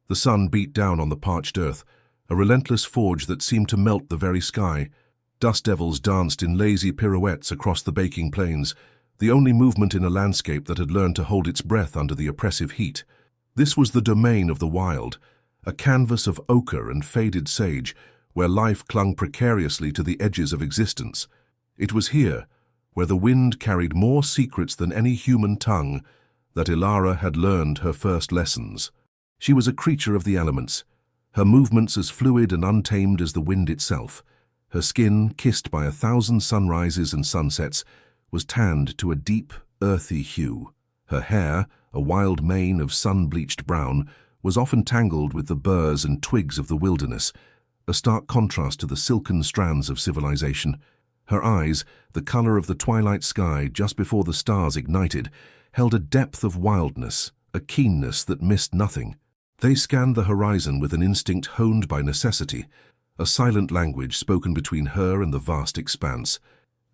The sun beat down on the parched earth, a relentless forge that seemed to melt the very sky. Dust devils danced in lazy pirouettes across the baking plains, the only movement in a landscape that had learned to hold its breath under the oppressive heat. This was the domain of the wild, a canvas of ochre and faded sage, where life clung precariously to the edges of existence. It was here, where the wind carried more secrets than any human tongue, that Ilara had learned her first lessons. She was a creature of the elements, her movements as fluid and untamed as the wind itself. Her skin, kissed by 1,000 sunrises and sunsets, was tanned to a deep, earthy hue. Her hair, a wild mane of sun-bleached brown, was often tangled with the burrs and twigs of the wilderness, a stark contrast to the silken strands of civilization. Her eyes, the color of the twilight sky just before the stars ignited, held a depth of wildness, a keenness that missed nothing. They scanned the horizon with an instinct honed by necessity, a silent language spoken between her and the vast expanse.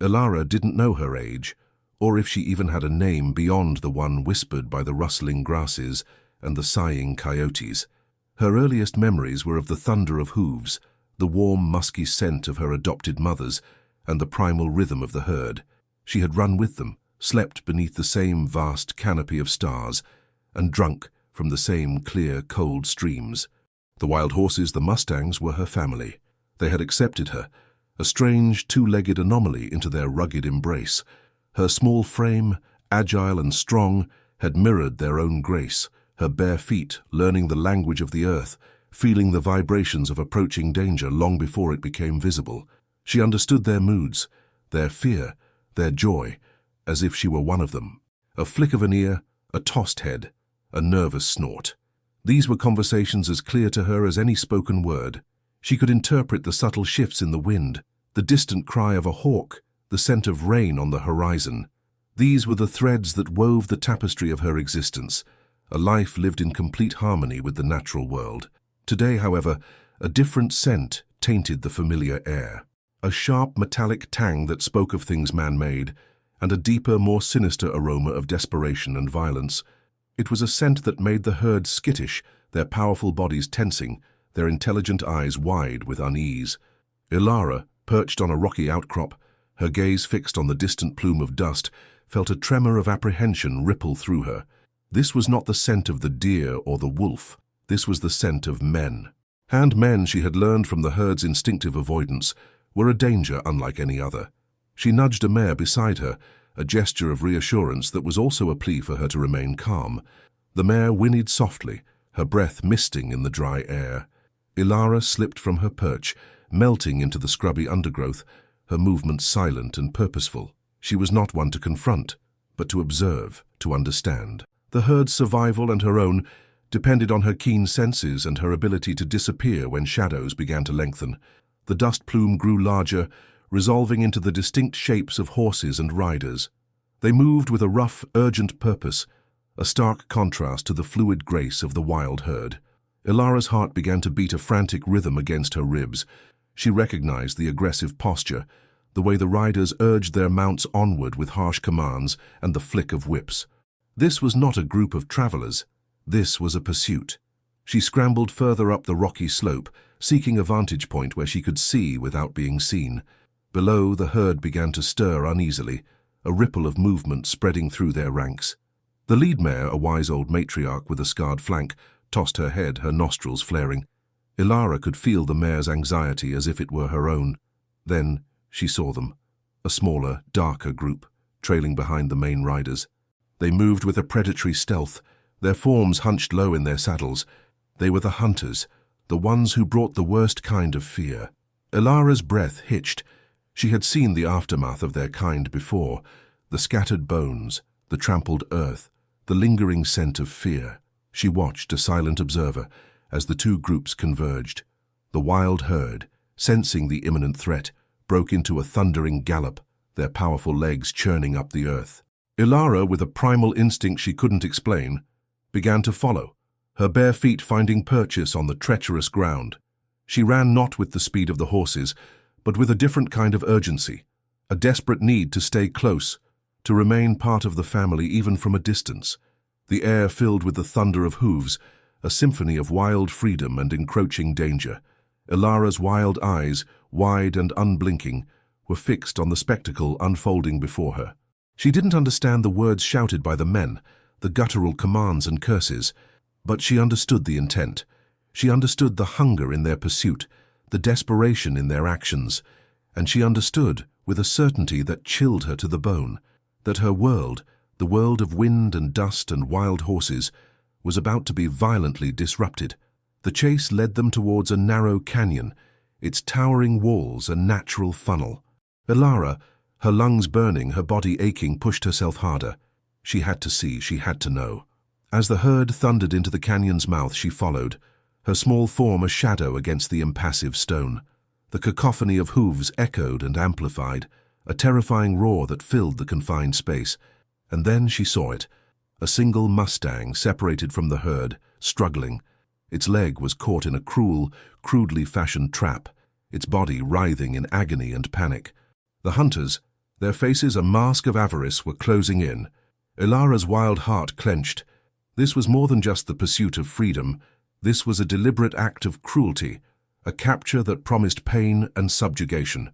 Ilara didn't know her age, or if she even had a name beyond the one whispered by the rustling grasses and the sighing coyotes. Her earliest memories were of the thunder of hooves, the warm, musky scent of her adopted mothers, and the primal rhythm of the herd. She had run with them, slept beneath the same vast canopy of stars, and drunk from the same clear, cold streams. The wild horses, the Mustangs, were her family. They had accepted her, a strange, two-legged anomaly, into their rugged embrace. Her small frame, agile and strong, had mirrored their own grace, her bare feet learning the language of the earth, feeling the vibrations of approaching danger long before it became visible. She understood their moods, their fear, their joy, as if she were one of them. A flick of an ear, a tossed head, a nervous snort. These were conversations as clear to her as any spoken word. She could interpret the subtle shifts in the wind, the distant cry of a hawk, the scent of rain on the horizon. These were the threads that wove the tapestry of her existence, a life lived in complete harmony with the natural world. Today, however, a different scent tainted the familiar air. A sharp metallic tang that spoke of things man-made, and a deeper, more sinister aroma of desperation and violence. It was a scent that made the herd skittish, their powerful bodies tensing, their intelligent eyes wide with unease. Ilara, perched on a rocky outcrop, her gaze fixed on the distant plume of dust, felt a tremor of apprehension ripple through her. This was not the scent of the deer or the wolf. This was the scent of men. And men, she had learned from the herd's instinctive avoidance, were a danger unlike any other. She nudged a mare beside her, a gesture of reassurance that was also a plea for her to remain calm. The mare whinnied softly, her breath misting in the dry air. Ilara slipped from her perch, melting into the scrubby undergrowth, her movements silent and purposeful. She was not one to confront, but to observe, to understand. The herd's survival and her own depended on her keen senses and her ability to disappear when shadows began to lengthen. The dust plume grew larger, resolving into the distinct shapes of horses and riders. They moved with a rough, urgent purpose, a stark contrast to the fluid grace of the wild herd. Ilara's heart began to beat a frantic rhythm against her ribs. She recognized the aggressive posture, the way the riders urged their mounts onward with harsh commands and the flick of whips. This was not a group of travelers. This was a pursuit. She scrambled further up the rocky slope, seeking a vantage point where she could see without being seen. Below, the herd began to stir uneasily, a ripple of movement spreading through their ranks. The lead mare, a wise old matriarch with a scarred flank, tossed her head, her nostrils flaring. Ilara could feel the mare's anxiety as if it were her own. Then she saw them, a smaller, darker group, trailing behind the main riders. They moved with a predatory stealth, their forms hunched low in their saddles. They were the hunters, the ones who brought the worst kind of fear. Ilara's breath hitched. She had seen the aftermath of their kind before, the scattered bones, the trampled earth, the lingering scent of fear. She watched, a silent observer, as the two groups converged. The wild herd, sensing the imminent threat, broke into a thundering gallop, their powerful legs churning up the earth. Ilara, with a primal instinct she couldn't explain, began to follow, her bare feet finding purchase on the treacherous ground. She ran not with the speed of the horses, but with a different kind of urgency, a desperate need to stay close, to remain part of the family even from a distance. The air filled with the thunder of hooves, a symphony of wild freedom and encroaching danger. Ilara's wild eyes, wide and unblinking, were fixed on the spectacle unfolding before her. She didn't understand the words shouted by the men, the guttural commands and curses, but she understood the intent. She understood the hunger in their pursuit, the desperation in their actions, and she understood, with a certainty that chilled her to the bone, that her world, the world of wind and dust and wild horses, was about to be violently disrupted. The chase led them towards a narrow canyon, its towering walls a natural funnel. Ilara, her lungs burning, her body aching, pushed herself harder. She had to see, she had to know. As the herd thundered into the canyon's mouth, she followed, her small form a shadow against the impassive stone. The cacophony of hooves echoed and amplified, a terrifying roar that filled the confined space. And then she saw it, a single Mustang separated from the herd, struggling. Its leg was caught in a cruel, crudely fashioned trap, its body writhing in agony and panic. The hunters, their faces a mask of avarice, were closing in. Ilara's wild heart clenched. This was more than just the pursuit of freedom. This was a deliberate act of cruelty, a capture that promised pain and subjugation.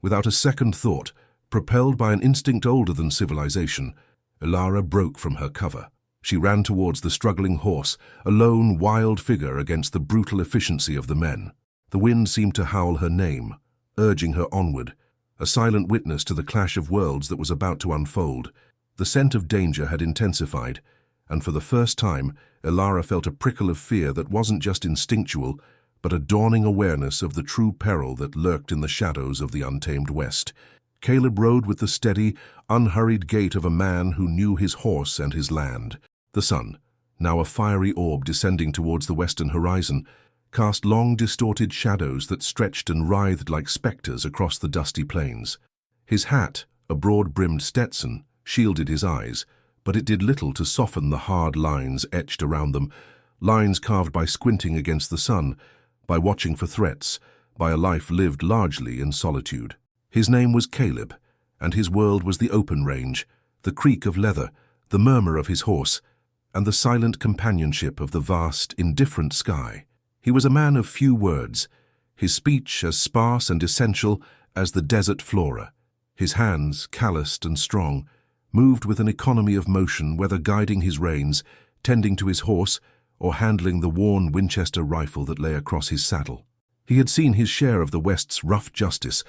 Without a second thought, propelled by an instinct older than civilization, Ilara broke from her cover. She ran towards the struggling horse, a lone, wild figure against the brutal efficiency of the men. The wind seemed to howl her name, urging her onward, a silent witness to the clash of worlds that was about to unfold. The scent of danger had intensified, and for the first time, Ilara felt a prickle of fear that wasn't just instinctual, but a dawning awareness of the true peril that lurked in the shadows of the untamed West. Caleb rode with the steady, unhurried gait of a man who knew his horse and his land. The sun, now a fiery orb descending towards the western horizon, cast long, distorted shadows that stretched and writhed like specters across the dusty plains. His hat, a broad-brimmed Stetson, shielded his eyes, but it did little to soften the hard lines etched around them, lines carved by squinting against the sun, by watching for threats, by a life lived largely in solitude. His name was Caleb, and his world was the open range, the creak of leather, the murmur of his horse, and the silent companionship of the vast, indifferent sky. He was a man of few words, his speech as sparse and essential as the desert flora. His hands, calloused and strong, moved with an economy of motion, whether guiding his reins, tending to his horse, or handling the worn Winchester rifle that lay across his saddle. He had seen his share of the West's rough justice,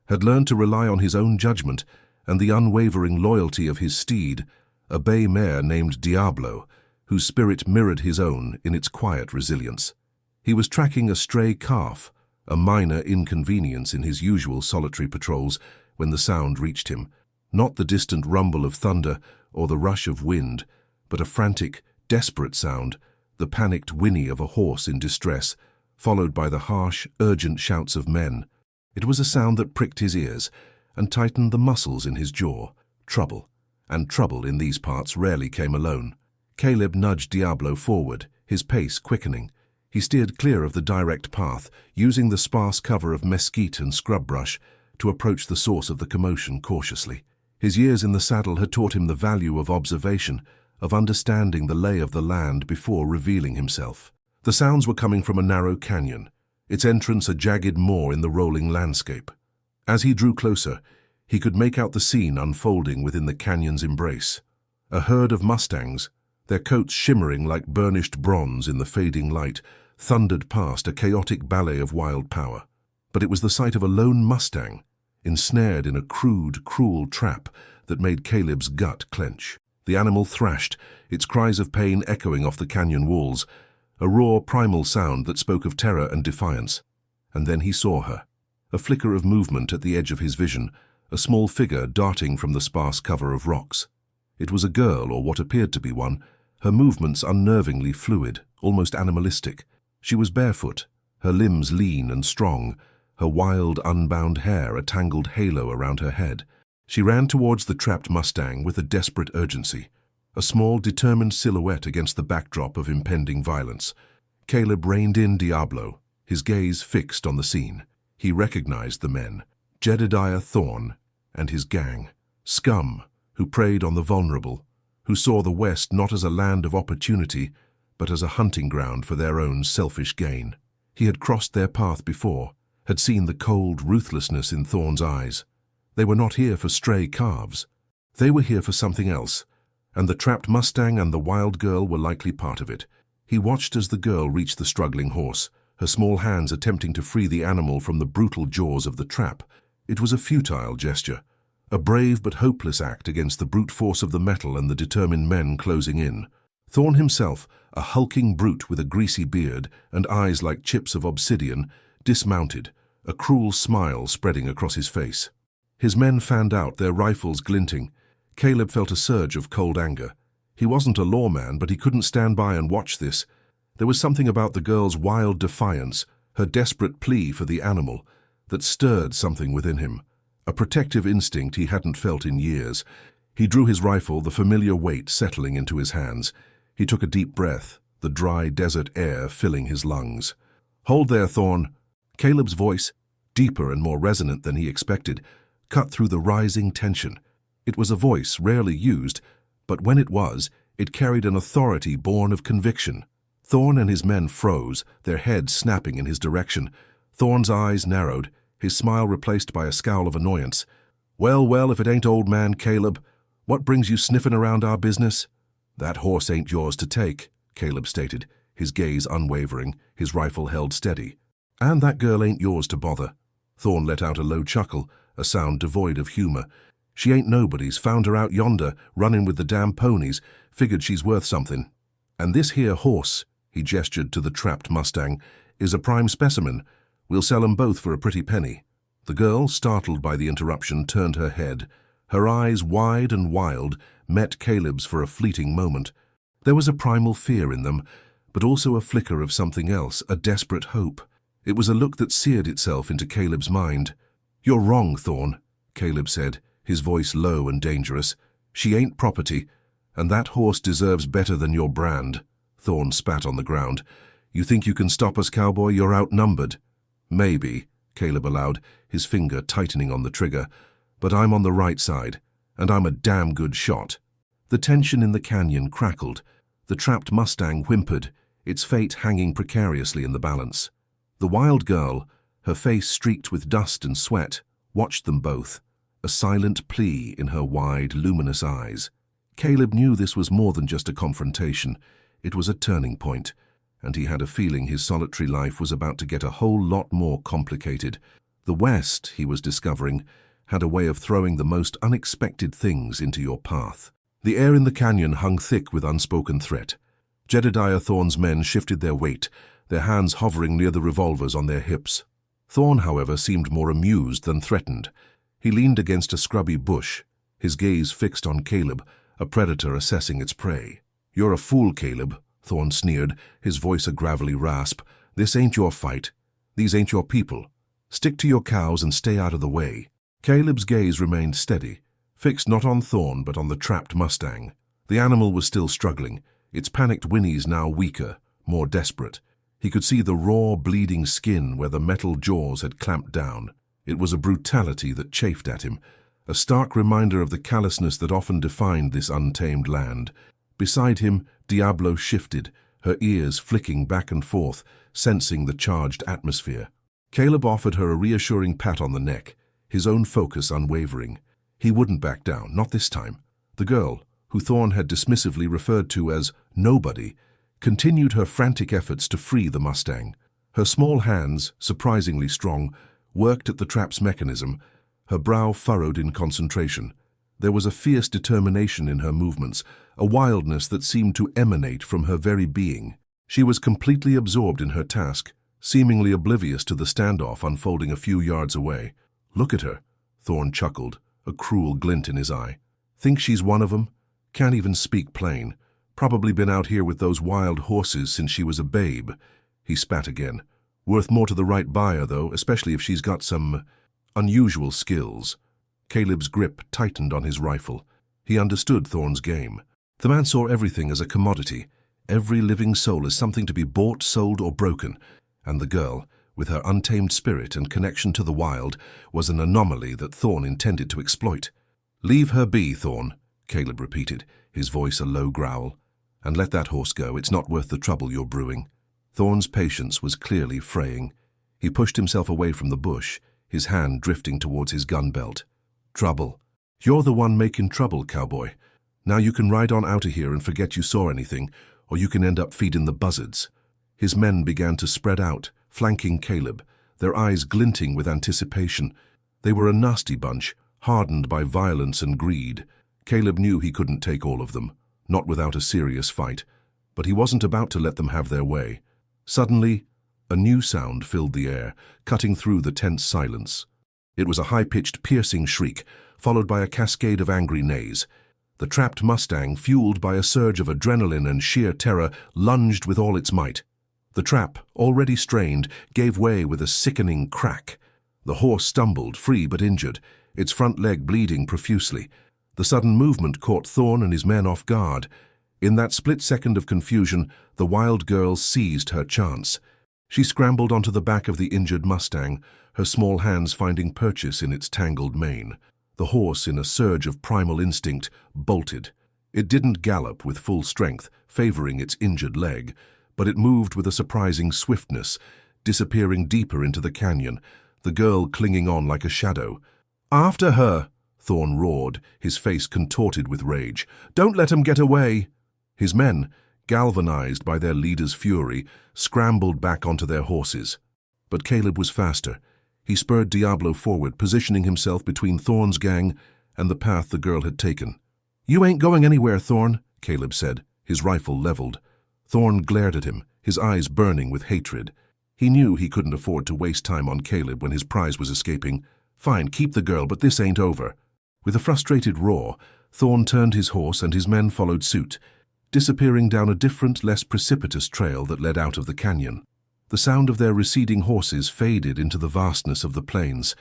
had learned to rely on his own judgment and the unwavering loyalty of his steed, a bay mare named Diablo, whose spirit mirrored his own in its quiet resilience. He was tracking a stray calf, a minor inconvenience in his usual solitary patrols, when the sound reached him. Not the distant rumble of thunder or the rush of wind, but a frantic, desperate sound, the panicked whinny of a horse in distress, followed by the harsh, urgent shouts of men. It was a sound that pricked his ears and tightened the muscles in his jaw. Trouble. And trouble in these parts rarely came alone. Caleb nudged Diablo forward, his pace quickening. He steered clear of the direct path, using the sparse cover of mesquite and scrub brush to approach the source of the commotion cautiously. His years in the saddle had taught him the value of observation, of understanding the lay of the land before revealing himself. The sounds were coming from a narrow canyon, its entrance a jagged moor in the rolling landscape. As he drew closer, he could make out the scene unfolding within the canyon's embrace. A herd of Mustangs, their coats shimmering like burnished bronze in the fading light, thundered past, a chaotic ballet of wild power. But it was the sight of a lone Mustang, ensnared in a crude, cruel trap that made Caleb's gut clench. The animal thrashed, its cries of pain echoing off the canyon walls, a raw, primal sound that spoke of terror and defiance. And then he saw her. A flicker of movement at the edge of his vision, a small figure darting from the sparse cover of rocks. It was a girl, or what appeared to be one, her movements unnervingly fluid, almost animalistic. She was barefoot, her limbs lean and strong, her wild, unbound hair a tangled halo around her head. She ran towards the trapped Mustang with a desperate urgency, a small, determined silhouette against the backdrop of impending violence. Caleb reined in Diablo, his gaze fixed on the scene. He recognized the men, Jedediah Thorne and his gang, scum who preyed on the vulnerable, who saw the West not as a land of opportunity, but as a hunting ground for their own selfish gain. He had crossed their path before, had seen the cold ruthlessness in Thorn's eyes. They were not here for stray calves. They were here for something else, and the trapped Mustang and the wild girl were likely part of it. He watched as the girl reached the struggling horse, her small hands attempting to free the animal from the brutal jaws of the trap. It was a futile gesture, a brave but hopeless act against the brute force of the metal and the determined men closing in. Thorn himself, a hulking brute with a greasy beard and eyes like chips of obsidian, dismounted, a cruel smile spreading across his face. His men fanned out, their rifles glinting. Caleb felt a surge of cold anger. He wasn't a lawman, but he couldn't stand by and watch this. There was something about the girl's wild defiance, her desperate plea for the animal, that stirred something within him, a protective instinct he hadn't felt in years. He drew his rifle, the familiar weight settling into his hands. He took a deep breath, the dry desert air filling his lungs. "Hold there, Thorn." Caleb's voice, deeper and more resonant than he expected, cut through the rising tension. It was a voice rarely used, but when it was, it carried an authority born of conviction. Thorn and his men froze, their heads snapping in his direction. Thorn's eyes narrowed, his smile replaced by a scowl of annoyance. "Well, well, if it ain't old man Caleb, what brings you sniffing around our business?" "That horse ain't yours to take," Caleb stated, his gaze unwavering, his rifle held steady. "And that girl ain't yours to bother." Thorn let out a low chuckle, a sound devoid of humor. "She ain't nobody's, found her out yonder, running with the damn ponies, figured she's worth something. And this here horse," he gestured to the trapped Mustang, "is a prime specimen. We'll sell 'em both for a pretty penny." The girl, startled by the interruption, turned her head. Her eyes, wide and wild, met Caleb's for a fleeting moment. There was a primal fear in them, but also a flicker of something else, a desperate hope. It was a look that seared itself into Caleb's mind. "You're wrong, Thorn," Caleb said, his voice low and dangerous. "She ain't property, and that horse deserves better than your brand." Thorn spat on the ground. "You think you can stop us, Cowboy? You're outnumbered." "Maybe," Caleb allowed, his finger tightening on the trigger. "But I'm on the right side, and I'm a damn good shot." The tension in the canyon crackled. The trapped Mustang whimpered, its fate hanging precariously in the balance. The wild girl, her face streaked with dust and sweat, watched them both, a silent plea in her wide, luminous eyes. Caleb knew this was more than just a confrontation. It was a turning point, and he had a feeling his solitary life was about to get a whole lot more complicated. The West, he was discovering, had a way of throwing the most unexpected things into your path. The air in the canyon hung thick with unspoken threat. Jedediah Thorn's men shifted their weight, their hands hovering near the revolvers on their hips. Thorn, however, seemed more amused than threatened. He leaned against a scrubby bush, his gaze fixed on Caleb, a predator assessing its prey. "You're a fool, Caleb," Thorn sneered, his voice a gravelly rasp. "This ain't your fight. These ain't your people. Stick to your cows and stay out of the way." Caleb's gaze remained steady, fixed not on Thorn but on the trapped Mustang. The animal was still struggling, its panicked whinnies now weaker, more desperate. He could see the raw, bleeding skin where the metal jaws had clamped down. It was a brutality that chafed at him, a stark reminder of the callousness that often defined this untamed land. Beside him, Diablo shifted, her ears flicking back and forth, sensing the charged atmosphere. Caleb offered her a reassuring pat on the neck, his own focus unwavering. He wouldn't back down, not this time. The girl, who Thorn had dismissively referred to as nobody, continued her frantic efforts to free the Mustang. Her small hands, surprisingly strong, worked at the trap's mechanism, her brow furrowed in concentration. There was a fierce determination in her movements, a wildness that seemed to emanate from her very being. She was completely absorbed in her task, seemingly oblivious to the standoff unfolding a few yards away. "Look at her," Thorn chuckled, a cruel glint in his eye. "Think she's one of 'em? Can't even speak plain. Probably been out here with those wild horses since she was a babe." He spat again. "Worth more to the right buyer, though, especially if she's got some unusual skills." Caleb's grip tightened on his rifle. He understood Thorn's game. The man saw everything as a commodity, every living soul as something to be bought, sold, or broken, and the girl, with her untamed spirit and connection to the wild, was an anomaly that Thorn intended to exploit. "Leave her be, Thorn," Caleb repeated, his voice a low growl. And let that horse go, it's not worth the trouble you're brewing. Thorn's patience was clearly fraying. He pushed himself away from the bush, his hand drifting towards his gun belt. Trouble. You're the one making trouble, Cowboy. Now you can ride on out of here and forget you saw anything, or you can end up feeding the buzzards. His men began to spread out, flanking Caleb, their eyes glinting with anticipation. They were a nasty bunch, hardened by violence and greed. Caleb knew he couldn't take all of them, not without a serious fight, but he wasn't about to let them have their way. Suddenly, a new sound filled the air, cutting through the tense silence. It was a high-pitched, piercing shriek, followed by a cascade of angry neighs. The trapped Mustang, fueled by a surge of adrenaline and sheer terror, lunged with all its might. The trap, already strained, gave way with a sickening crack. The horse stumbled, free but injured, its front leg bleeding profusely. The sudden movement caught Thorn and his men off guard. In that split second of confusion, the wild girl seized her chance. She scrambled onto the back of the injured Mustang, her small hands finding purchase in its tangled mane. The horse, in a surge of primal instinct, bolted. It didn't gallop with full strength, favoring its injured leg, but it moved with a surprising swiftness, disappearing deeper into the canyon, the girl clinging on like a shadow. "After her!" Thorn roared, his face contorted with rage. "Don't let 'em get away!" His men, galvanized by their leader's fury, scrambled back onto their horses. But Caleb was faster. He spurred Diablo forward, positioning himself between Thorn's gang and the path the girl had taken. "You ain't going anywhere, Thorn," Caleb said, his rifle leveled. Thorn glared at him, his eyes burning with hatred. He knew he couldn't afford to waste time on Caleb when his prize was escaping. "Fine, keep the girl, but this ain't over." With a frustrated roar, Thorn turned his horse and his men followed suit, disappearing down a different, less precipitous trail that led out of the canyon. The sound of their receding horses faded into the vastness of the plains.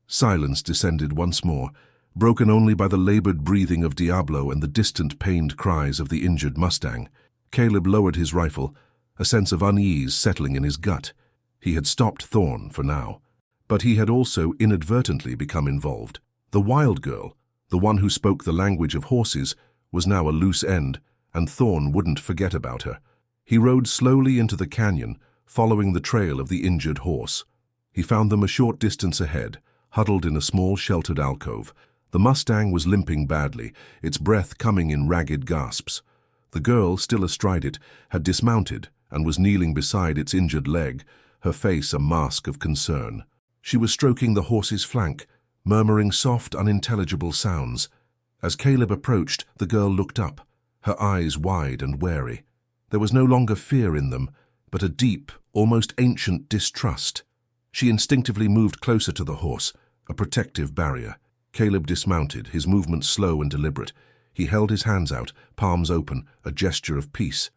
Silence descended once more, broken only by the labored breathing of Diablo and the distant pained cries of the injured Mustang. Caleb lowered his rifle, a sense of unease settling in his gut. He had stopped Thorn for now, but he had also inadvertently become involved. The wild girl, the one who spoke the language of horses, was now a loose end, and Thorn wouldn't forget about her. He rode slowly into the canyon, following the trail of the injured horse. He found them a short distance ahead, huddled in a small sheltered alcove. The Mustang was limping badly, its breath coming in ragged gasps. The girl, still astride it, had dismounted and was kneeling beside its injured leg, her face a mask of concern. She was stroking the horse's flank, murmuring soft, unintelligible sounds. As Caleb approached, the girl looked up, her eyes wide and wary. There was no longer fear in them, but a deep, almost ancient distrust. She instinctively moved closer to the horse, a protective barrier. Caleb dismounted, his movements slow and deliberate. He held his hands out, palms open, a gesture of peace.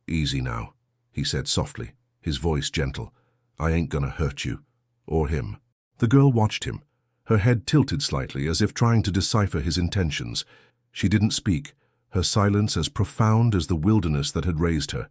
"Easy now," he said softly, his voice gentle. "I ain't gonna hurt you. Or him." The girl watched him, her head tilted slightly as if trying to decipher his intentions. She didn't speak, her silence as profound as the wilderness that had raised her.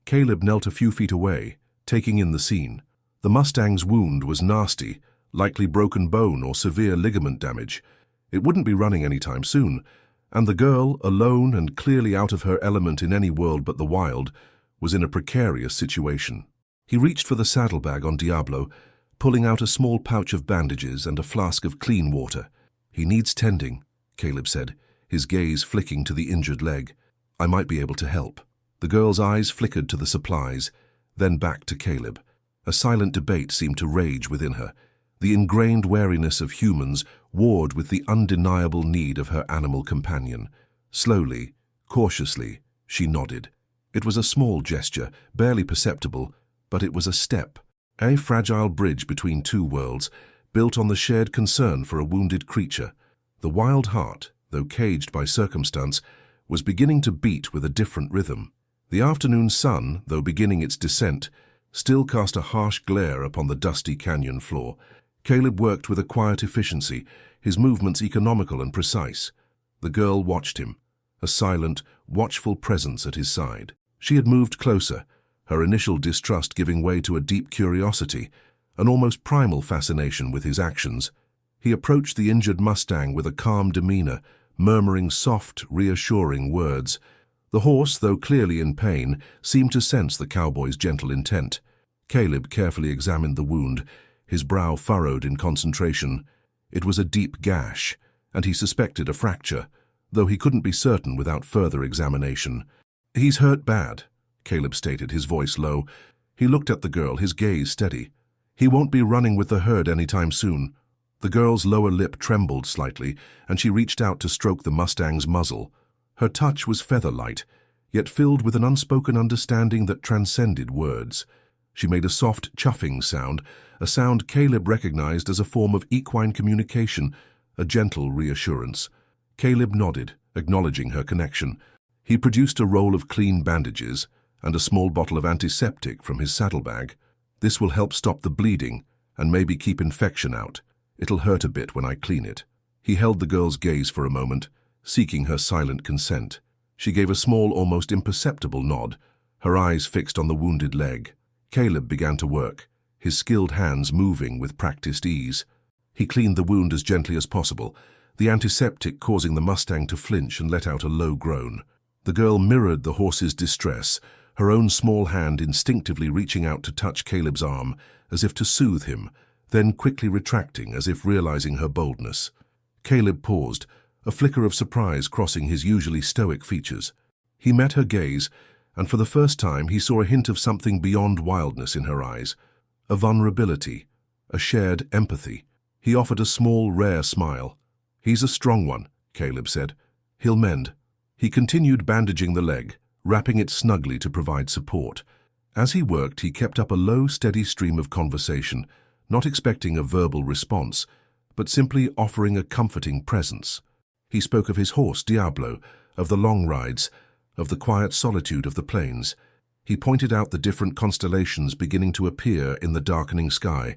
Caleb knelt a few feet away, taking in the scene. The Mustang's wound was nasty, likely broken bone or severe ligament damage. It wouldn't be running anytime soon, and the girl, alone and clearly out of her element in any world but the wild, was in a precarious situation. He reached for the saddlebag on Diablo, pulling out a small pouch of bandages and a flask of clean water. "He needs tending," Caleb said, his gaze flicking to the injured leg. "I might be able to help." The girl's eyes flickered to the supplies, then back to Caleb. A silent debate seemed to rage within her. The ingrained wariness of humans warred with the undeniable need of her animal companion. Slowly, cautiously, she nodded. It was a small gesture, barely perceptible, but it was a step, a fragile bridge between two worlds, built on the shared concern for a wounded creature. The wild heart, though caged by circumstance, was beginning to beat with a different rhythm. The afternoon sun, though beginning its descent, still cast a harsh glare upon the dusty canyon floor. Caleb worked with a quiet efficiency, his movements economical and precise. The girl watched him, a silent, watchful presence at his side. She had moved closer, her initial distrust giving way to a deep curiosity, an almost primal fascination with his actions. He approached the injured Mustang with a calm demeanor, murmuring soft, reassuring words. The horse, though clearly in pain, seemed to sense the cowboy's gentle intent. Caleb carefully examined the wound, his brow furrowed in concentration. It was a deep gash, and he suspected a fracture, though he couldn't be certain without further examination. "He's hurt bad," Caleb stated, his voice low. He looked at the girl, his gaze steady. "He won't be running with the herd anytime soon." The girl's lower lip trembled slightly, and she reached out to stroke the Mustang's muzzle. Her touch was feather-light, yet filled with an unspoken understanding that transcended words. She made a soft, chuffing sound, a sound Caleb recognized as a form of equine communication, a gentle reassurance. Caleb nodded, acknowledging her connection. He produced a roll of clean bandages and a small bottle of antiseptic from his saddlebag. "This will help stop the bleeding and maybe keep infection out. It'll hurt a bit when I clean it." He held the girl's gaze for a moment, seeking her silent consent. She gave a small, almost imperceptible nod, her eyes fixed on the wounded leg. Caleb began to work, his skilled hands moving with practiced ease. He cleaned the wound as gently as possible, the antiseptic causing the Mustang to flinch and let out a low groan. The girl mirrored the horse's distress, her own small hand instinctively reaching out to touch Caleb's arm, as if to soothe him, then quickly retracting as if realizing her boldness. Caleb paused, a flicker of surprise crossing his usually stoic features. He met her gaze, and for the first time he saw a hint of something beyond wildness in her eyes, a vulnerability, a shared empathy. He offered a small, rare smile. "He's a strong one," Caleb said. "He'll mend." He continued bandaging the leg, wrapping it snugly to provide support. As he worked, he kept up a low, steady stream of conversation, not expecting a verbal response, but simply offering a comforting presence. He spoke of his horse, Diablo, of the long rides, of the quiet solitude of the plains. He pointed out the different constellations beginning to appear in the darkening sky,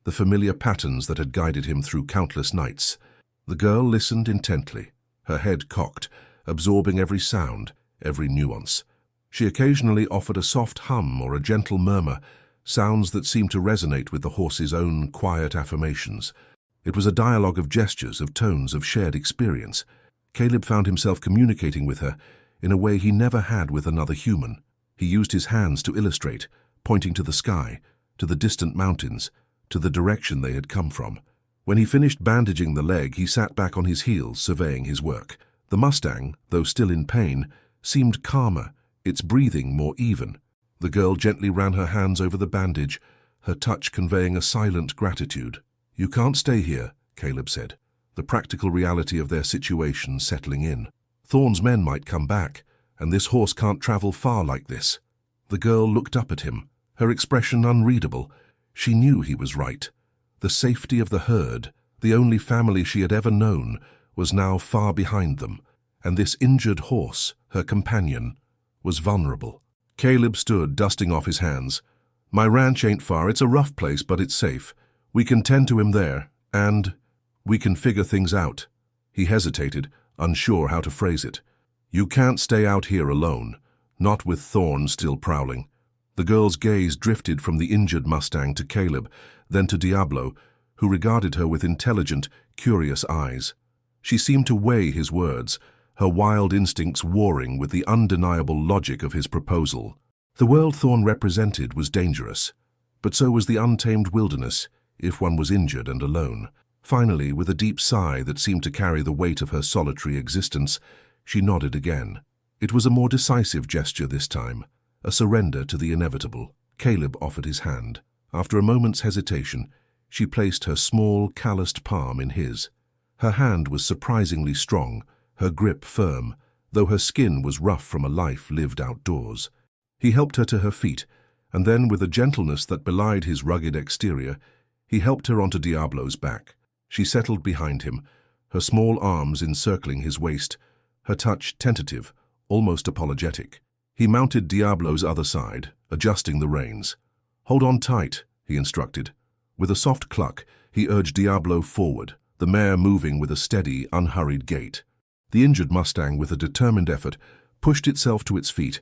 the familiar patterns that had guided him through countless nights. The girl listened intently, her head cocked, absorbing every sound, every nuance. She occasionally offered a soft hum or a gentle murmur, sounds that seemed to resonate with the horse's own quiet affirmations. It was a dialogue of gestures, of tones, of shared experience. Caleb found himself communicating with her in a way he never had with another human. He used his hands to illustrate, pointing to the sky, to the distant mountains, to the direction they had come from. When he finished bandaging the leg, he sat back on his heels, surveying his work. The Mustang, though still in pain, seemed calmer, its breathing more even. The girl gently ran her hands over the bandage, her touch conveying a silent gratitude. "You can't stay here," Caleb said, the practical reality of their situation settling in. "Thorne's men might come back, and this horse can't travel far like this." The girl looked up at him, her expression unreadable. She knew he was right. The safety of the herd, the only family she had ever known, was now far behind them, and this injured horse, her companion, was vulnerable. Caleb stood, dusting off his hands. "My ranch ain't far. It's a rough place, but it's safe. We can tend to him there, and we can figure things out." He hesitated, unsure how to phrase it. "You can't stay out here alone, not with Thorne still prowling." The girl's gaze drifted from the injured Mustang to Caleb, then to Diablo, who regarded her with intelligent, curious eyes. She seemed to weigh his words, her wild instincts warring with the undeniable logic of his proposal. The world Thorne represented was dangerous, but so was the untamed wilderness, if one was injured and alone. Finally, with a deep sigh that seemed to carry the weight of her solitary existence, she nodded again. It was a more decisive gesture this time, a surrender to the inevitable. Caleb offered his hand. After a moment's hesitation, she placed her small, calloused palm in his. Her hand was surprisingly strong, her grip firm, though her skin was rough from a life lived outdoors. He helped her to her feet, and then, with a gentleness that belied his rugged exterior, he helped her onto Diablo's back. She settled behind him, her small arms encircling his waist, her touch tentative, almost apologetic. He mounted Diablo's other side, adjusting the reins. "Hold on tight," he instructed. With a soft cluck, he urged Diablo forward, the mare moving with a steady, unhurried gait. The injured Mustang, with a determined effort, pushed itself to its feet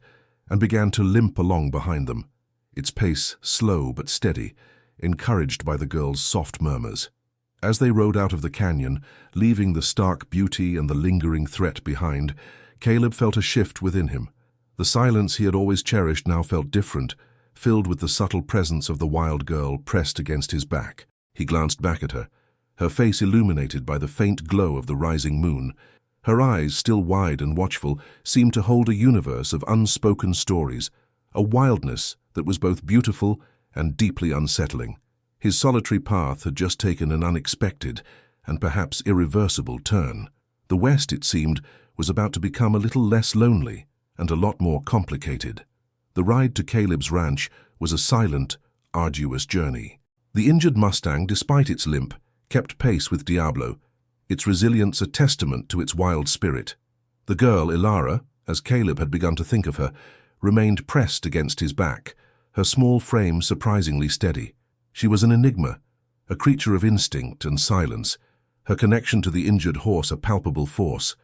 and began to limp along behind them, its pace slow but steady, encouraged by the girl's soft murmurs. As they rode out of the canyon, leaving the stark beauty and the lingering threat behind, Caleb felt a shift within him. The silence he had always cherished now felt different, filled with the subtle presence of the wild girl pressed against his back. He glanced back at her, her face illuminated by the faint glow of the rising moon. Her eyes, still wide and watchful, seemed to hold a universe of unspoken stories, a wildness that was both beautiful and deeply unsettling. His solitary path had just taken an unexpected and perhaps irreversible turn. The West, it seemed, was about to become a little less lonely and a lot more complicated. The ride to Caleb's ranch was a silent, arduous journey. The injured Mustang, despite its limp, kept pace with Diablo, its resilience a testament to its wild spirit. The girl, Ilara, as Caleb had begun to think of her, remained pressed against his back, her small frame surprisingly steady. She was an enigma, a creature of instinct and silence, her connection to the injured horse a palpable force.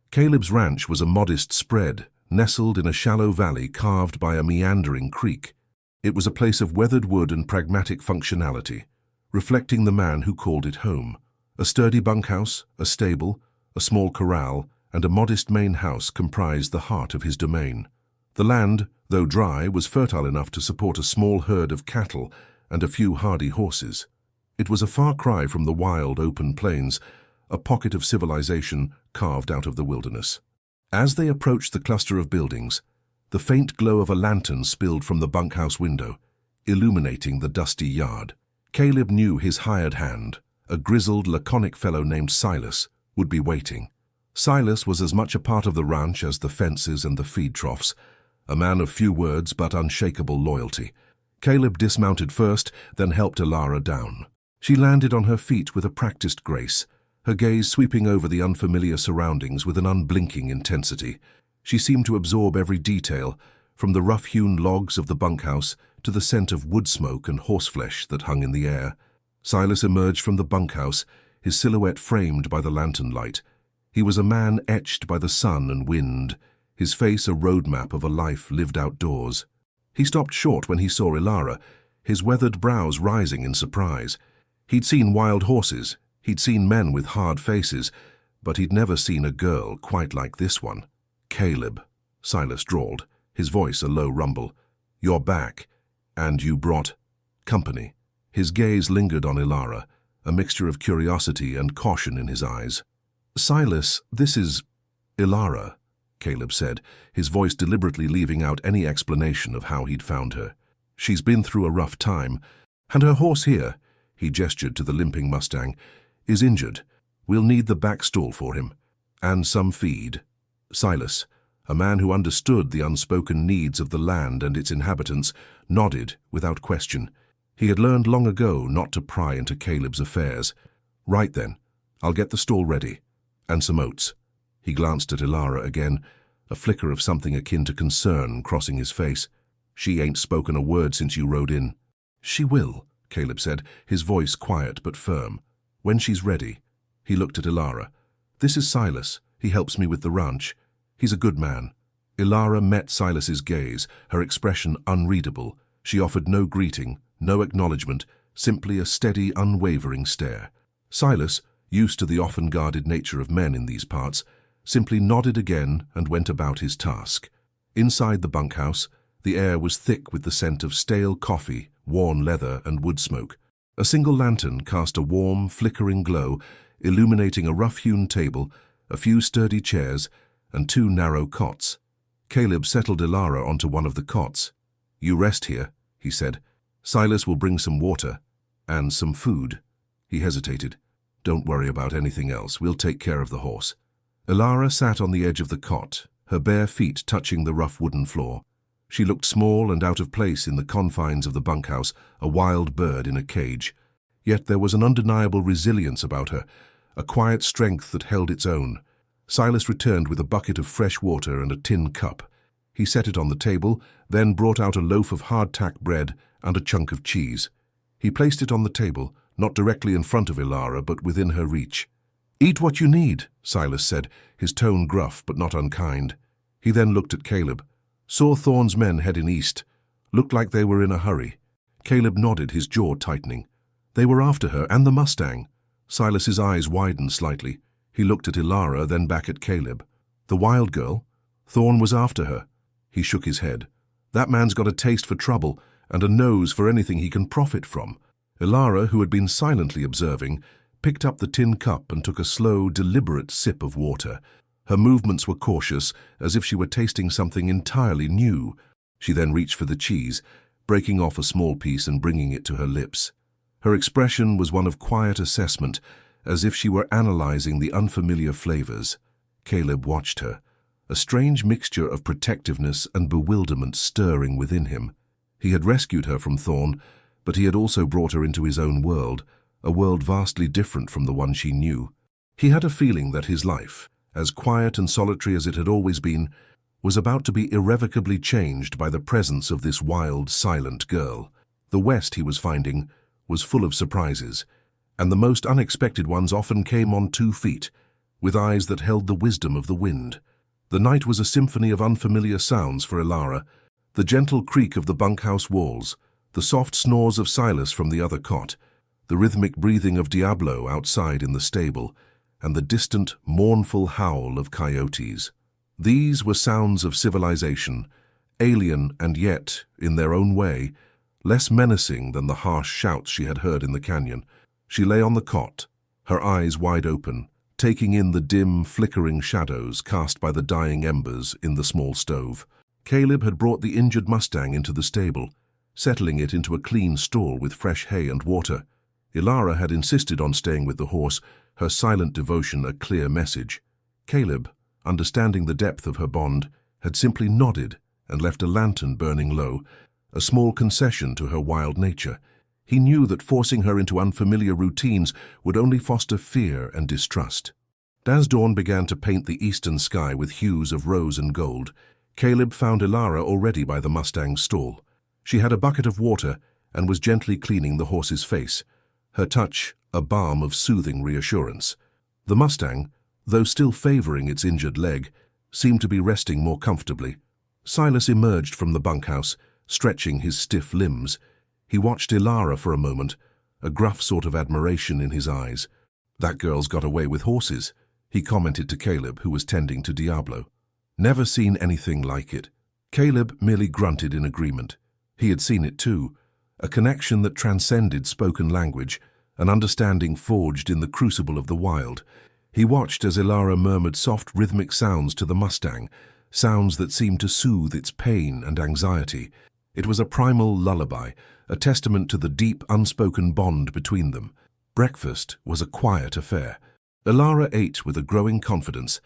Caleb's ranch was a modest spread, nestled in a shallow valley carved by a meandering creek. It was a place of weathered wood and pragmatic functionality, reflecting the man who called it home. A sturdy bunkhouse, a stable, a small corral, and a modest main house comprised the heart of his domain. The land, though dry, was fertile enough to support a small herd of cattle and a few hardy horses. It was a far cry from the wild, open plains, a pocket of civilization carved out of the wilderness. As they approached the cluster of buildings, the faint glow of a lantern spilled from the bunkhouse window, illuminating the dusty yard. Caleb knew his hired hand, a grizzled, laconic fellow named Silas, would be waiting. Silas was as much a part of the ranch as the fences and the feed troughs, a man of few words but unshakable loyalty. Caleb dismounted first, then helped Ilara down. She landed on her feet with a practiced grace, her gaze sweeping over the unfamiliar surroundings with an unblinking intensity. She seemed to absorb every detail, from the rough-hewn logs of the bunkhouse to the scent of wood smoke and horseflesh that hung in the air. Silas emerged from the bunkhouse, his silhouette framed by the lantern light. He was a man etched by the sun and wind, his face a roadmap of a life lived outdoors. He stopped short when he saw Ilara, his weathered brows rising in surprise. He'd seen wild horses, he'd seen men with hard faces, but he'd never seen a girl quite like this one. "Caleb," Silas drawled, his voice a low rumble. "You're back, and you brought company." His gaze lingered on Ilara, a mixture of curiosity and caution in his eyes. "Silas, this is Ilara," Caleb said, his voice deliberately leaving out any explanation of how he'd found her. "She's been through a rough time, and her horse here," he gestured to the limping Mustang, "is injured. We'll need the back stall for him, and some feed." Silas, a man who understood the unspoken needs of the land and its inhabitants, nodded without question. He had learned long ago not to pry into Caleb's affairs. "Right then, I'll get the stall ready. And some oats." He glanced at Ilara again, a flicker of something akin to concern crossing his face. "She ain't spoken a word since you rode in." "She will," Caleb said, his voice quiet but firm. "When she's ready." He looked at Ilara. "This is Silas. He helps me with the ranch. He's a good man." Ilara met Silas's gaze, her expression unreadable. She offered no greeting, no acknowledgement, simply a steady, unwavering stare. Silas, used to the often guarded nature of men in these parts, simply nodded again and went about his task. Inside the bunkhouse, the air was thick with the scent of stale coffee, worn leather, and wood smoke. A single lantern cast a warm, flickering glow, illuminating a rough-hewn table, a few sturdy chairs, and two narrow cots. Caleb settled Ilara onto one of the cots. "You rest here," he said. "Silas will bring some water and some food." He hesitated. "Don't worry about anything else. We'll take care of the horse." Ilara sat on the edge of the cot, her bare feet touching the rough wooden floor. She looked small and out of place in the confines of the bunkhouse, a wild bird in a cage. Yet there was an undeniable resilience about her, a quiet strength that held its own. Silas returned with a bucket of fresh water and a tin cup. He set it on the table, then brought out a loaf of hardtack bread and a chunk of cheese. He placed it on the table, not directly in front of Ilara, but within her reach. "Eat what you need," Silas said, his tone gruff but not unkind. He then looked at Caleb. Saw Thorne's men heading east. Looked like they were in a hurry. Caleb nodded, his jaw tightening. They were after her and the Mustang. Silas's eyes widened slightly. He looked at Ilara, then back at Caleb. "The wild girl? Thorne was after her." He shook his head. That man's got a taste for trouble and a nose for anything he can profit from. Ilara, who had been silently observing, picked up the tin cup and took a slow, deliberate sip of water. Her movements were cautious, as if she were tasting something entirely new. She then reached for the cheese, breaking off a small piece and bringing it to her lips. Her expression was one of quiet assessment, as if she were analyzing the unfamiliar flavors. Caleb watched her, a strange mixture of protectiveness and bewilderment stirring within him. He had rescued her from Thorn, but he had also brought her into his own world, a world vastly different from the one she knew. He had a feeling that his life, as quiet and solitary as it had always been, was about to be irrevocably changed by the presence of this wild, silent girl. The West, he was finding, was full of surprises, and the most unexpected ones often came on 2 feet, with eyes that held the wisdom of the wind. The night was a symphony of unfamiliar sounds for Ilara, the gentle creak of the bunkhouse walls, the soft snores of Silas from the other cot, the rhythmic breathing of Diablo outside in the stable, and the distant, mournful howl of coyotes. These were sounds of civilization, alien and yet, in their own way, less menacing than the harsh shouts she had heard in the canyon. She lay on the cot, her eyes wide open, taking in the dim, flickering shadows cast by the dying embers in the small stove. Caleb had brought the injured Mustang into the stable, settling it into a clean stall with fresh hay and water. Ilara had insisted on staying with the horse, her silent devotion a clear message. Caleb, understanding the depth of her bond, had simply nodded and left a lantern burning low, a small concession to her wild nature. He knew that forcing her into unfamiliar routines would only foster fear and distrust. As dawn began to paint the eastern sky with hues of rose and gold, Caleb found Ilara already by the Mustang's stall. She had a bucket of water and was gently cleaning the horse's face, her touch a balm of soothing reassurance. The Mustang, though still favoring its injured leg, seemed to be resting more comfortably. Silas emerged from the bunkhouse, stretching his stiff limbs. He watched Ilara for a moment, a gruff sort of admiration in his eyes. "That girl's got away with horses," he commented to Caleb, who was tending to Diablo. "Never seen anything like it." Caleb merely grunted in agreement. He had seen it too, a connection that transcended spoken language, an understanding forged in the crucible of the wild. He watched as Ilara murmured soft rhythmic sounds to the Mustang, sounds that seemed to soothe its pain and anxiety. It was a primal lullaby, a testament to the deep, unspoken bond between them. Breakfast was a quiet affair. Ilara ate with a growing confidence,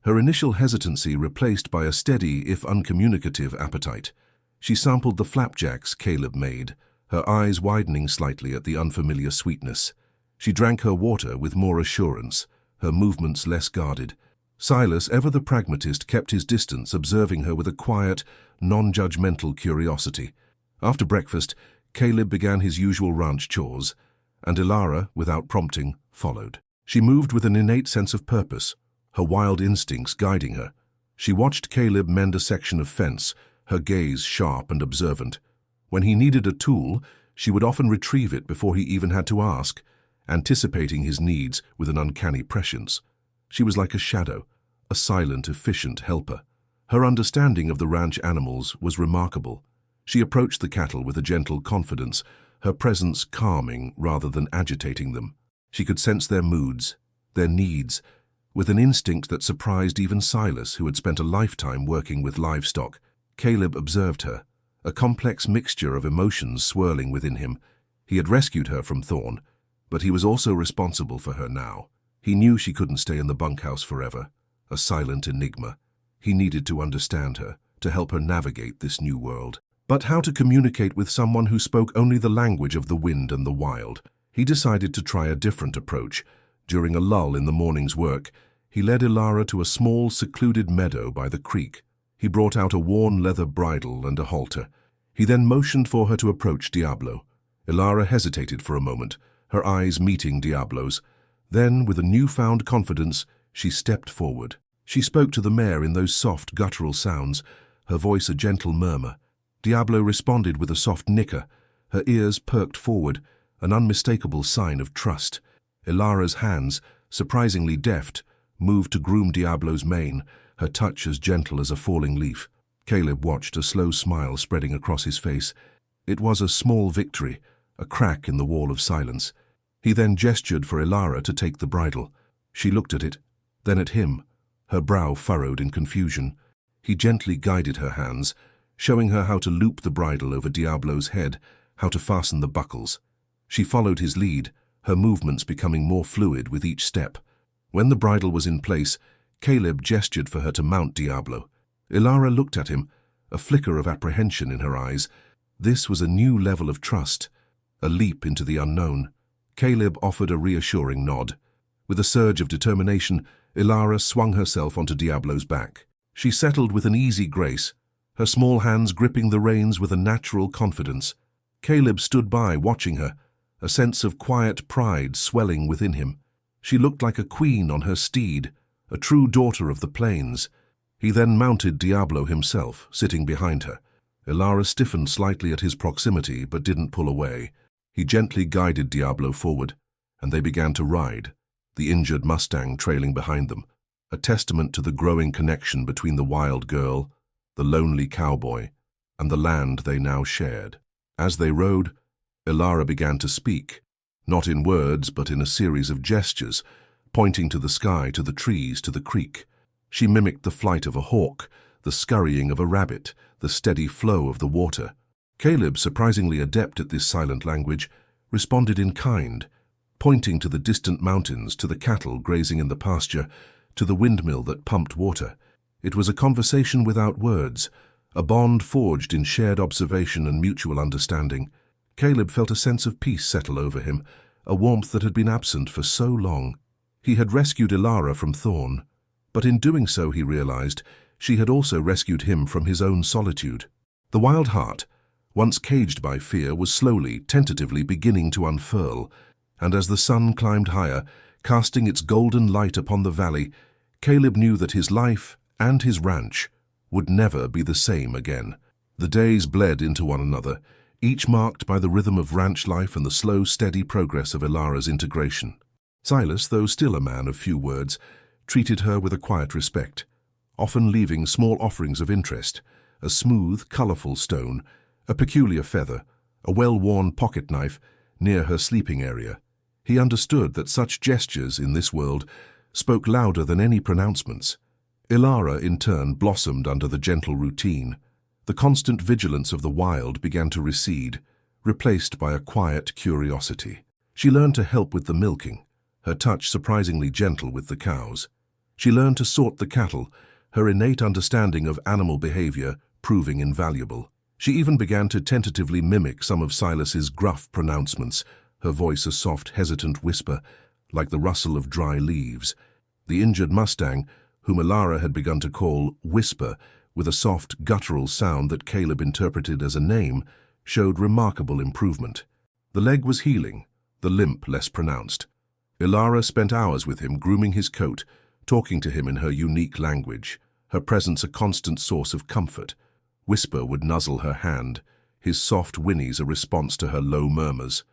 her initial hesitancy replaced by a steady, if uncommunicative, appetite. She sampled the flapjacks Caleb made, her eyes widening slightly at the unfamiliar sweetness. She drank her water with more assurance, her movements less guarded. Silas, ever the pragmatist, kept his distance, observing her with a quiet, non-judgmental curiosity. After breakfast, Caleb began his usual ranch chores, and Ilara, without prompting, followed. She moved with an innate sense of purpose, her wild instincts guiding her. She watched Caleb mend a section of fence, her gaze sharp and observant. When he needed a tool, she would often retrieve it before he even had to ask, anticipating his needs with an uncanny prescience. She was like a shadow, a silent, efficient helper. Her understanding of the ranch animals was remarkable. She approached the cattle with a gentle confidence, her presence calming rather than agitating them. She could sense their moods, their needs, with an instinct that surprised even Silas, who had spent a lifetime working with livestock. Caleb observed her, a complex mixture of emotions swirling within him. He had rescued her from Thorn, but he was also responsible for her now. He knew she couldn't stay in the bunkhouse forever, a silent enigma. He needed to understand her, to help her navigate this new world. But how to communicate with someone who spoke only the language of the wind and the wild? He decided to try a different approach. During a lull in the morning's work, he led Ilara to a small, secluded meadow by the creek. He brought out a worn leather bridle and a halter. He then motioned for her to approach Diablo. Ilara hesitated for a moment, her eyes meeting Diablo's. Then, with a newfound confidence, she stepped forward. She spoke to the mare in those soft, guttural sounds, her voice a gentle murmur. Diablo responded with a soft nicker, her ears perked forward, an unmistakable sign of trust. Ilara's hands, surprisingly deft, moved to groom Diablo's mane, her touch as gentle as a falling leaf. Caleb watched, a slow smile spreading across his face. It was a small victory, a crack in the wall of silence. He then gestured for Ilara to take the bridle. She looked at it, then at him, her brow furrowed in confusion. He gently guided her hands, showing her how to loop the bridle over Diablo's head, how to fasten the buckles. She followed his lead, her movements becoming more fluid with each step. When the bridle was in place, Caleb gestured for her to mount Diablo. Ilara looked at him, a flicker of apprehension in her eyes. This was a new level of trust, a leap into the unknown. Caleb offered a reassuring nod. With a surge of determination, Ilara swung herself onto Diablo's back. She settled with an easy grace, her small hands gripping the reins with a natural confidence. Caleb stood by, watching her, a sense of quiet pride swelling within him. She looked like a queen on her steed, a true daughter of the plains. He then mounted Diablo himself, sitting behind her. Ilara stiffened slightly at his proximity, but didn't pull away. He gently guided Diablo forward, and they began to ride, the injured Mustang trailing behind them, a testament to the growing connection between the wild girl, the lonely cowboy, and the land they now shared. As they rode, Ilara began to speak, not in words but in a series of gestures, pointing to the sky, to the trees, to the creek. She mimicked the flight of a hawk, the scurrying of a rabbit, the steady flow of the water. Caleb, surprisingly adept at this silent language, responded in kind, pointing to the distant mountains, to the cattle grazing in the pasture, to the windmill that pumped water. It was a conversation without words, a bond forged in shared observation and mutual understanding. Caleb felt a sense of peace settle over him, a warmth that had been absent for so long. He had rescued Ilara from Thorn, but in doing so he realized she had also rescued him from his own solitude. The wild heart, once caged by fear, was slowly, tentatively beginning to unfurl, and as the sun climbed higher, casting its golden light upon the valley, Caleb knew that his life and his ranch would never be the same again. The days bled into one another, each marked by the rhythm of ranch life and the slow, steady progress of Ilara's integration. Silas, though still a man of few words, treated her with a quiet respect, often leaving small offerings of interest, a smooth, colorful stone, a peculiar feather, a well-worn pocket knife near her sleeping area. He understood that such gestures in this world spoke louder than any pronouncements. Ilara, in turn, blossomed under the gentle routine. The constant vigilance of the wild began to recede, replaced by a quiet curiosity. She learned to help with the milking, her touch surprisingly gentle with the cows. She learned to sort the cattle, her innate understanding of animal behavior proving invaluable. She even began to tentatively mimic some of Silas's gruff pronouncements, her voice a soft, hesitant whisper, like the rustle of dry leaves. The injured Mustang, whom Ilara had begun to call Whisper, with a soft, guttural sound that Caleb interpreted as a name, showed remarkable improvement. The leg was healing, the limp less pronounced. Ilara spent hours with him, grooming his coat, talking to him in her unique language, her presence a constant source of comfort. Whisper would nuzzle her hand, his soft whinnies a response to her low murmurs.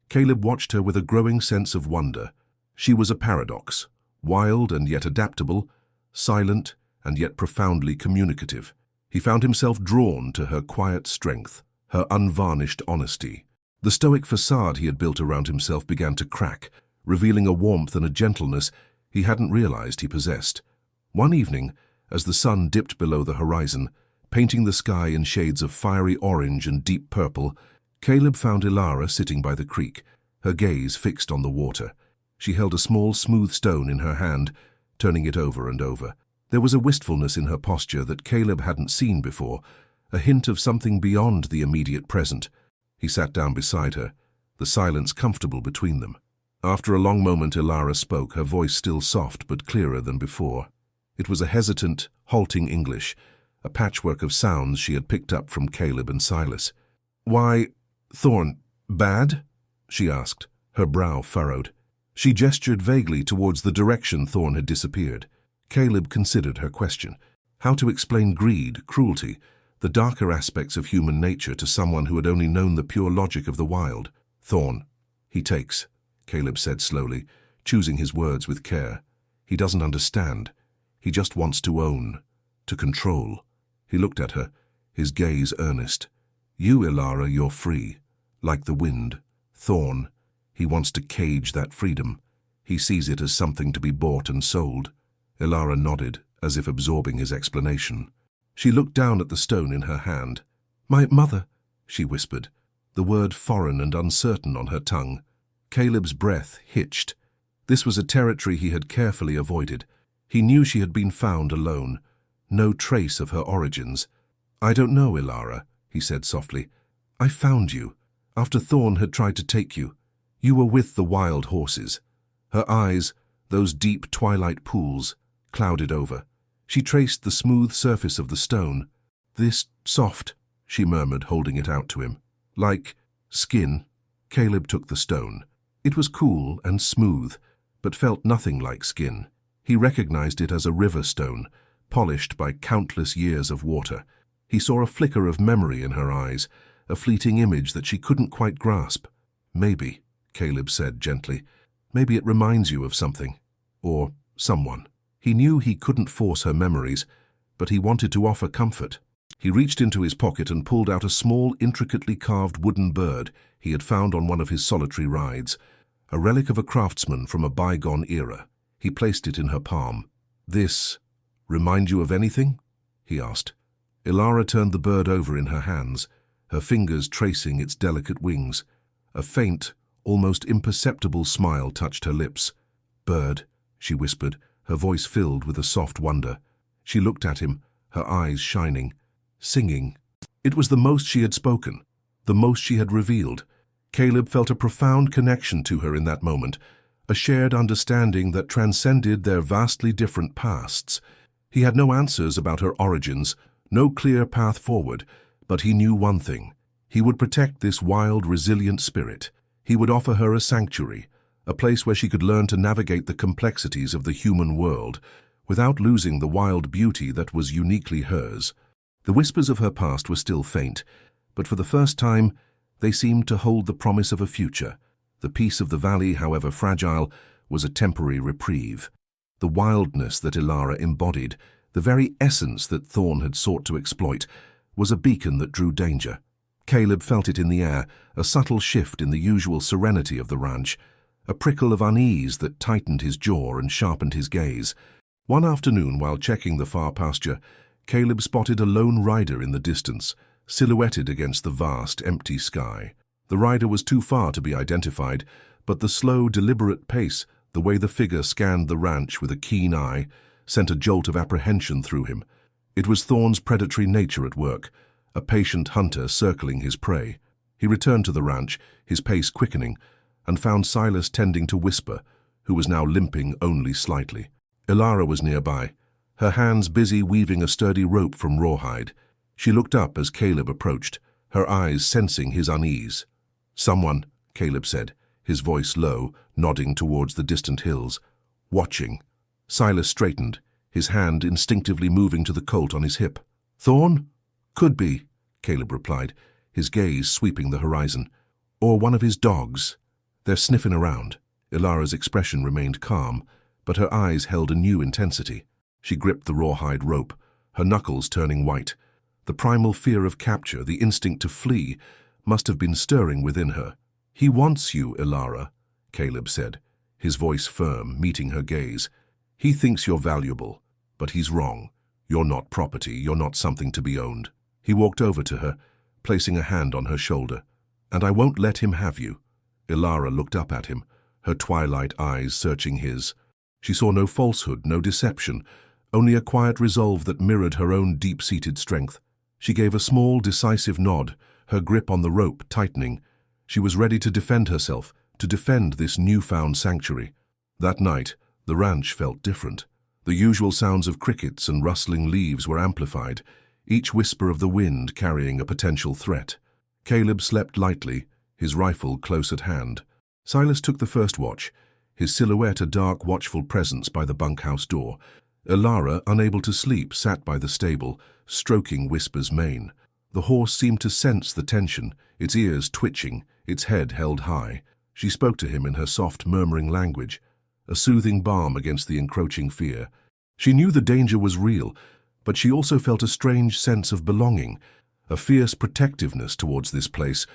Caleb watched her with a growing sense of wonder. She was a paradox, wild and yet adaptable, silent and yet profoundly communicative. He found himself drawn to her quiet strength, her unvarnished honesty. The stoic facade he had built around himself began to crack, revealing a warmth and a gentleness he hadn't realized he possessed. One evening, as the sun dipped below the horizon, painting the sky in shades of fiery orange and deep purple, Caleb found Ilara sitting by the creek, her gaze fixed on the water. She held a small, smooth stone in her hand, turning it over and over. There was a wistfulness in her posture that Caleb hadn't seen before, a hint of something beyond the immediate present. He sat down beside her, the silence comfortable between them. After a long moment, Ilara spoke, her voice still soft but clearer than before. It was a hesitant, halting English, a patchwork of sounds she had picked up from Caleb and Silas. "Why, Thorn, bad?" she asked, her brow furrowed. She gestured vaguely towards the direction Thorn had disappeared. Caleb considered her question. How to explain greed, cruelty, the darker aspects of human nature to someone who had only known the pure logic of the wild? "Thorn, he takes," Caleb said slowly, choosing his words with care. "He doesn't understand. He just wants to own, to control." He looked at her, his gaze earnest. You, Ilara, you're free. Like the wind. Thorn. He wants to cage that freedom. He sees it as something to be bought and sold. Ilara nodded, as if absorbing his explanation. She looked down at the stone in her hand. My mother, she whispered, the word foreign and uncertain on her tongue. Caleb's breath hitched. This was a territory he had carefully avoided. He knew she had been found alone. No trace of her origins. I don't know, Ilara, he said softly. I found you, after Thorn had tried to take you. You were with the wild horses. Her eyes, those deep twilight pools, clouded over. She traced the smooth surface of the stone. This soft, she murmured, holding it out to him. Like skin. Caleb took the stone. It was cool and smooth, but felt nothing like skin. He recognized it as a river stone, polished by countless years of water. He saw a flicker of memory in her eyes, a fleeting image that she couldn't quite grasp. Maybe, Caleb said gently, maybe it reminds you of something. Or someone. He knew he couldn't force her memories, but he wanted to offer comfort. He reached into his pocket and pulled out a small, intricately carved wooden bird he had found on one of his solitary rides, a relic of a craftsman from a bygone era. He placed it in her palm. This remind you of anything? He asked. Ilara turned the bird over in her hands, her fingers tracing its delicate wings. A faint, almost imperceptible smile touched her lips. Bird, she whispered, her voice filled with a soft wonder. She looked at him, her eyes shining. Singing. It was the most she had spoken, the most she had revealed. Caleb felt a profound connection to her in that moment, a shared understanding that transcended their vastly different pasts. He had no answers about her origins, no clear path forward, but he knew one thing. He would protect this wild, resilient spirit. He would offer her a sanctuary, a place where she could learn to navigate the complexities of the human world, without losing the wild beauty that was uniquely hers. The whispers of her past were still faint, but for the first time, they seemed to hold the promise of a future. The peace of the valley, however fragile, was a temporary reprieve. The wildness that Ilara embodied, the very essence that Thorn had sought to exploit, was a beacon that drew danger. Caleb felt it in the air, a subtle shift in the usual serenity of the ranch, a prickle of unease that tightened his jaw and sharpened his gaze. One afternoon, while checking the far pasture, Caleb spotted a lone rider in the distance, silhouetted against the vast, empty sky. The rider was too far to be identified, but the slow, deliberate pace, the way the figure scanned the ranch with a keen eye, sent a jolt of apprehension through him. It was Thorn's predatory nature at work, a patient hunter circling his prey. He returned to the ranch, his pace quickening, and found Silas tending to Whisper, who was now limping only slightly. Ilara was nearby, her hands busy weaving a sturdy rope from rawhide. She looked up as Caleb approached, her eyes sensing his unease. Someone, Caleb said, his voice low, nodding towards the distant hills. Watching. Silas straightened, his hand instinctively moving to the colt on his hip. Thorn? Could be, Caleb replied, his gaze sweeping the horizon. Or one of his dogs. They're sniffing around. Ilara's expression remained calm, but her eyes held a new intensity. She gripped the rawhide rope, her knuckles turning white. The primal fear of capture, the instinct to flee, must have been stirring within her. He wants you, Ilara, Caleb said, his voice firm, meeting her gaze. He thinks you're valuable, but he's wrong. You're not property, you're not something to be owned. He walked over to her, placing a hand on her shoulder. And I won't let him have you. Ilara looked up at him, her twilight eyes searching his. She saw no falsehood, no deception, only a quiet resolve that mirrored her own deep-seated strength. She gave a small, decisive nod, her grip on the rope tightening. She was ready to defend herself, to defend this newfound sanctuary. That night, the ranch felt different. The usual sounds of crickets and rustling leaves were amplified, each whisper of the wind carrying a potential threat. Caleb slept lightly, his rifle close at hand. Silas took the first watch, his silhouette a dark, watchful presence by the bunkhouse door. Ilara, unable to sleep, sat by the stable, stroking Whisper's mane. The horse seemed to sense the tension, its ears twitching, its head held high. She spoke to him in her soft, murmuring language, a soothing balm against the encroaching fear. She knew the danger was real, But she also felt a strange sense of belonging, a fierce protectiveness towards this place,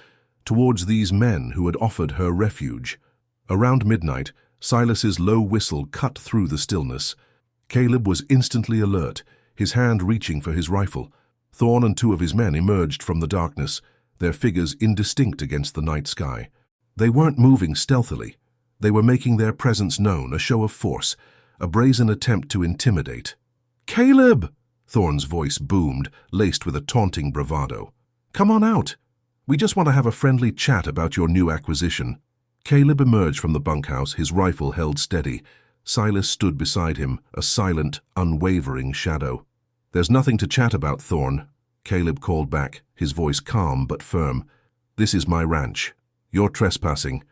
towards these men who had offered her refuge. Around midnight, Silas's low whistle cut through the stillness. Caleb was instantly alert, his hand reaching for his rifle. Thorn and two of his men emerged from the darkness, their figures indistinct against the night sky. They weren't moving stealthily. They were making their presence known, a show of force, a brazen attempt to intimidate. "Caleb!" Thorn's voice boomed, laced with a taunting bravado. "Come on out. We just want to have a friendly chat about your new acquisition." Caleb emerged from the bunkhouse, his rifle held steady. Silas stood beside him, a silent, unwavering shadow. "There's nothing to chat about, Thorn," Caleb called back, his voice calm but firm. "This is my ranch. You're trespassing."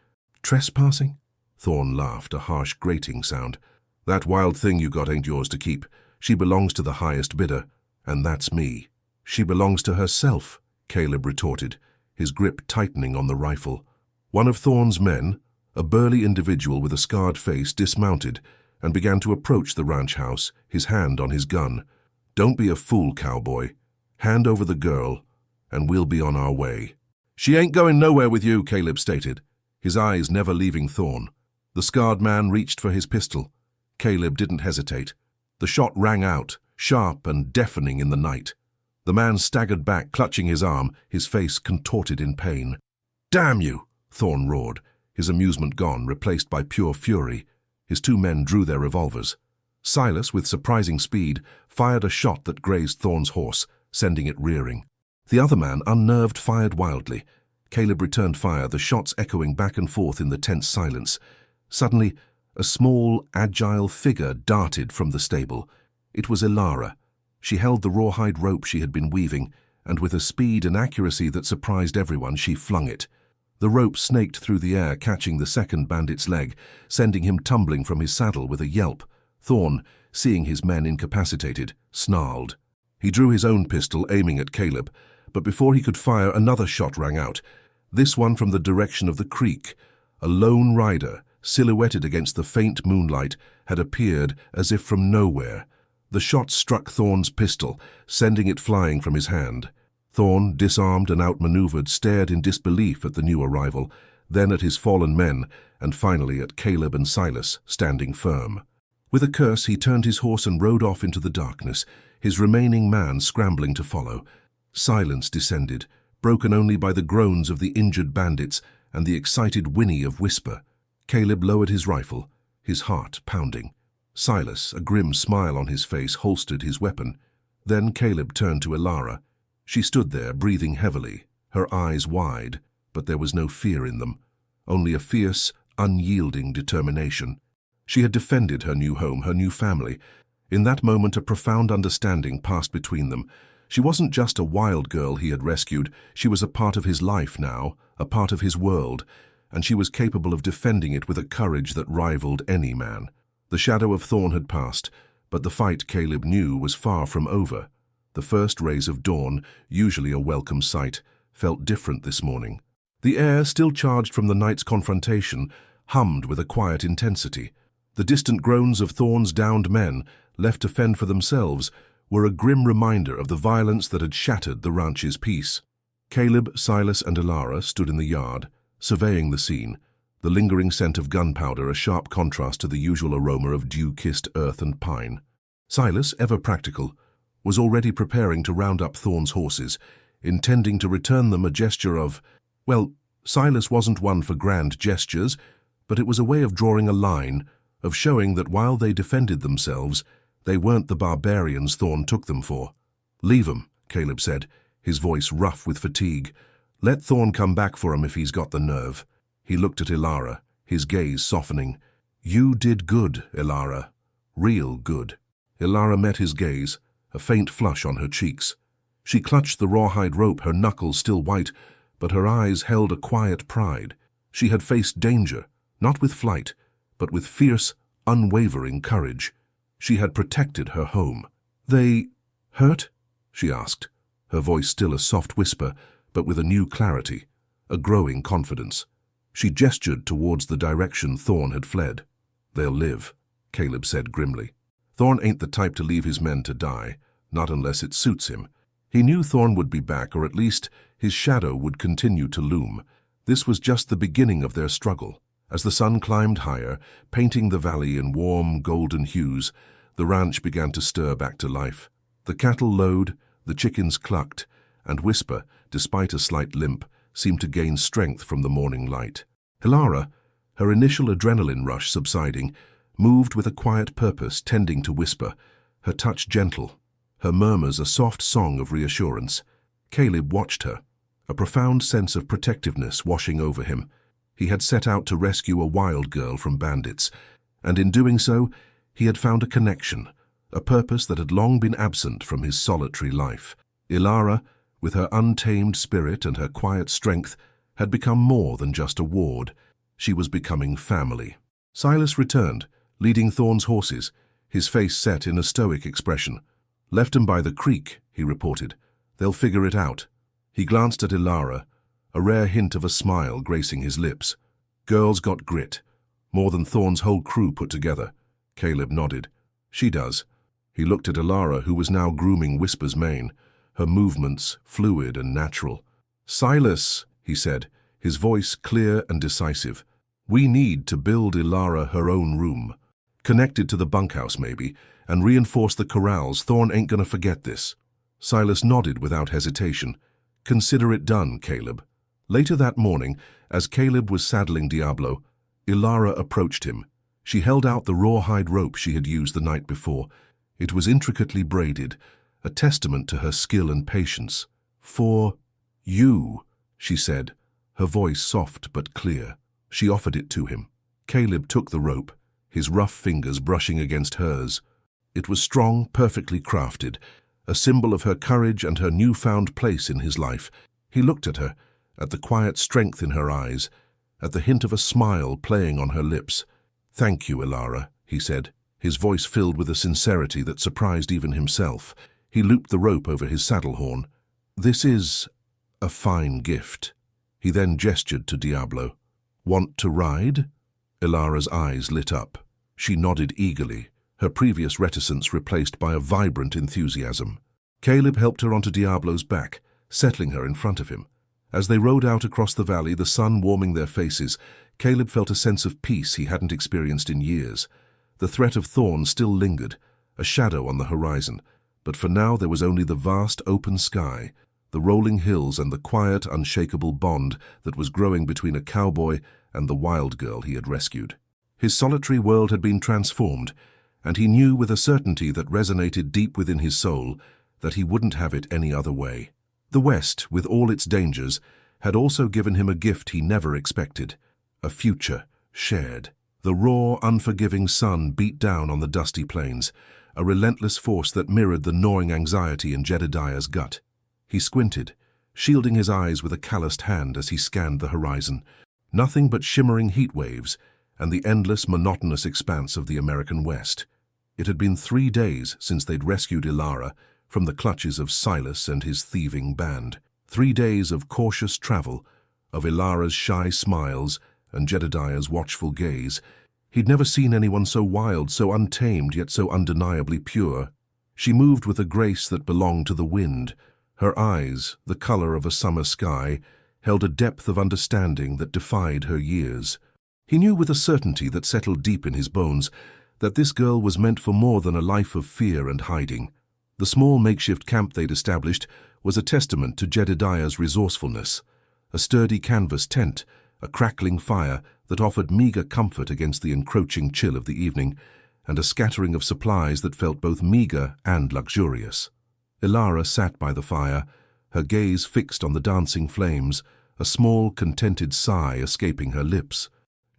"Trespassing?" Thorn laughed, a harsh, grating sound. "That wild thing you got ain't yours to keep. She belongs to the highest bidder, and that's me." "She belongs to herself," Caleb retorted, his grip tightening on the rifle. One of Thorn's men, a burly individual with a scarred face, dismounted and began to approach the ranch house, his hand on his gun. "Don't be a fool, Cowboy. Hand over the girl, and we'll be on our way." "She ain't going nowhere with you," Caleb stated, his eyes never leaving Thorn. The scarred man reached for his pistol. Caleb didn't hesitate. The shot rang out, sharp and deafening in the night. The man staggered back, clutching his arm, his face contorted in pain. "Damn you!" Thorn roared, his amusement gone, replaced by pure fury. His two men drew their revolvers. Silas, with surprising speed, fired a shot that grazed Thorn's horse, sending it rearing. The other man, unnerved, fired wildly. Caleb returned fire, the shots echoing back and forth in the tense silence. Suddenly, a small, agile figure darted from the stable. It was Ilara. She held the rawhide rope she had been weaving, and with a speed and accuracy that surprised everyone, she flung it. The rope snaked through the air, catching the second bandit's leg, sending him tumbling from his saddle with a yelp. Thorn, seeing his men incapacitated, snarled. He drew his own pistol, aiming at Caleb, but before he could fire, another shot rang out, this one from the direction of the creek. A lone rider, silhouetted against the faint moonlight, had appeared as if from nowhere. The shot struck Thorn's pistol, sending it flying from his hand. Thorn, disarmed and outmaneuvered, stared in disbelief at the new arrival, then at his fallen men, and finally at Caleb and Silas, standing firm. With a curse, he turned his horse and rode off into the darkness, his remaining man scrambling to follow. Silence descended, broken only by the groans of the injured bandits and the excited whinny of Whisper. Caleb lowered his rifle, his heart pounding. Silas, a grim smile on his face, holstered his weapon. Then Caleb turned to Ilara. She stood there, breathing heavily, her eyes wide, but there was no fear in them, only a fierce, unyielding determination. She had defended her new home, her new family. In that moment, a profound understanding passed between them. She wasn't just a wild girl he had rescued, she was a part of his life now, a part of his world, and she was capable of defending it with a courage that rivaled any man. The shadow of Thorn had passed, but the fight, Caleb knew, was far from over. The first rays of dawn, usually a welcome sight, felt different this morning. The air, still charged from the night's confrontation, hummed with a quiet intensity. The distant groans of Thorn's downed men, left to fend for themselves, were a grim reminder of the violence that had shattered the ranch's peace. Caleb, Silas, and Ilara stood in the yard, surveying the scene, the lingering scent of gunpowder a sharp contrast to the usual aroma of dew-kissed earth and pine. Silas, ever practical, was already preparing to round up Thorn's horses, intending to return them a gesture of, well, Silas wasn't one for grand gestures, but it was a way of drawing a line, of showing that while they defended themselves, they weren't the barbarians Thorn took them for. "Leave 'em," Caleb said, his voice rough with fatigue. "Let Thorn come back for 'em if he's got the nerve." He looked at Ilara, his gaze softening. "You did good, Ilara. Real good." Ilara met his gaze, a faint flush on her cheeks. She clutched the rawhide rope, her knuckles still white, but her eyes held a quiet pride. She had faced danger, not with flight, but with fierce, unwavering courage. She had protected her home. "They hurt?" she asked, her voice still a soft whisper, but with a new clarity, a growing confidence. She gestured towards the direction Thorn had fled. "They'll live," Caleb said grimly. "Thorn ain't the type to leave his men to die. not unless it suits him. He knew Thorn would be back, or at least his shadow would continue to loom. This was just the beginning of their struggle. As the sun climbed higher, painting the valley in warm, golden hues, the ranch began to stir back to life. The cattle lowed, the chickens clucked, and Whisper, despite a slight limp, seemed to gain strength from the morning light. Ilara, her initial adrenaline rush subsiding, moved with a quiet purpose, tending to Whisper, her touch gentle, her murmurs a soft song of reassurance. Caleb watched her, a profound sense of protectiveness washing over him. He had set out to rescue a wild girl from bandits, and in doing so, he had found a connection, a purpose that had long been absent from his solitary life. Ilara, with her untamed spirit and her quiet strength, had become more than just a ward. She was becoming family. Silas returned, leading Thorn's horses, his face set in a stoic expression. "Left 'em by the creek," he reported. "They'll figure it out." He glanced at Ilara, a rare hint of a smile gracing his lips. "Girl's got grit, more than Thorn's whole crew put together." Caleb nodded. "She does." He looked at Ilara, who was now grooming Whisper's mane, her movements fluid and natural. "Silas," he said, his voice clear and decisive, "we need to build Ilara her own room. Connected to the bunkhouse, maybe, and reinforce the corrals. Thorn ain't gonna forget this." Silas nodded without hesitation. "Consider it done, Caleb." Later that morning, as Caleb was saddling Diablo, Ilara approached him. She held out the rawhide rope she had used the night before. It was intricately braided, a testament to her skill and patience. "For you," she said, her voice soft but clear. She offered it to him. Caleb took the rope, his rough fingers brushing against hers. It was strong, perfectly crafted, a symbol of her courage and her newfound place in his life. He looked at her, at the quiet strength in her eyes, at the hint of a smile playing on her lips. "Thank you, Ilara," he said, his voice filled with a sincerity that surprised even himself. He looped the rope over his saddle horn. "This is a fine gift." He then gestured to Diablo. "Want to ride?" Ilara's eyes lit up. She nodded eagerly, her previous reticence replaced by a vibrant enthusiasm. Caleb helped her onto Diablo's back, settling her in front of him. As they rode out across the valley, the sun warming their faces, Caleb felt a sense of peace he hadn't experienced in years. The threat of Thorn still lingered, a shadow on the horizon, but for now there was only the vast open sky, the rolling hills and the quiet, unshakable bond that was growing between a cowboy and the wild girl he had rescued. His solitary world had been transformed, and he knew with a certainty that resonated deep within his soul that he wouldn't have it any other way. The West, with all its dangers, had also given him a gift he never expected, a future shared. The raw, unforgiving sun beat down on the dusty plains, a relentless force that mirrored the gnawing anxiety in Jedediah's gut. He squinted, shielding his eyes with a calloused hand as he scanned the horizon. Nothing but shimmering heat waves and the endless, monotonous expanse of the American West. It had been 3 days since they'd rescued Ilara from the clutches of Silas and his thieving band. 3 days of cautious travel, of Ilara's shy smiles and Jedediah's watchful gaze. He'd never seen anyone so wild, so untamed, yet so undeniably pure. She moved with a grace that belonged to the wind. Her eyes, the color of a summer sky, held a depth of understanding that defied her years. He knew with a certainty that settled deep in his bones that this girl was meant for more than a life of fear and hiding. The small makeshift camp they'd established was a testament to Jedediah's resourcefulness. A sturdy canvas tent, a crackling fire that offered meager comfort against the encroaching chill of the evening, and a scattering of supplies that felt both meager and luxurious. Ilara sat by the fire, her gaze fixed on the dancing flames, a small, contented sigh escaping her lips.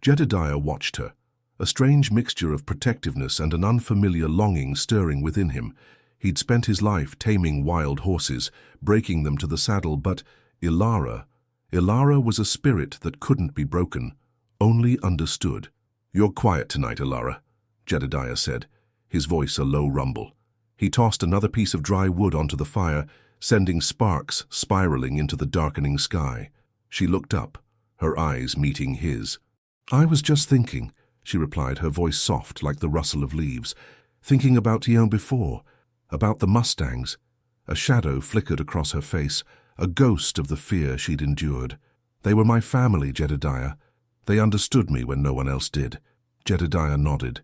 Jedediah watched her, a strange mixture of protectiveness and an unfamiliar longing stirring within him. He'd spent his life taming wild horses, breaking them to the saddle, but Ilara was a spirit that couldn't be broken, only understood. "You're quiet tonight, Ilara," Jedediah said, his voice a low rumble. He tossed another piece of dry wood onto the fire, sending sparks spiraling into the darkening sky. She looked up, her eyes meeting his. "I was just thinking," she replied, her voice soft like the rustle of leaves, "thinking about Tion before. About the Mustangs. A shadow flickered across her face, a ghost of the fear she'd endured. They were my family, Jedediah. They understood me when no one else did. Jedediah nodded,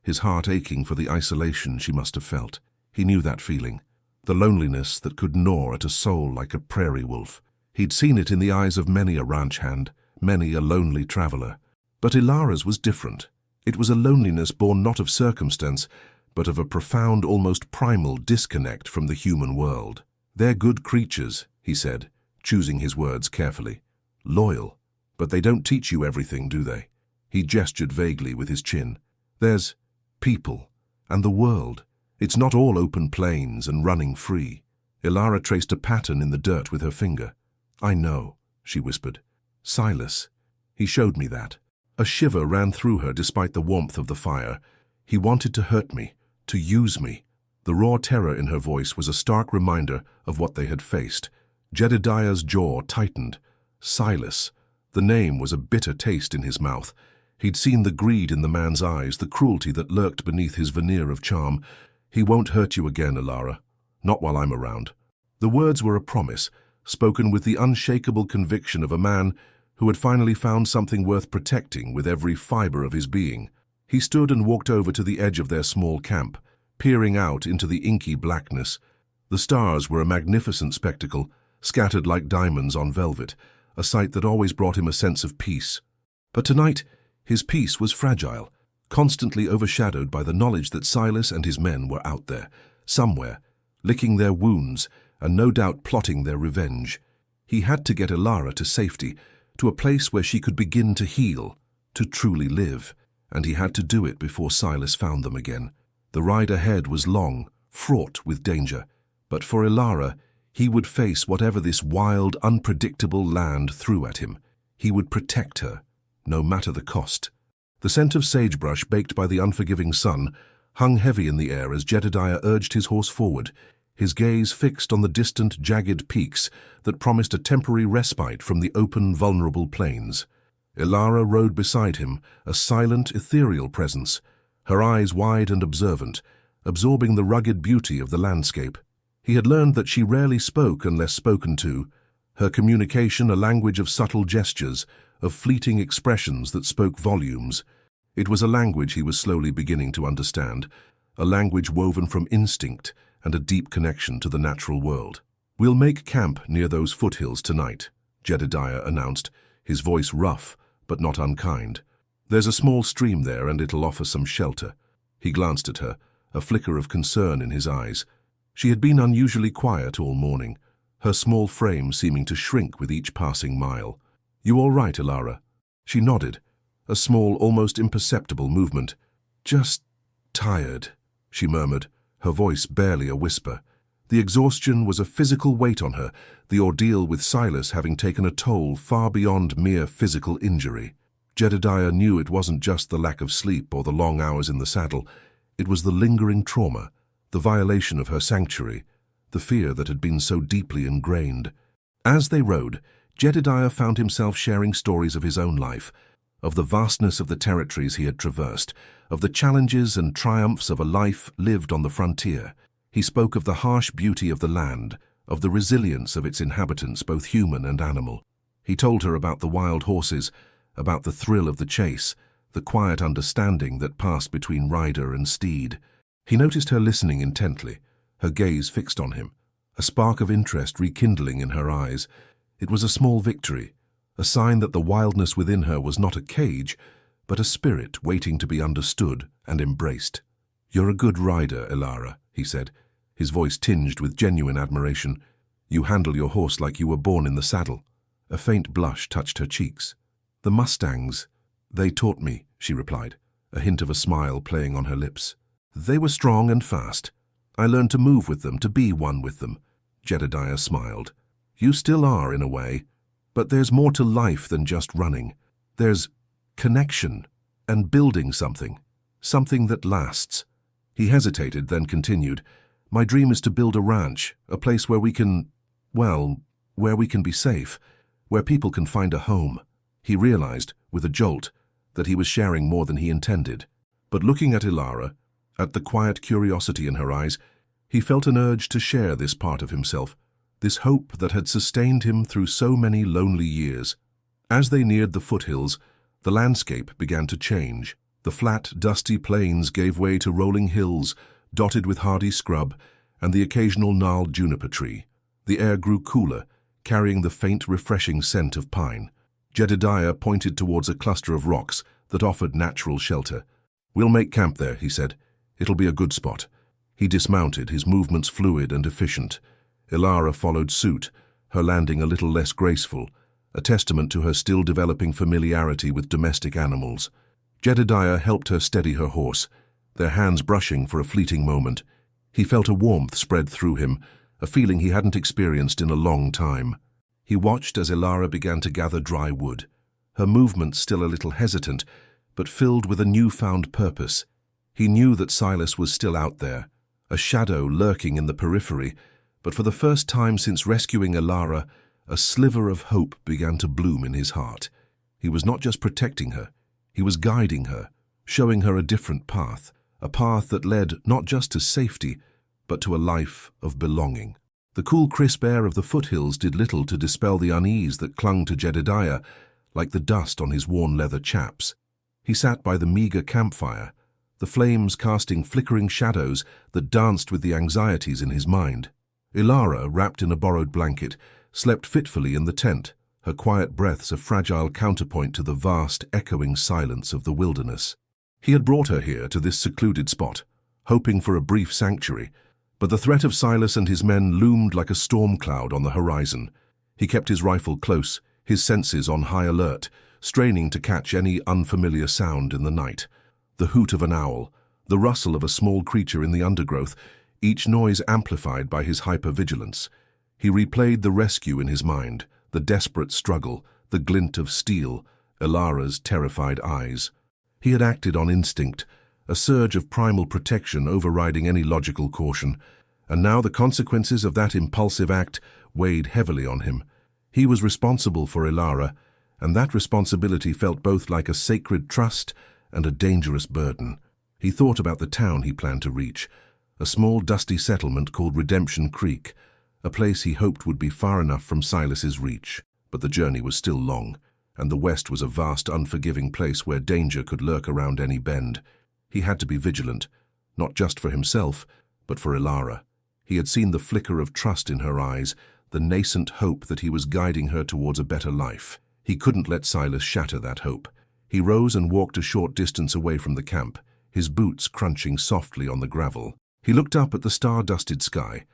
his heart aching for the isolation she must have felt. He knew that feeling, the loneliness that could gnaw at a soul like a prairie wolf. He'd seen it in the eyes of many a ranch hand, many a lonely traveler. But Ilara's was different. It was a loneliness born not of circumstance, but of a profound, almost primal disconnect from the human world. "They're good creatures," he said, choosing his words carefully. "Loyal. But they don't teach you everything, do they?" He gestured vaguely with his chin. "There's people, and the world. It's not all open plains and running free." Ilara traced a pattern in the dirt with her finger. "I know," she whispered. "Silas. He showed me that." A shiver ran through her despite the warmth of the fire. He wanted to hurt me, to use me. The raw terror in her voice was a stark reminder of what they had faced. Jedediah's jaw tightened. Silas. The name was a bitter taste in his mouth. He'd seen the greed in the man's eyes, the cruelty that lurked beneath his veneer of charm. "He won't hurt you again, Ilara. Not while I'm around." The words were a promise, spoken with the unshakable conviction of a man who had finally found something worth protecting with every fiber of his being. He stood and walked over to the edge of their small camp, peering out into the inky blackness. The stars were a magnificent spectacle, scattered like diamonds on velvet, a sight that always brought him a sense of peace. But tonight, his peace was fragile, constantly overshadowed by the knowledge that Silas and his men were out there, somewhere, licking their wounds and no doubt plotting their revenge. He had to get Ilara to safety, to a place where she could begin to heal, to truly live, and he had to do it before Silas found them again. The ride ahead was long, fraught with danger, but for Ilara, he would face whatever this wild, unpredictable land threw at him. He would protect her, no matter the cost. The scent of sagebrush baked by the unforgiving sun hung heavy in the air as Jedediah urged his horse forward, his gaze fixed on the distant, jagged peaks that promised a temporary respite from the open, vulnerable plains. Ilara rode beside him, a silent, ethereal presence, her eyes wide and observant, absorbing the rugged beauty of the landscape. He had learned that she rarely spoke unless spoken to, her communication a language of subtle gestures, of fleeting expressions that spoke volumes. It was a language he was slowly beginning to understand, a language woven from instinct and a deep connection to the natural world. "We'll make camp near those foothills tonight," Jedediah announced, his voice rough but not unkind. "There's a small stream there and it'll offer some shelter." He glanced at her, a flicker of concern in his eyes. She had been unusually quiet all morning, her small frame seeming to shrink with each passing mile. "You all right, Ilara?" She nodded, a small, almost imperceptible movement. "Just tired," she murmured, her voice barely a whisper. The exhaustion was a physical weight on her, the ordeal with Silas having taken a toll far beyond mere physical injury. Jedediah knew it wasn't just the lack of sleep or the long hours in the saddle. It was the lingering trauma, the violation of her sanctuary, the fear that had been so deeply ingrained. As they rode, Jedediah found himself sharing stories of his own life, of the vastness of the territories he had traversed, of the challenges and triumphs of a life lived on the frontier. He spoke of the harsh beauty of the land, of the resilience of its inhabitants, both human and animal. He told her about the wild horses, about the thrill of the chase, the quiet understanding that passed between rider and steed. He noticed her listening intently, her gaze fixed on him, a spark of interest rekindling in her eyes. It was a small victory, a sign that the wildness within her was not a cage, but a spirit waiting to be understood and embraced. "You're a good rider, Ilara," he said, his voice tinged with genuine admiration. "You handle your horse like you were born in the saddle." A faint blush touched her cheeks. "The Mustangs, they taught me," she replied, a hint of a smile playing on her lips. "They were strong and fast. I learned to move with them, to be one with them." Jedediah smiled. "You still are, in a way. But there's more to life than just running. There's connection and building something that lasts." He hesitated, then continued, "My dream is to build a ranch, a place where we can, well, where we can be safe, where people can find a home." He realized, with a jolt, that he was sharing more than he intended. But looking at Ilara, at the quiet curiosity in her eyes, He felt an urge to share this part of himself, this hope that had sustained him through so many lonely years. As they neared the foothills, the landscape began to change. The flat, dusty plains gave way to rolling hills, dotted with hardy scrub, and the occasional gnarled juniper tree. The air grew cooler, carrying the faint, refreshing scent of pine. Jedediah pointed towards a cluster of rocks that offered natural shelter. "We'll make camp there," he said. "It'll be a good spot." He dismounted, his movements fluid and efficient. Ilara followed suit, her landing a little less graceful, a testament to her still developing familiarity with domestic animals. Jedediah helped her steady her horse, their hands brushing for a fleeting moment. He felt a warmth spread through him, a feeling he hadn't experienced in a long time. He watched as Ilara began to gather dry wood, her movements still a little hesitant, but filled with a newfound purpose. He knew that Silas was still out there, a shadow lurking in the periphery, but for the first time since rescuing Ilara, a sliver of hope began to bloom in his heart. He was not just protecting her, he was guiding her, showing her a different path, a path that led not just to safety, but to a life of belonging. The cool, crisp air of the foothills did little to dispel the unease that clung to Jedediah, like the dust on his worn leather chaps. He sat by the meager campfire, the flames casting flickering shadows that danced with the anxieties in his mind. Ilara, wrapped in a borrowed blanket, slept fitfully in the tent, her quiet breaths a fragile counterpoint to the vast, echoing silence of the wilderness. He had brought her here to this secluded spot, hoping for a brief sanctuary, but the threat of Silas and his men loomed like a storm cloud on the horizon. He kept his rifle close, his senses on high alert, straining to catch any unfamiliar sound in the night. The hoot of an owl, the rustle of a small creature in the undergrowth, each noise amplified by his hypervigilance. He replayed the rescue in his mind, the desperate struggle, the glint of steel, Ilara's terrified eyes. He had acted on instinct, a surge of primal protection overriding any logical caution, and now the consequences of that impulsive act weighed heavily on him. He was responsible for Ilara, and that responsibility felt both like a sacred trust and a dangerous burden. He thought about the town he planned to reach, a small dusty settlement called Redemption Creek, a place he hoped would be far enough from Silas's reach. But the journey was still long, and the West was a vast, unforgiving place where danger could lurk around any bend. He had to be vigilant, not just for himself, but for Ilara. He had seen the flicker of trust in her eyes, the nascent hope that he was guiding her towards a better life. He couldn't let Silas shatter that hope. He rose and walked a short distance away from the camp, his boots crunching softly on the gravel. He looked up at the star-dusted sky,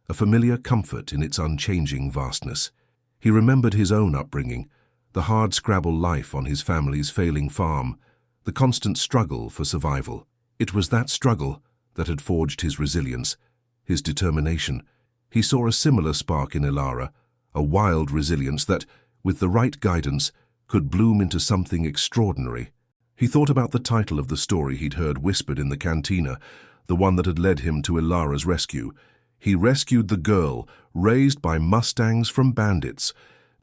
a familiar comfort in its unchanging vastness. He remembered his own upbringing, the hard-scrabble life on his family's failing farm, the constant struggle for survival. It was that struggle that had forged his resilience, his determination. He saw a similar spark in Ilara, a wild resilience that, with the right guidance, could bloom into something extraordinary. He thought about the title of the story he'd heard whispered in the cantina, the one that had led him to Ilara's rescue. He rescued the girl, raised by Mustangs from Bandits.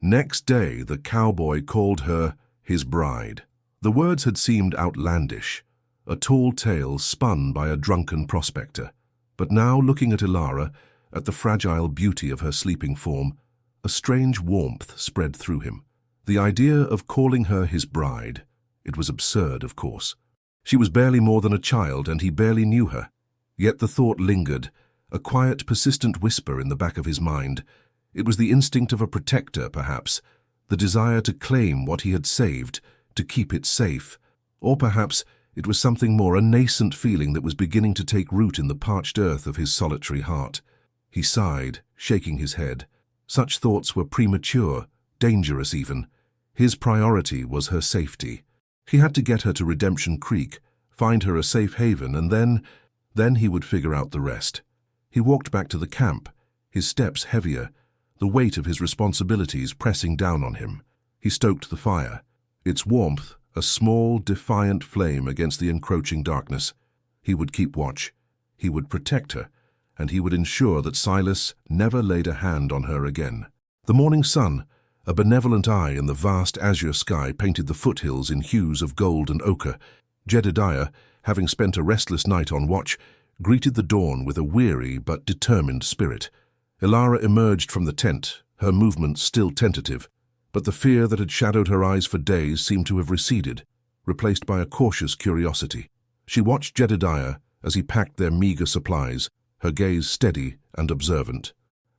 Next day, the cowboy called her his bride. The words had seemed outlandish, a tall tale spun by a drunken prospector. But now, looking at Ilara, at the fragile beauty of her sleeping form, a strange warmth spread through him. The idea of calling her his bride. It was absurd, of course. She was barely more than a child, and he barely knew her. Yet the thought lingered, a quiet, persistent whisper in the back of his mind. It was the instinct of a protector, perhaps, the desire to claim what he had saved, to keep it safe. Or perhaps it was something more, a nascent feeling that was beginning to take root in the parched earth of his solitary heart. He sighed, shaking his head. Such thoughts were premature, dangerous even. His priority was her safety. He had to get her to Redemption Creek, find her a safe haven, and then he would figure out the rest. He walked back to the camp, his steps heavier, the weight of his responsibilities pressing down on him. He stoked the fire, its warmth a small, defiant flame against the encroaching darkness. He would keep watch, he would protect her, and he would ensure that Silas never laid a hand on her again. The morning sun, a benevolent eye in the vast azure sky, painted the foothills in hues of gold and ochre. Jedediah, having spent a restless night on watch, greeted the dawn with a weary but determined spirit. Ilara emerged from the tent, her movements still tentative, but the fear that had shadowed her eyes for days seemed to have receded, replaced by a cautious curiosity. She watched Jedediah as he packed their meager supplies, her gaze steady and observant.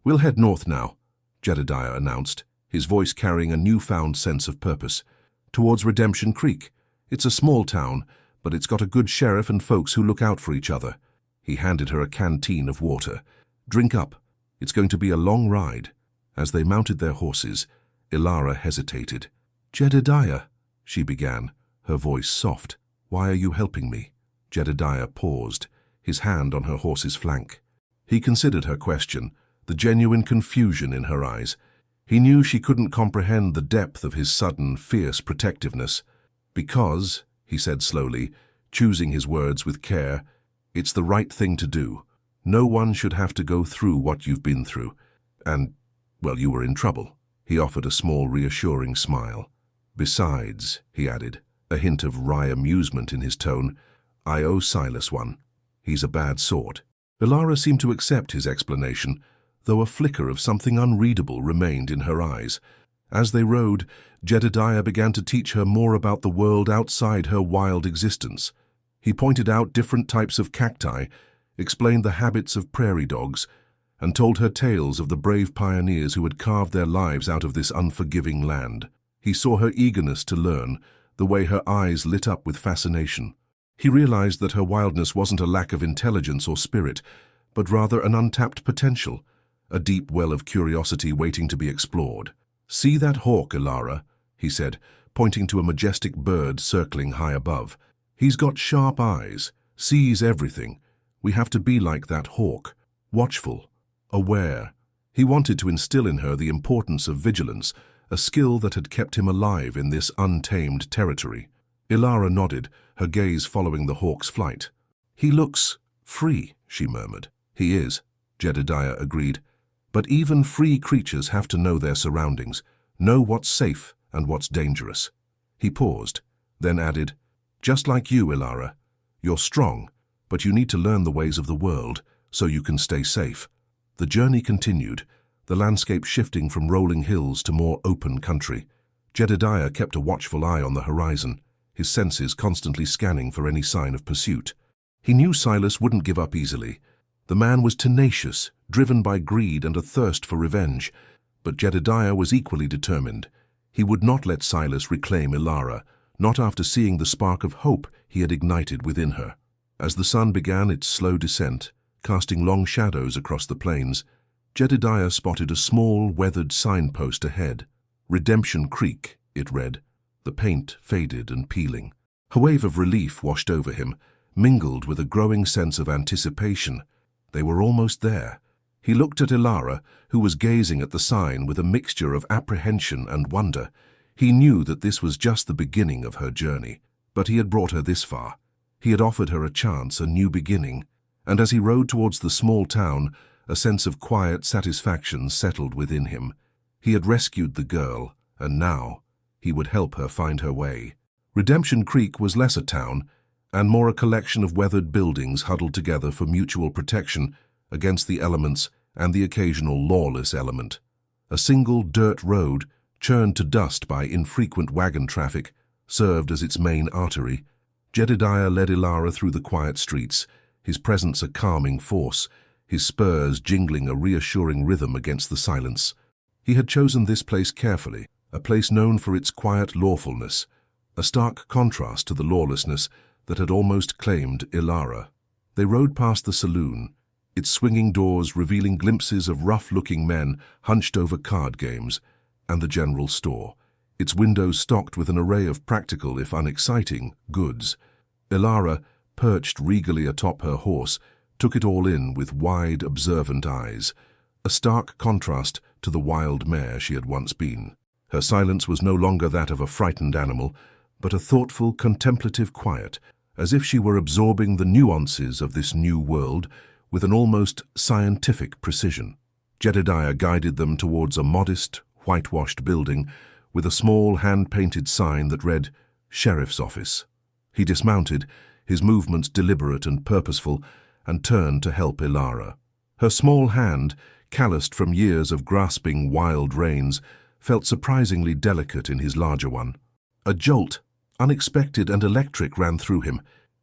"We'll head north now," Jedediah announced, his voice carrying a newfound sense of purpose. "Towards Redemption Creek. It's a small town, but it's got a good sheriff and folks who look out for each other." He handed her a canteen of water. "Drink up. It's going to be a long ride." As they mounted their horses, Ilara hesitated. "Jedediah," she began, her voice soft. "Why are you helping me?" Jedediah paused, his hand on her horse's flank. He considered her question, the genuine confusion in her eyes. He knew she couldn't comprehend the depth of his sudden, fierce protectiveness. "Because," he said slowly, choosing his words with care, "it's the right thing to do. No one should have to go through what you've been through. And, well, you were in trouble." He offered a small, reassuring smile. "Besides," he added, a hint of wry amusement in his tone, "I owe Silas one. He's a bad sort." Ilara seemed to accept his explanation, though a flicker of something unreadable remained in her eyes. As they rode, Jedediah began to teach her more about the world outside her wild existence. He pointed out different types of cacti, explained the habits of prairie dogs, and told her tales of the brave pioneers who had carved their lives out of this unforgiving land. He saw her eagerness to learn, the way her eyes lit up with fascination. He realized that her wildness wasn't a lack of intelligence or spirit, but rather an untapped potential, a deep well of curiosity waiting to be explored. "See that hawk, Ilara," he said, pointing to a majestic bird circling high above. "He's got sharp eyes, sees everything. We have to be like that hawk, watchful, aware." He wanted to instill in her the importance of vigilance, a skill that had kept him alive in this untamed territory. Ilara nodded, her gaze following the hawk's flight. "He looks free," she murmured. "He is," Jedediah agreed. "But even free creatures have to know their surroundings, know what's safe and what's dangerous." He paused, then added, "Just like you, Ilara. You're strong, but you need to learn the ways of the world so you can stay safe." The journey continued, the landscape shifting from rolling hills to more open country. Jedediah kept a watchful eye on the horizon, his senses constantly scanning for any sign of pursuit. He knew Silas wouldn't give up easily. The man was tenacious, driven by greed and a thirst for revenge, but Jedediah was equally determined. He would not let Silas reclaim Ilara, not after seeing the spark of hope he had ignited within her. As the sun began its slow descent, casting long shadows across the plains, Jedediah spotted a small, weathered signpost ahead. "Redemption Creek," it read, the paint faded and peeling. A wave of relief washed over him, mingled with a growing sense of anticipation. They were almost there. He looked at Ilara, who was gazing at the sign with a mixture of apprehension and wonder. He knew that this was just the beginning of her journey, but he had brought her this far. He had offered her a chance, a new beginning, and as he rode towards the small town, a sense of quiet satisfaction settled within him. He had rescued the girl, and now he would help her find her way. Redemption Creek was less a town, and more a collection of weathered buildings huddled together for mutual protection against the elements and the occasional lawless element. A single dirt road, churned to dust by infrequent wagon traffic, served as its main artery. Jedediah led Ilara through the quiet streets, his presence a calming force, his spurs jingling a reassuring rhythm against the silence. He had chosen this place carefully, a place known for its quiet lawfulness, a stark contrast to the lawlessness that had almost claimed Ilara. They rode past the saloon, its swinging doors revealing glimpses of rough-looking men hunched over card games, and the general store, its windows stocked with an array of practical, if unexciting, goods. Ilara, perched regally atop her horse, took it all in with wide, observant eyes, a stark contrast to the wild mare she had once been. Her silence was no longer that of a frightened animal, but a thoughtful, contemplative quiet, as if she were absorbing the nuances of this new world with an almost scientific precision. Jedediah guided them towards a modest, whitewashed building with a small hand-painted sign that read, "Sheriff's Office." He dismounted, his movements deliberate and purposeful, and turned to help Ilara. Her small hand, calloused from years of grasping wild reins, felt surprisingly delicate in his larger one. A jolt, unexpected and electric, ran through him.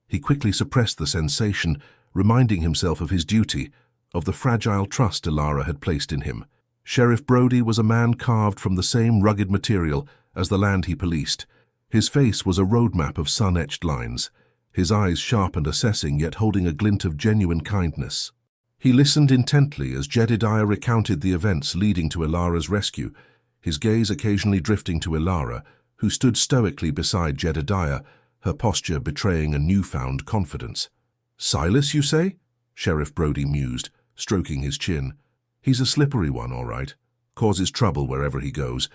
He quickly suppressed the sensation, reminding himself of his duty, of the fragile trust Ilara had placed in him. Sheriff Brody was a man carved from the same rugged material as the land he policed. His face was a roadmap of sun-etched lines, his eyes sharp and assessing, yet holding a glint of genuine kindness. He listened intently as Jedediah recounted the events leading to Ilara's rescue, his gaze occasionally drifting to Ilara, who stood stoically beside Jedediah, her posture betraying a newfound confidence. "Silas, you say?" Sheriff Brody mused, stroking his chin. "He's a slippery one, all right. Causes trouble wherever he goes.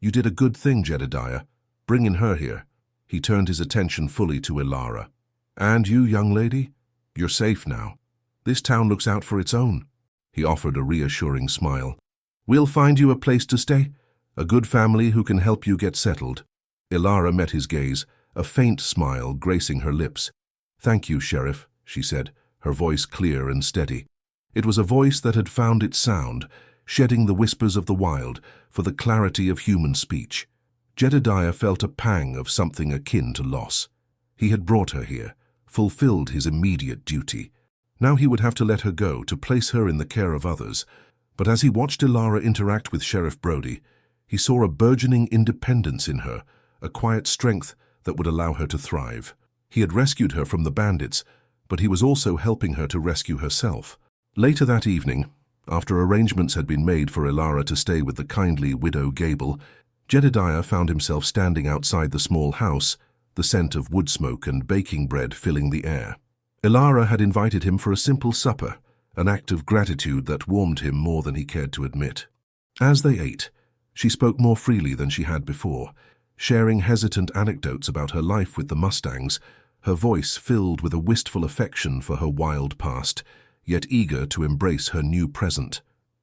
You did a good thing, Jedediah, bringing her here." He turned his attention fully to Ilara. "And you, young lady? You're safe now. This town looks out for its own." He offered a reassuring smile. "We'll find you a place to stay, a good family who can help you get settled." Ilara met his gaze, a faint smile gracing her lips. "Thank you, Sheriff," she said, her voice clear and steady. It was a voice that had found its sound, shedding the whispers of the wild for the clarity of human speech. Jedediah felt a pang of something akin to loss. He had brought her here, fulfilled his immediate duty. Now he would have to let her go, to place her in the care of others. But as he watched Ilara interact with Sheriff Brody, he saw a burgeoning independence in her, a quiet strength that would allow her to thrive. He had rescued her from the bandits, but he was also helping her to rescue herself. Later that evening, after arrangements had been made for Ilara to stay with the kindly widow Gable, Jedediah found himself standing outside the small house, the scent of wood smoke and baking bread filling the air. Ilara had invited him for a simple supper, an act of gratitude that warmed him more than he cared to admit. As they ate, she spoke more freely than she had before, sharing hesitant anecdotes about her life with the Mustangs, her voice filled with a wistful affection for her wild past, yet eager to embrace her new present.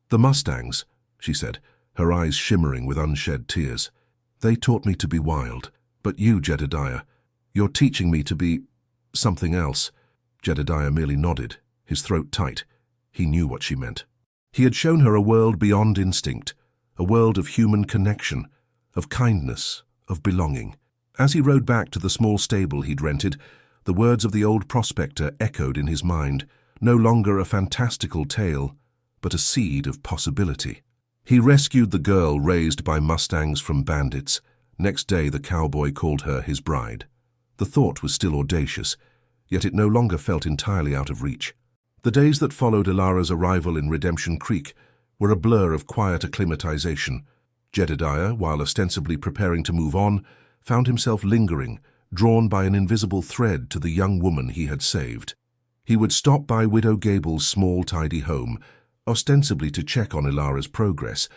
"The Mustangs," she said, her eyes shimmering with unshed tears. "They taught me to be wild. But you, Jedediah, you're teaching me to be something else." Jedediah merely nodded, his throat tight. He knew what she meant. He had shown her a world beyond instinct, a world of human connection, of kindness, of belonging. As he rode back to the small stable he'd rented, the words of the old prospector echoed in his mind, no longer a fantastical tale, but a seed of possibility. He rescued the girl raised by Mustangs from bandits. Next day the cowboy called her his bride. The thought was still audacious, yet it no longer felt entirely out of reach. The days that followed Ilara's arrival in Redemption Creek were a blur of quiet acclimatization. Jedediah, while ostensibly preparing to move on, found himself lingering, drawn by an invisible thread to the young woman he had saved. He would stop by Widow Gable's small, tidy home, ostensibly to check on Ilara's progress,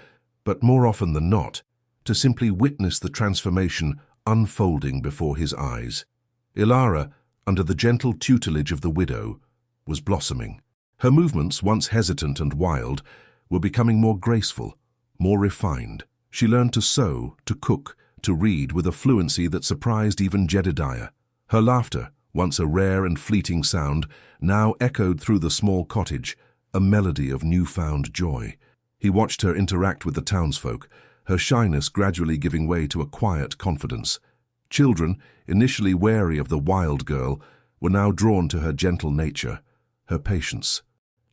but more often than not, to simply witness the transformation unfolding before his eyes. Ilara, under the gentle tutelage of the widow, was blossoming. Her movements, once hesitant and wild, were becoming more graceful, more refined. She learned to sew, to cook, to read with a fluency that surprised even Jedediah. Her laughter, once a rare and fleeting sound, now echoed through the small cottage, a melody of newfound joy. He watched her interact with the townsfolk, her shyness gradually giving way to a quiet confidence. Children, initially wary of the wild girl, were now drawn to her gentle nature, her patience.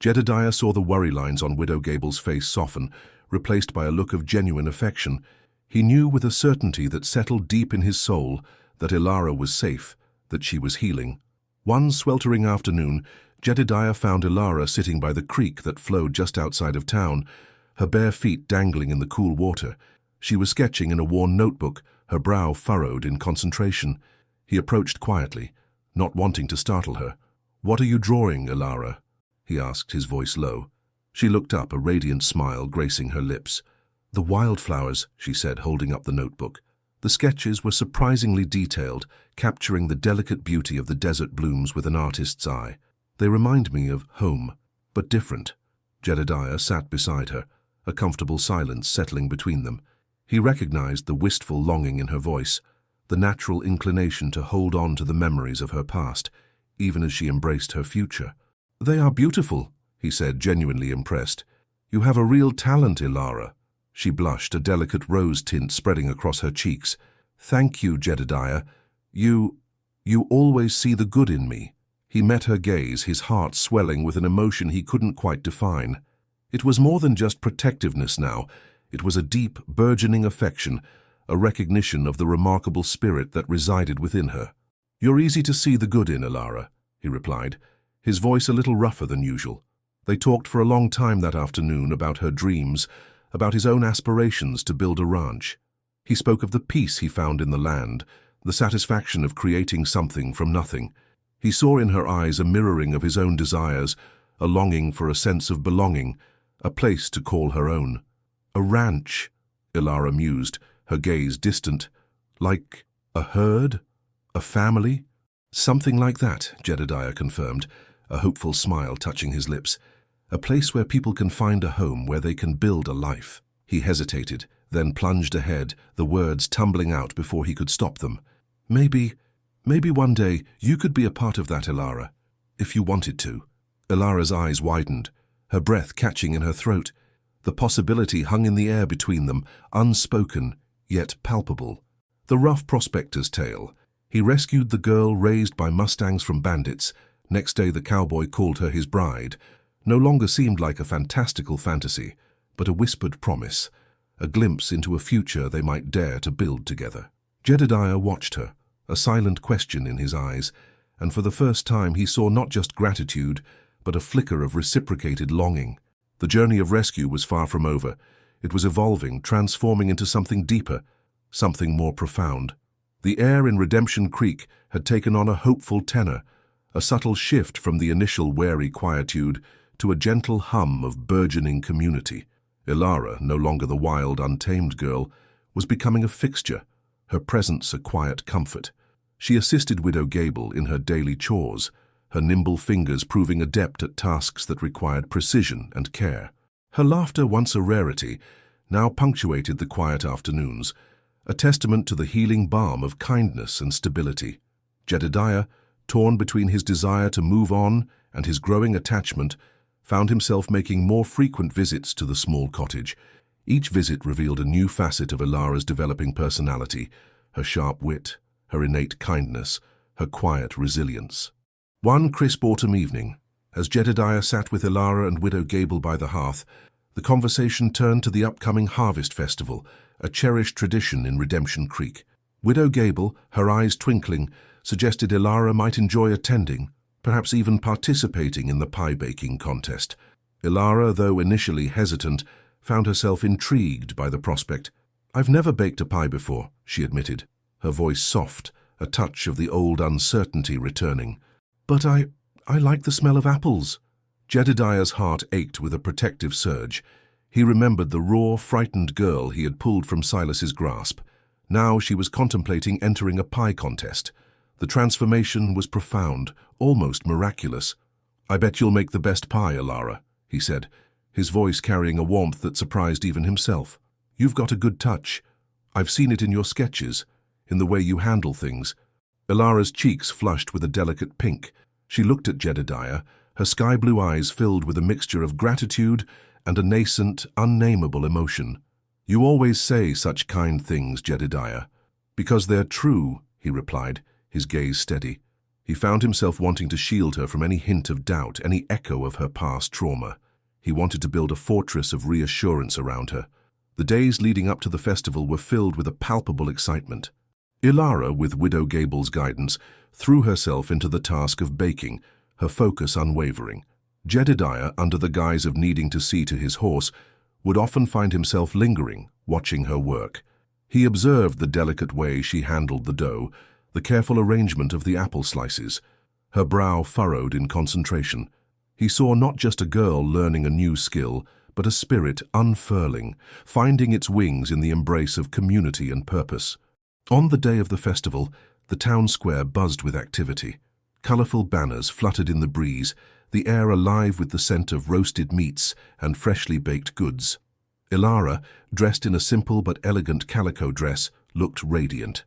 Jedediah saw the worry lines on Widow Gable's face soften, replaced by a look of genuine affection. He knew with a certainty that settled deep in his soul that Ilara was safe, that she was healing. One sweltering afternoon, Jedediah found Ilara sitting by the creek that flowed just outside of town, her bare feet dangling in the cool water. She was sketching in a worn notebook, her brow furrowed in concentration. He approached quietly, not wanting to startle her. "What are you drawing, Ilara?" he asked, his voice low. She looked up, a radiant smile gracing her lips. "The wildflowers," she said, holding up the notebook. The sketches were surprisingly detailed, capturing the delicate beauty of the desert blooms with an artist's eye. "They remind me of home, but different." Jedediah sat beside her, a comfortable silence settling between them. He recognized the wistful longing in her voice, the natural inclination to hold on to the memories of her past, even as she embraced her future. "They are beautiful," he said, genuinely impressed. "You have a real talent, Ilara." She blushed, a delicate rose tint spreading across her cheeks. "Thank you, Jedediah. You always see the good in me." He met her gaze, his heart swelling with an emotion he couldn't quite define. It was more than just protectiveness now. It was a deep, burgeoning affection, a recognition of the remarkable spirit that resided within her. "You're easy to see the good in, Ilara," he replied, his voice a little rougher than usual. They talked for a long time that afternoon about her dreams, about his own aspirations to build a ranch. He spoke of the peace he found in the land, the satisfaction of creating something from nothing. He saw in her eyes a mirroring of his own desires, a longing for a sense of belonging, a place to call her own. "A ranch," Ilara mused, her gaze distant. "Like a herd? A family?" "Something like that," Jedediah confirmed, a hopeful smile touching his lips. "A place where people can find a home, where they can build a life." He hesitated, then plunged ahead, the words tumbling out before he could stop them. Maybe one day you could be a part of that, Ilara, if you wanted to." Ilara's eyes widened, her breath catching in her throat. The possibility hung in the air between them, unspoken, yet palpable. The rough prospector's tale. He rescued the girl raised by Mustangs from Bandits. Next day the cowboy called her his bride. No longer seemed like a fantastical fantasy, but a whispered promise, a glimpse into a future they might dare to build together. Jedediah watched her, a silent question in his eyes, and for the first time he saw not just gratitude, but a flicker of reciprocated longing. The journey of rescue was far from over. It was evolving, transforming into something deeper, something more profound. The air in Redemption Creek had taken on a hopeful tenor, a subtle shift from the initial wary quietude to a gentle hum of burgeoning community. Ilara, no longer the wild, untamed girl, was becoming a fixture, her presence a quiet comfort. She assisted Widow Gable in her daily chores, her nimble fingers proving adept at tasks that required precision and care. Her laughter, once a rarity, now punctuated the quiet afternoons, a testament to the healing balm of kindness and stability. Jedediah, torn between his desire to move on and his growing attachment, found himself making more frequent visits to the small cottage. Each visit revealed a new facet of Ilara's developing personality, her sharp wit, her innate kindness, her quiet resilience. One crisp autumn evening, as Jedediah sat with Ilara and Widow Gable by the hearth, the conversation turned to the upcoming Harvest Festival, a cherished tradition in Redemption Creek. Widow Gable, her eyes twinkling, suggested Ilara might enjoy attending, perhaps even participating in the pie-baking contest. Ilara, though initially hesitant, found herself intrigued by the prospect. "I've never baked a pie before," she admitted, her voice soft, a touch of the old uncertainty returning. "But I like the smell of apples." Jedediah's heart ached with a protective surge. He remembered the raw, frightened girl he had pulled from Silas's grasp. Now she was contemplating entering a pie contest. The transformation was profound, almost miraculous. "I bet you'll make the best pie, Ilara," he said, his voice carrying a warmth that surprised even himself. "You've got a good touch. I've seen it in your sketches, in the way you handle things." Ilara's cheeks flushed with a delicate pink. She looked at Jedediah, her sky-blue eyes filled with a mixture of gratitude and a nascent, unnameable emotion. "You always say such kind things, Jedediah." "Because they're true," he replied, his gaze steady. He found himself wanting to shield her from any hint of doubt, any echo of her past trauma. He wanted to build a fortress of reassurance around her. The days leading up to the festival were filled with a palpable excitement. Ilara, with Widow Gable's guidance, threw herself into the task of baking, her focus unwavering. Jedediah, under the guise of needing to see to his horse, would often find himself lingering, watching her work. He observed the delicate way she handled the dough, the careful arrangement of the apple slices, her brow furrowed in concentration. He saw not just a girl learning a new skill, but a spirit unfurling, finding its wings in the embrace of community and purpose. On the day of the festival, the town square buzzed with activity. Colorful banners fluttered in the breeze, the air alive with the scent of roasted meats and freshly baked goods. Ilara, dressed in a simple but elegant calico dress, looked radiant.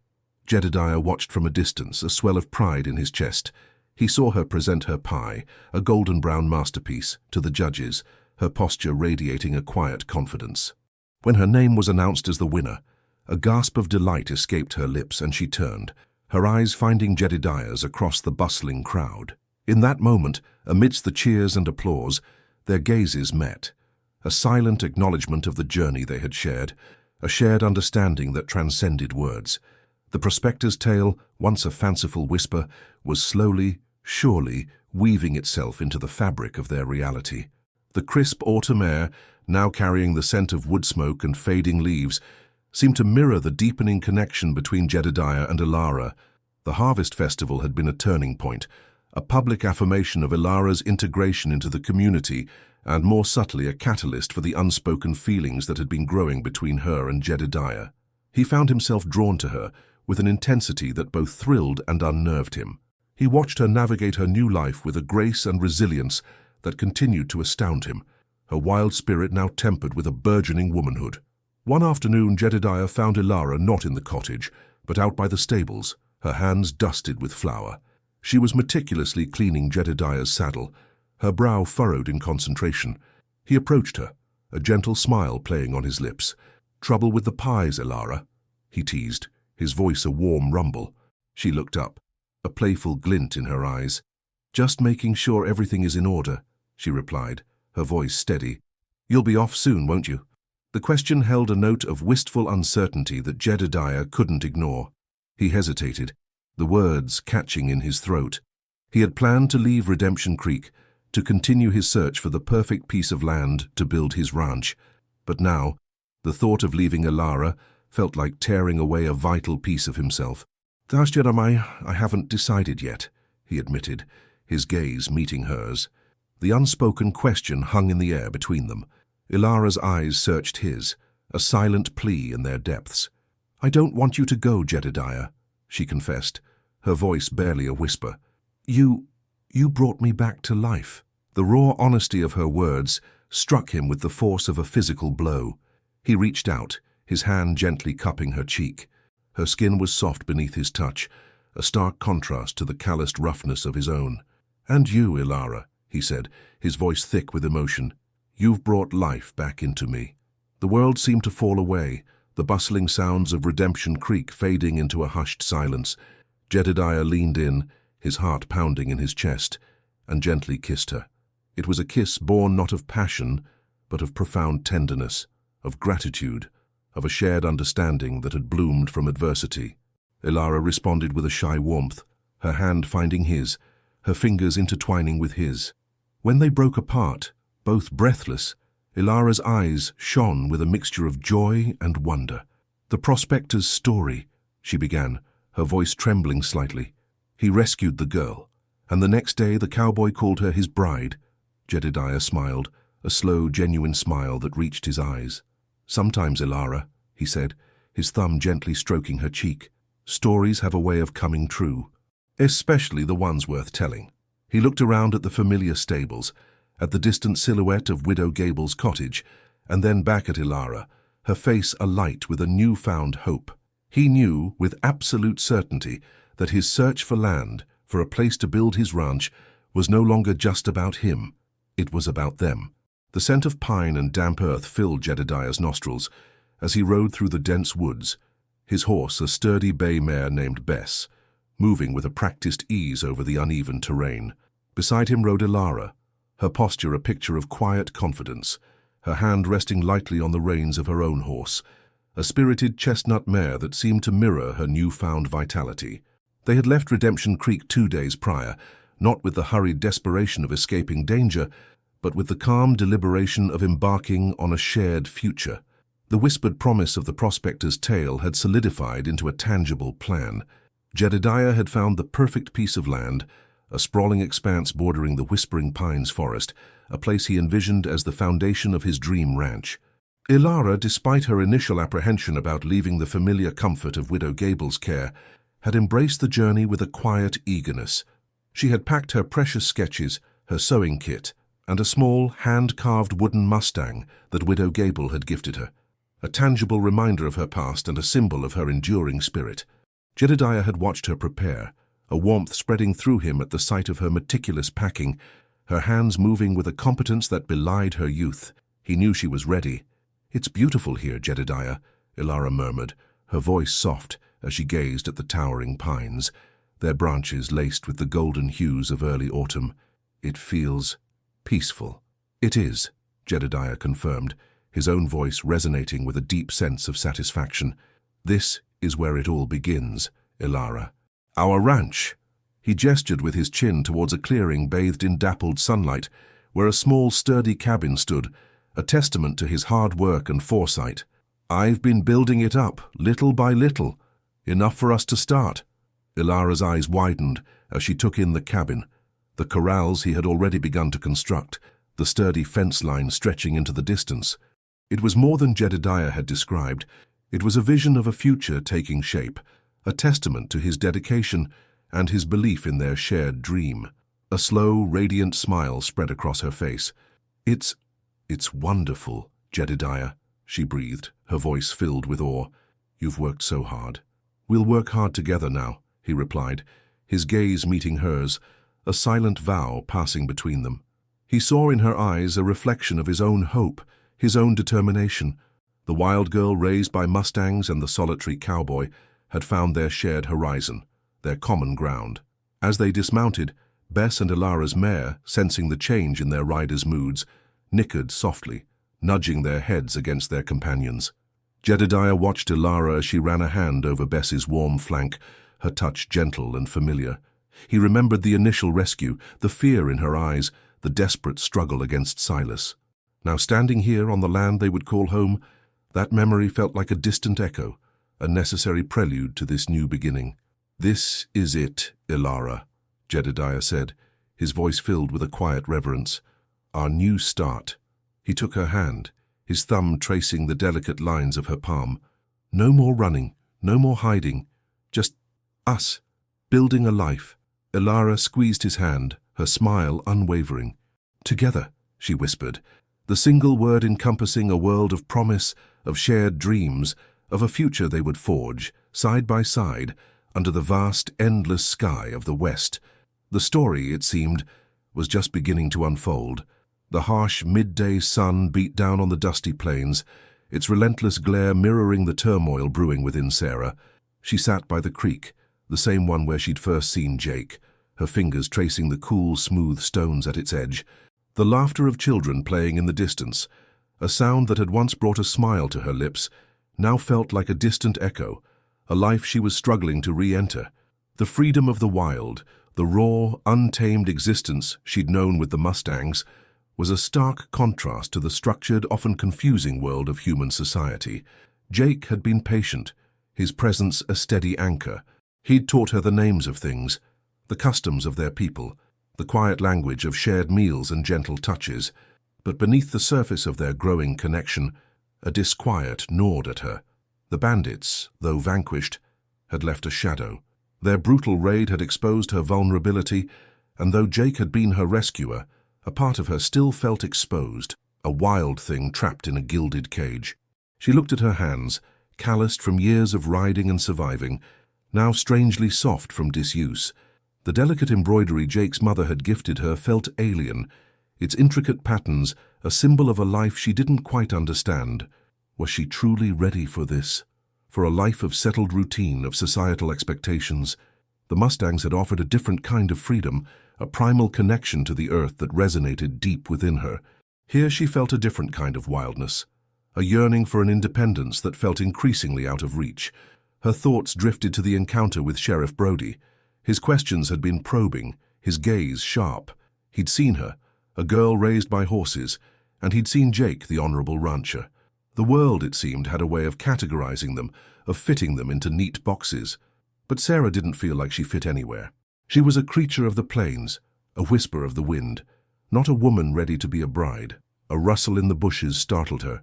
Jedediah watched from a distance, a swell of pride in his chest. He saw her present her pie, a golden-brown masterpiece, to the judges, her posture radiating a quiet confidence. When her name was announced as the winner, a gasp of delight escaped her lips and she turned, her eyes finding Jedediah's across the bustling crowd. In that moment, amidst the cheers and applause, their gazes met, a silent acknowledgement of the journey they had shared, a shared understanding that transcended words. The prospector's tale, once a fanciful whisper, was slowly, surely, weaving itself into the fabric of their reality. The crisp autumn air, now carrying the scent of wood smoke and fading leaves, seemed to mirror the deepening connection between Jedediah and Ilara. The harvest festival had been a turning point, a public affirmation of Ilara's integration into the community, and more subtly a catalyst for the unspoken feelings that had been growing between her and Jedediah. He found himself drawn to her with an intensity that both thrilled and unnerved him. He watched her navigate her new life with a grace and resilience that continued to astound him, her wild spirit now tempered with a burgeoning womanhood. One afternoon, Jedediah found Ilara not in the cottage, but out by the stables, her hands dusted with flour. She was meticulously cleaning Jedediah's saddle, her brow furrowed in concentration. He approached her, a gentle smile playing on his lips. "Trouble with the pies, Ilara?" he teased, his voice a warm rumble. She looked up, a playful glint in her eyes. "Just making sure everything is in order," she replied, her voice steady. "You'll be off soon, won't you?" The question held a note of wistful uncertainty that Jedediah couldn't ignore. He hesitated, the words catching in his throat. He had planned to leave Redemption Creek, to continue his search for the perfect piece of land to build his ranch. But now, the thought of leaving Ilara felt like tearing away a vital piece of himself. "That's Jeremiah, I haven't decided yet," he admitted, his gaze meeting hers. The unspoken question hung in the air between them. Ilara's eyes searched his, a silent plea in their depths. "I don't want you to go, Jedediah," she confessed, her voice barely a whisper. You brought me back to life." The raw honesty of her words struck him with the force of a physical blow. He reached out, his hand gently cupping her cheek. Her skin was soft beneath his touch, a stark contrast to the calloused roughness of his own. "And you, Ilara," he said, his voice thick with emotion. "You've brought life back into me." The world seemed to fall away, the bustling sounds of Redemption Creek fading into a hushed silence. Jedediah leaned in, his heart pounding in his chest, and gently kissed her. It was a kiss born not of passion, but of profound tenderness, of gratitude, of a shared understanding that had bloomed from adversity. Ilara responded with a shy warmth, her hand finding his, her fingers intertwining with his. When they broke apart, both breathless, Ilara's eyes shone with a mixture of joy and wonder. "The prospector's story," she began, her voice trembling slightly. "He rescued the girl, and the next day the cowboy called her his bride." Jedediah smiled, a slow, genuine smile that reached his eyes. "Sometimes, Ilara," he said, his thumb gently stroking her cheek, "stories have a way of coming true, especially the ones worth telling." He looked around at the familiar stables, at the distant silhouette of Widow Gable's cottage, and then back at Ilara, her face alight with a newfound hope. He knew, with absolute certainty, that his search for land, for a place to build his ranch, was no longer just about him. It was about them. The scent of pine and damp earth filled Jedediah's nostrils as he rode through the dense woods, his horse a sturdy bay mare named Bess, moving with a practiced ease over the uneven terrain. Beside him rode Ilara, her posture a picture of quiet confidence, her hand resting lightly on the reins of her own horse, a spirited chestnut mare that seemed to mirror her newfound vitality. They had left Redemption Creek 2 days prior, not with the hurried desperation of escaping danger, but with the calm deliberation of embarking on a shared future. The whispered promise of the prospector's tale had solidified into a tangible plan. Jedediah had found the perfect piece of land, a sprawling expanse bordering the Whispering Pines forest, a place he envisioned as the foundation of his dream ranch. Ilara, despite her initial apprehension about leaving the familiar comfort of Widow Gable's care, had embraced the journey with a quiet eagerness. She had packed her precious sketches, her sewing kit, and a small, hand-carved wooden Mustang that Widow Gable had gifted her, a tangible reminder of her past and a symbol of her enduring spirit. Jedediah had watched her prepare, a warmth spreading through him at the sight of her meticulous packing, her hands moving with a competence that belied her youth. He knew she was ready. "It's beautiful here, Jedediah," Ilara murmured, her voice soft as she gazed at the towering pines, their branches laced with the golden hues of early autumn. "It feels peaceful." "It is," Jedediah confirmed, his own voice resonating with a deep sense of satisfaction. "This is where it all begins, Ilara. Our ranch." He gestured with his chin towards a clearing bathed in dappled sunlight, where a small, sturdy cabin stood, a testament to his hard work and foresight. "I've been building it up, little by little. Enough for us to start." Ilara's eyes widened as she took in the cabin, the corrals he had already begun to construct, the sturdy fence line stretching into the distance. It was more than Jedediah had described. It was a vision of a future taking shape, a testament to his dedication and his belief in their shared dream. A slow, radiant smile spread across her face. It's wonderful, Jedediah," she breathed, her voice filled with awe. "You've worked so hard." "We'll work hard together now," he replied, his gaze meeting hers, a silent vow passing between them. He saw in her eyes a reflection of his own hope, his own determination. The wild girl raised by Mustangs and the solitary cowboy had found their shared horizon, their common ground. As they dismounted, Bess and Ilara's mare, sensing the change in their riders' moods, nickered softly, nudging their heads against their companions. Jedediah watched Ilara as she ran a hand over Bess's warm flank, her touch gentle and familiar. He remembered the initial rescue, the fear in her eyes, the desperate struggle against Silas. Now standing here on the land they would call home, that memory felt like a distant echo, a necessary prelude to this new beginning. "This is it, Ilara," Jedediah said, his voice filled with a quiet reverence. "Our new start." He took her hand, his thumb tracing the delicate lines of her palm. "No more running, no more hiding, just us, building a life." Ilara squeezed his hand, her smile unwavering. "Together," she whispered, the single word encompassing a world of promise, of shared dreams, of a future they would forge, side by side, under the vast, endless sky of the West. The story, it seemed, was just beginning to unfold. The harsh midday sun beat down on the dusty plains, its relentless glare mirroring the turmoil brewing within Sarah. She sat by the creek, the same one where she'd first seen Jake, her fingers tracing the cool, smooth stones at its edge. The laughter of children playing in the distance, a sound that had once brought a smile to her lips, now felt like a distant echo, a life she was struggling to re-enter. The freedom of the wild, the raw, untamed existence she'd known with the Mustangs, was a stark contrast to the structured, often confusing world of human society. Jake had been patient, his presence a steady anchor. He'd taught her the names of things, the customs of their people, the quiet language of shared meals and gentle touches. But beneath the surface of their growing connection, a disquiet gnawed at her. The bandits, though vanquished, had left a shadow. Their brutal raid had exposed her vulnerability, and though Jake had been her rescuer, a part of her still felt exposed, a wild thing trapped in a gilded cage. She looked at her hands, calloused from years of riding and surviving, now strangely soft from disuse. The delicate embroidery Jake's mother had gifted her felt alien, its intricate patterns a symbol of a life she didn't quite understand. Was she truly ready for this? For a life of settled routine, of societal expectations? The Mustangs had offered a different kind of freedom, a primal connection to the earth that resonated deep within her. Here she felt a different kind of wildness, a yearning for an independence that felt increasingly out of reach. Her thoughts drifted to the encounter with Sheriff Brody. His questions had been probing, his gaze sharp. He'd seen her, a girl raised by horses, and he'd seen Jake, the honorable rancher. The world, it seemed, had a way of categorizing them, of fitting them into neat boxes. But Sarah didn't feel like she fit anywhere. She was a creature of the plains, a whisper of the wind, not a woman ready to be a bride. A rustle in the bushes startled her.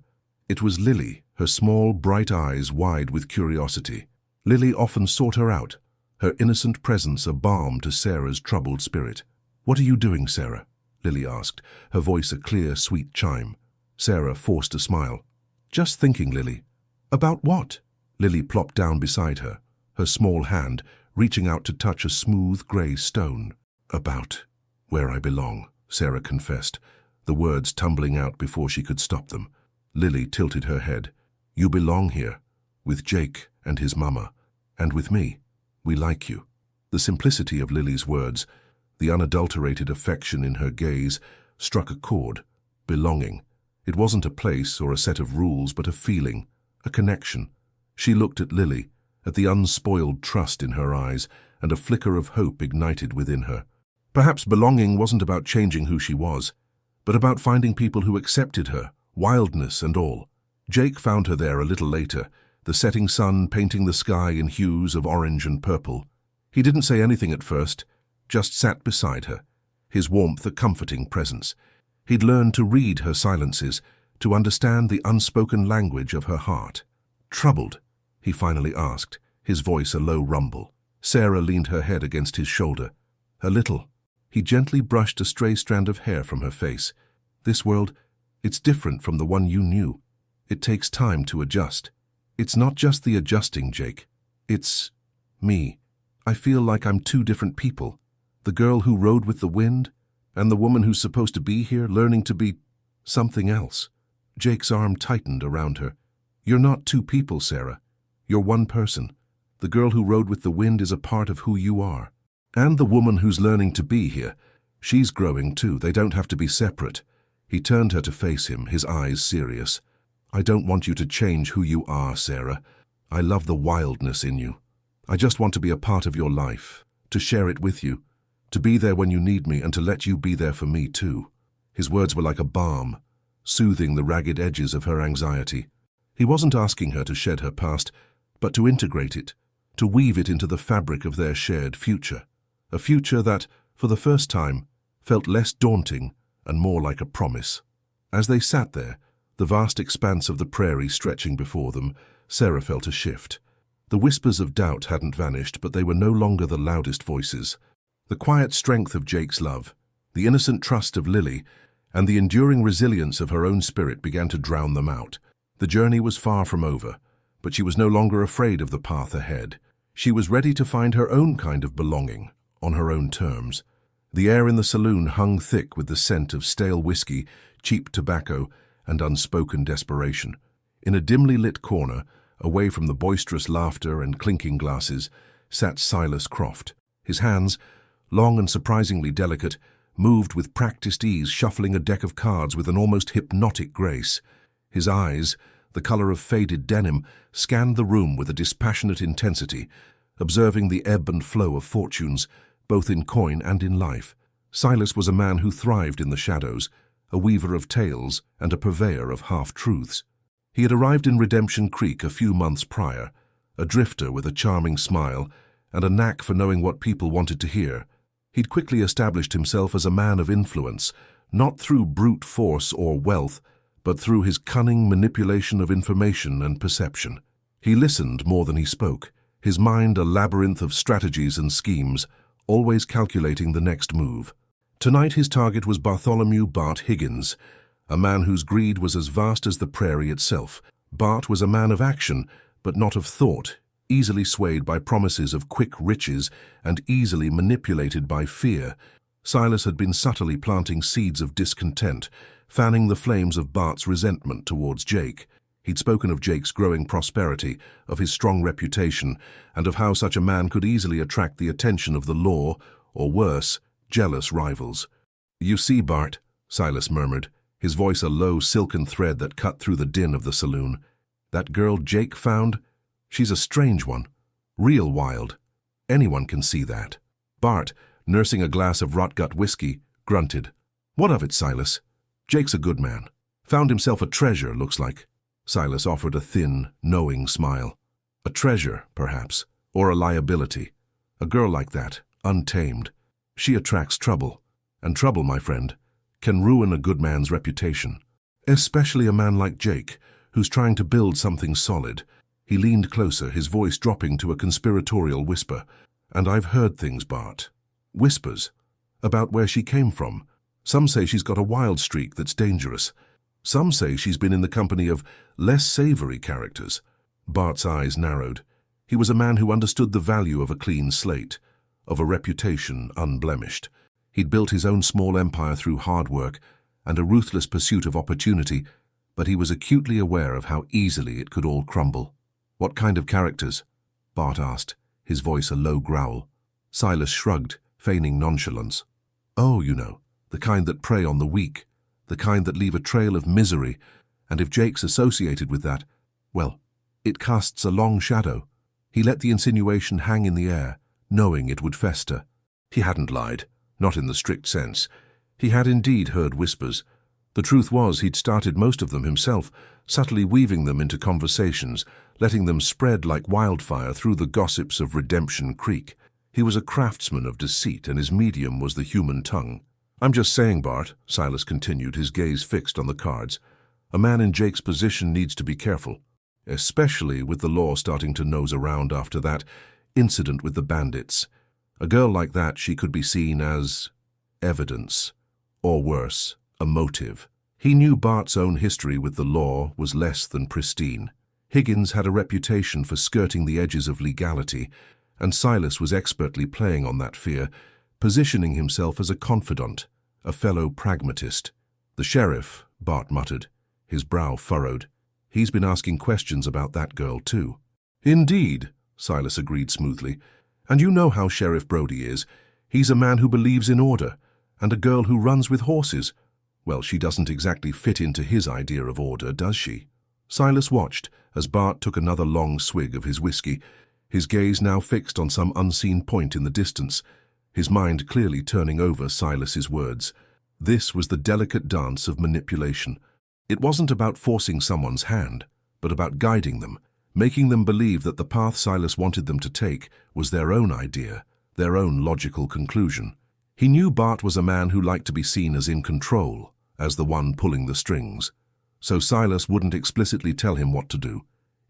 It was Lily, her small, bright eyes wide with curiosity. Lily often sought her out, her innocent presence a balm to Sarah's troubled spirit. "What are you doing, Sarah?" Lily asked, her voice a clear, sweet chime. Sarah forced a smile. "Just thinking, Lily." "About what?" Lily plopped down beside her, her small hand reaching out to touch a smooth grey stone. "About where I belong," Sarah confessed, the words tumbling out before she could stop them. Lily tilted her head. "You belong here, with Jake and his mama, and with me. We like you." The simplicity of Lily's words, the unadulterated affection in her gaze, struck a chord. Belonging. It wasn't a place or a set of rules, but a feeling, a connection. She looked at Lily, at the unspoiled trust in her eyes, and a flicker of hope ignited within her. Perhaps belonging wasn't about changing who she was, but about finding people who accepted her, wildness and all. Jake found her there a little later, the setting sun painting the sky in hues of orange and purple. He didn't say anything at first, just sat beside her, his warmth a comforting presence. He'd learned to read her silences, to understand the unspoken language of her heart. "Troubled?" he finally asked, his voice a low rumble. Sarah leaned her head against his shoulder. "A little." He gently brushed a stray strand of hair from her face. "This world, it's different from the one you knew. It takes time to adjust. It's not just the adjusting, Jake. It's me. I feel like I'm two different people. The girl who rode with the wind, and the woman who's supposed to be here, learning to be something else." Jake's arm tightened around her. "You're not two people, Sarah. You're one person. The girl who rode with the wind is a part of who you are. And the woman who's learning to be here, she's growing too. They don't have to be separate." He turned her to face him, his eyes serious. "I don't want you to change who you are, Sarah. I love the wildness in you. I just want to be a part of your life, to share it with you, to be there when you need me and to let you be there for me too." His words were like a balm, soothing the ragged edges of her anxiety. He wasn't asking her to shed her past, but to integrate it, to weave it into the fabric of their shared future. A future that, for the first time, felt less daunting and more like a promise. As they sat there, the vast expanse of the prairie stretching before them, Sarah felt a shift. The whispers of doubt hadn't vanished, but they were no longer the loudest voices. The quiet strength of Jake's love, the innocent trust of Lily, and the enduring resilience of her own spirit began to drown them out. The journey was far from over, but she was no longer afraid of the path ahead. She was ready to find her own kind of belonging, on her own terms. The air in the saloon hung thick with the scent of stale whiskey, cheap tobacco, and unspoken desperation. In a dimly lit corner, away from the boisterous laughter and clinking glasses, sat Silas Croft. His hands, long and surprisingly delicate, moved with practiced ease, shuffling a deck of cards with an almost hypnotic grace. His eyes, the color of faded denim, scanned the room with a dispassionate intensity, observing the ebb and flow of fortunes, both in coin and in life. Silas was a man who thrived in the shadows, a weaver of tales and a purveyor of half-truths. He had arrived in Redemption Creek a few months prior, a drifter with a charming smile and a knack for knowing what people wanted to hear. He'd quickly established himself as a man of influence, not through brute force or wealth, but through his cunning manipulation of information and perception. He listened more than he spoke, his mind a labyrinth of strategies and schemes, always calculating the next move. Tonight his target was Bartholomew Bart Higgins, a man whose greed was as vast as the prairie itself. Bart was a man of action, but not of thought, easily swayed by promises of quick riches and easily manipulated by fear. Silas had been subtly planting seeds of discontent, fanning the flames of Bart's resentment towards Jake. He'd spoken of Jake's growing prosperity, of his strong reputation, and of how such a man could easily attract the attention of the law, or worse, jealous rivals. "You see, Bart," Silas murmured, his voice a low, silken thread that cut through the din of the saloon. "That girl Jake found, she's a strange one, real wild. Anyone can see that." Bart, nursing a glass of rot-gut whiskey, grunted. "What of it, Silas? Jake's a good man. Found himself a treasure, looks like." Silas offered a thin, knowing smile. "A treasure, perhaps, or a liability. A girl like that, untamed. She attracts trouble, and trouble, my friend, can ruin a good man's reputation. Especially a man like Jake, who's trying to build something solid." He leaned closer, his voice dropping to a conspiratorial whisper. "And I've heard things, Bart. Whispers. About where she came from. Some say she's got a wild streak that's dangerous. Some say she's been in the company of less savory characters." Bart's eyes narrowed. He was a man who understood the value of a clean slate, of a reputation unblemished. He'd built his own small empire through hard work and a ruthless pursuit of opportunity, but he was acutely aware of how easily it could all crumble. "What kind of characters?" Bart asked, his voice a low growl. Silas shrugged, feigning nonchalance. "Oh, the kind that prey on the weak, the kind that leave a trail of misery, and if Jake's associated with that, well, it casts a long shadow." He let the insinuation hang in the air, knowing it would fester. He hadn't lied, not in the strict sense. He had indeed heard whispers. The truth was he'd started most of them himself, subtly weaving them into conversations, letting them spread like wildfire through the gossips of Redemption Creek. He was a craftsman of deceit, and his medium was the human tongue. "I'm just saying, Bart," Silas continued, his gaze fixed on the cards. "A man in Jake's position needs to be careful, especially with the law starting to nose around after that incident with the bandits. A girl like that, she could be seen as evidence, or worse, a motive." He knew Bart's own history with the law was less than pristine. Higgins had a reputation for skirting the edges of legality, and Silas was expertly playing on that fear, positioning himself as a confidant, a fellow pragmatist. "The sheriff," Bart muttered, his brow furrowed. "He's been asking questions about that girl too." "Indeed," Silas agreed smoothly. "And you know how Sheriff Brody is. He's a man who believes in order, and a girl who runs with horses. Well, she doesn't exactly fit into his idea of order, does she?" Silas watched as Bart took another long swig of his whiskey, his gaze now fixed on some unseen point in the distance, his mind clearly turning over Silas's words. This was the delicate dance of manipulation. It wasn't about forcing someone's hand, but about guiding them, making them believe that the path Silas wanted them to take was their own idea, their own logical conclusion. He knew Bart was a man who liked to be seen as in control, as the one pulling the strings. So Silas wouldn't explicitly tell him what to do.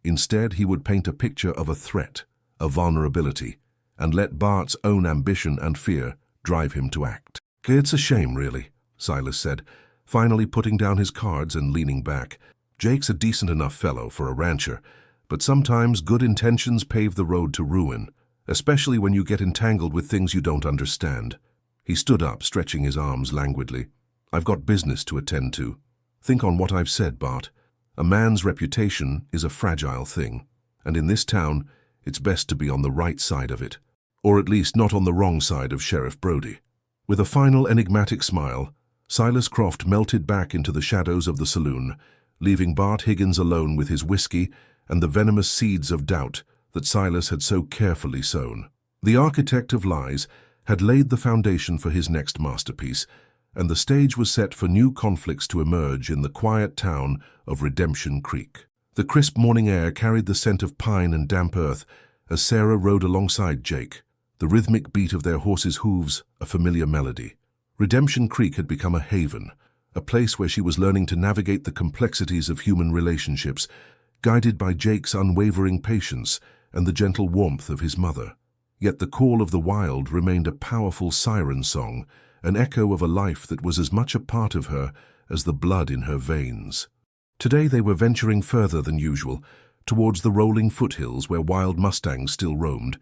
Instead, he would paint a picture of a threat, a vulnerability, and let Bart's own ambition and fear drive him to act. "It's a shame, really," Silas said, finally putting down his cards and leaning back. "Jake's a decent enough fellow for a rancher, but sometimes good intentions pave the road to ruin, especially when you get entangled with things you don't understand." He stood up, stretching his arms languidly. "I've got business to attend to. Think on what I've said, Bart. A man's reputation is a fragile thing, and in this town, it's best to be on the right side of it, or at least not on the wrong side of Sheriff Brody." With a final enigmatic smile, Silas Croft melted back into the shadows of the saloon, leaving Bart Higgins alone with his whiskey and the venomous seeds of doubt that Silas had so carefully sown. The architect of lies had laid the foundation for his next masterpiece, and the stage was set for new conflicts to emerge in the quiet town of Redemption Creek. The crisp morning air carried the scent of pine and damp earth as Sarah rode alongside Jake, the rhythmic beat of their horses' hooves a familiar melody. Redemption Creek had become a haven, a place where she was learning to navigate the complexities of human relationships, guided by Jake's unwavering patience and the gentle warmth of his mother. Yet the call of the wild remained a powerful siren song, an echo of a life that was as much a part of her as the blood in her veins. Today they were venturing further than usual, towards the rolling foothills where wild Mustangs still roamed.